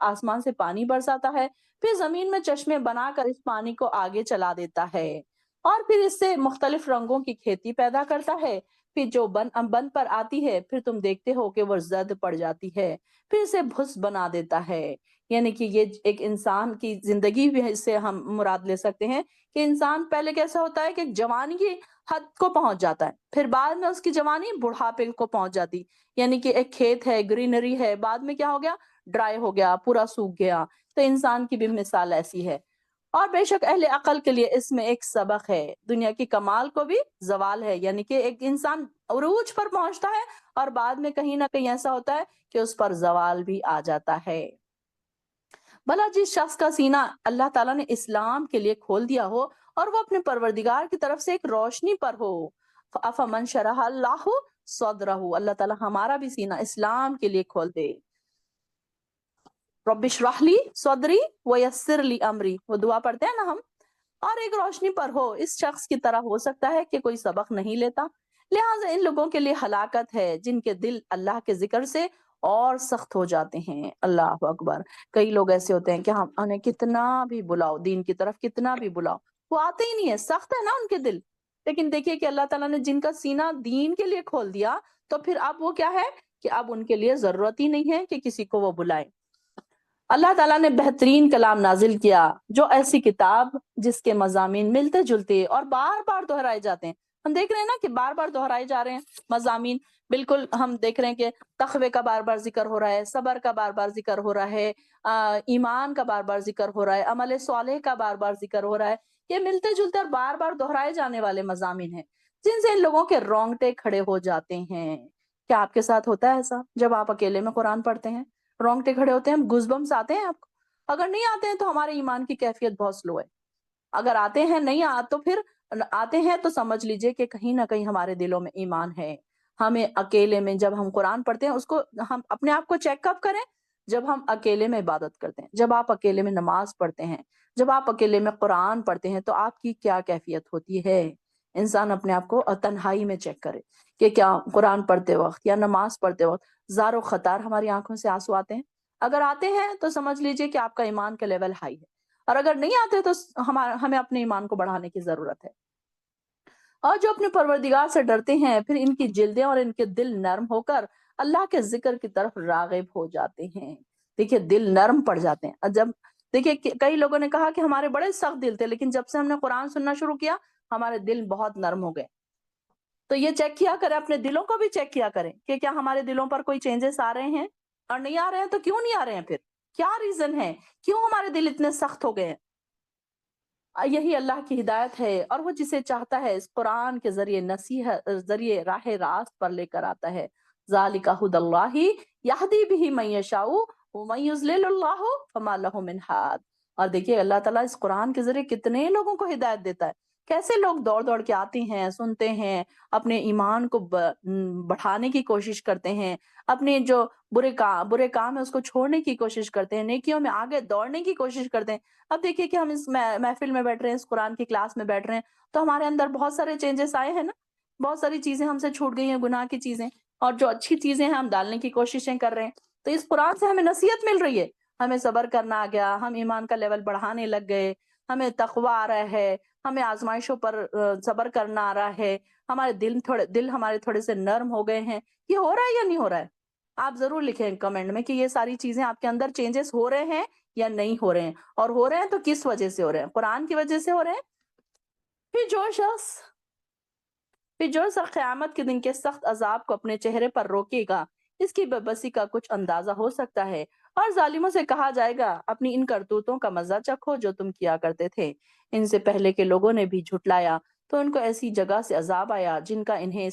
آسمان سے پانی برساتا ہے، پھر زمین میں چشمے بنا کر اس پانی کو آگے چلا دیتا ہے اور پھر اس سے مختلف رنگوں کی کھیتی پیدا کرتا ہے، پھر جو بن پر آتی ہے پھر تم دیکھتے ہو کہ وہ زرد پڑ جاتی ہے، پھر اسے بھس بنا دیتا ہے۔ یعنی کہ یہ ایک انسان کی زندگی بھی اس سے ہم مراد لے سکتے ہیں کہ انسان پہلے کیسا ہوتا ہے کہ جوانی کی حد کو پہنچ جاتا ہے، پھر بعد میں اس کی جوانی بڑھاپے کو پہنچ جاتی، یعنی کہ ایک کھیت ہے، گرینری ہے، بعد میں کیا ہو گیا؟ ڈرائی ہو گیا، پورا سوکھ گیا۔ تو انسان کی بھی مثال ایسی ہے۔ اور بے شک اہل عقل کے لیے اس میں ایک سبق ہے، دنیا کی کمال کو بھی زوال ہے، یعنی کہ ایک انسان عروج پر پہنچتا ہے اور بعد میں کہیں نہ کہیں ایسا ہوتا ہے کہ اس پر زوال بھی آ جاتا ہے۔ بھلا جس شخص کا سینہ اللہ تعالیٰ نے اسلام کے لیے کھول دیا ہو اور وہ اپنے پروردگار کی طرف سے ایک روشنی پر ہو، افمن شرح اللہ صدرہ، اللہ تعالیٰ ہمارا بھی سینہ اسلام کے لیے کھول دے۔ رب اشرح لی صدری ویسر لی امری، وہ دعا پڑھتے ہیں نا ہم، اور ایک روشنی پر ہو، اس شخص کی طرح ہو سکتا ہے کہ کوئی سبق نہیں لیتا، لہٰذا ان لوگوں کے لیے ہلاکت ہے جن کے دل اللہ کے ذکر سے اور سخت ہو جاتے ہیں۔ اللہ اکبر، کئی لوگ ایسے ہوتے ہیں کہ ہم انہیں کتنا بھی بلاؤ دین کی طرف، کتنا بھی بلاؤ وہ آتے ہی نہیں ہے، سخت ہے نا ان کے دل۔ لیکن دیکھیے کہ اللہ تعالیٰ نے جن کا سینہ دین کے لیے کھول دیا تو پھر اب وہ کیا ہے کہ اب ان کے لیے ضرورت ہی نہیں ہے کہ کسی کو وہ بلائے۔ اللہ تعالیٰ نے بہترین کلام نازل کیا، جو ایسی کتاب جس کے مضامین ملتے جلتے اور بار بار دہرائے جاتے ہیں۔ ہم دیکھ رہے ہیں نا کہ بار بار دہرائے جا رہے ہیں مضامین، بالکل ہم دیکھ رہے ہیں کہ تقوی کا بار بار ذکر ہو رہا ہے، صبر کا بار بار ذکر ہو رہا ہے، ایمان کا بار بار ذکر ہو رہا ہے، عمل صالح کا بار بار ذکر ہو رہا ہے۔ یہ ملتے جلتے اور بار بار دہرائے جانے والے مضامین ہیں جن سے ان لوگوں کے رونگٹے کھڑے ہو جاتے ہیں۔ کیا آپ کے ساتھ ہوتا ہے ایسا جب آپ اکیلے میں قرآن پڑھتے ہیں؟ رونگٹے کھڑے ہوتے ہیں، گوز بمس آتے ہیں آپ کو؟ اگر نہیں آتے ہیں تو ہمارے ایمان کی کیفیت بہت سلو ہے، اگر آتے ہیں نہیں تو پھر آتے ہیں تو سمجھ لیجئے کہ کہیں نہ کہیں ہمارے دلوں میں ایمان ہے۔ ہمیں اکیلے میں جب ہم قرآن پڑھتے ہیں اس کو ہم اپنے آپ کو چیک اپ کریں، جب ہم اکیلے میں عبادت کرتے ہیں، جب آپ اکیلے میں نماز پڑھتے ہیں، جب آپ اکیلے میں قرآن پڑھتے ہیں تو آپ کی کیا کیفیت ہوتی ہے؟ انسان اپنے آپ کو تنہائی میں چیک کرے کہ کیا قرآن پڑھتے وقت یا نماز پڑھتے وقت زار و خطار ہماری آنکھوں سے آنسو آتے ہیں؟ اگر آتے ہیں تو سمجھ لیجئے کہ آپ کا ایمان کا لیول ہائی ہے، اور اگر نہیں آتے تو ہمیں اپنے ایمان کو بڑھانے کی ضرورت ہے۔ اور جو اپنے پروردگار سے ڈرتے ہیں پھر ان کی جلدیں اور ان کے دل نرم ہو کر اللہ کے ذکر کی طرف راغب ہو جاتے ہیں۔ دیکھیے دل نرم پڑ جاتے ہیں۔ جب دیکھیے کئی لوگوں نے کہا کہ ہمارے بڑے سخت دل تھے، لیکن جب سے ہم نے قرآن سننا شروع کیا ہمارے دل بہت نرم ہو گئے۔ تو یہ چیک کیا کریں، اپنے دلوں کو بھی چیک کیا کریں کہ کیا ہمارے دلوں پر کوئی چینجز آ رہے ہیں، اور نہیں آ رہے ہیں تو کیوں نہیں آ رہے ہیں، پھر کیا ریزن ہے، کیوں ہمارے دل اتنے سخت ہو گئے ہیں؟ یہی اللہ کی ہدایت ہے، اور وہ جسے چاہتا ہے اس قرآن کے ذریعے نصیحت ذریعے راہ راست پر لے کر آتا ہے۔ ذالک ھدی اللہ یہدی بہ من یشاء ومن یضلل اللہ فما لہ من ہاد۔ اور دیکھیے اللہ تعالیٰ اس قرآن کے ذریعے کتنے لوگوں کو ہدایت دیتا ہے، کیسے لوگ دوڑ دوڑ کے آتے ہیں، سنتے ہیں، اپنے ایمان کو بڑھانے کی کوشش کرتے ہیں، اپنے جو برے کام ہے اس کو چھوڑنے کی کوشش کرتے ہیں، نیکیوں میں آگے دوڑنے کی کوشش کرتے ہیں۔ اب دیکھیے کہ ہم اس محفل میں بیٹھ رہے ہیں، اس قرآن کی کلاس میں بیٹھ رہے ہیں تو ہمارے اندر بہت سارے چینجز آئے ہیں نا، بہت ساری چیزیں ہم سے چھوٹ گئی ہیں، گناہ کی چیزیں، اور جو اچھی چیزیں ہیں ہم ڈالنے کی کوششیں کر رہے ہیں۔ تو اس قرآن سے ہمیں نصیحت مل رہی ہے، ہمیں صبر کرنا آ گیا، ہم ایمان کا لیول بڑھانے لگ گئے، ہمیں تقویٰ آ رہا ہے، ہمیں آزمائشوں پر صبر کرنا آ رہا ہے، ہمارے دل ہمارے تھوڑے سے نرم ہو گئے ہیں۔ یہ ہو رہا ہے یا نہیں ہو رہا ہے؟ آپ ضرور لکھیں کمنٹ میں کہ یہ ساری چیزیں آپ کے اندر چینجز ہو رہے ہیں یا نہیں ہو رہے ہیں، اور ہو رہے ہیں تو کس وجہ سے ہو رہے ہیں؟ قرآن کی وجہ سے ہو رہے ہیں۔ پھر جو شخص قیامت کے دن کے سخت عذاب کو اپنے چہرے پر روکے گا، اس کی بے بسی کا کچھ اندازہ ہو سکتا ہے، اور ظالموں سے کہا جائے گا اپنی ان کرتوتوں کا مزہ چکھو جو تم کیا کرتے تھے۔ ان سے پہلے کے لوگوں نے بھی جھٹلایا تو ان کو ایسی جگہ سے عذاب آیا جن کا انہیں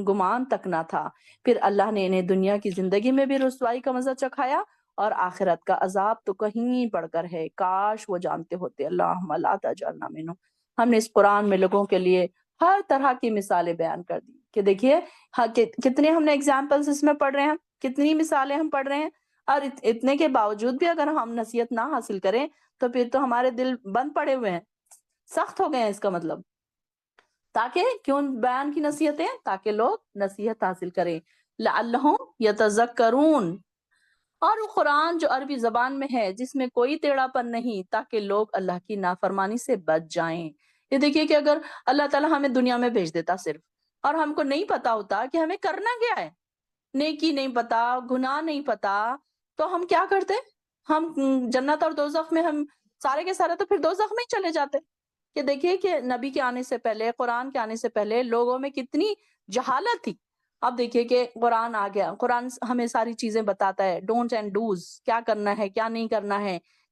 گمان تک نہ تھا، پھر اللہ نے انہیں دنیا کی زندگی میں بھی رسوائی کا مزہ چکھایا، اور آخرت کا عذاب تو کہیں بڑھ کر ہے، کاش وہ جانتے ہوتے۔ اللہم لا تجعلنا منہم۔ ہم نے اس قرآن میں لوگوں کے لیے ہر طرح کی مثالیں بیان کر دی کہ دیکھیے کتنے ہم نے ایگزامپلس اس میں پڑھ رہے ہیں، کتنی مثالیں ہم پڑھ رہے ہیں، اور اتنے کے باوجود بھی اگر ہم نصیحت نہ حاصل کریں تو پھر تو ہمارے دل بند پڑے ہوئے ہیں، سخت ہو گئے ہیں۔ اس کا مطلب تاکہ کیوں بیان کی نصیحتیں؟ تاکہ لوگ نصیحت حاصل کریں، لعلہم یتذکرون۔ اور وہ قرآن جو عربی زبان میں ہے، جس میں کوئی ٹیڑھا پن نہیں، تاکہ لوگ اللہ کی نافرمانی سے بچ جائیں۔ یہ دیکھیے کہ اگر اللہ تعالیٰ ہمیں دنیا میں بھیج دیتا صرف، اور ہم کو نہیں پتا ہوتا کہ ہمیں کرنا کیا ہے، نیکی نہیں پتا، گناہ نہیں پتا، تو ہم کیا کرتے؟ ہم جنت اور دوزخ میں ہم سارے کے سارے تو پھر دوزخ میں ہی چلے جاتے۔ کہ دیکھیے کہ نبی کے آنے سے پہلے، قرآن کے آنے سے پہلے لوگوں میں کتنی جہالت تھی۔ اب دیکھیے کہ قرآن آ گیا، قرآن ہمیں ساری چیزیں بتاتا ہے، ڈونٹس اینڈ ڈوز، کیا کرنا ہے کیا نہیں کرنا ہے،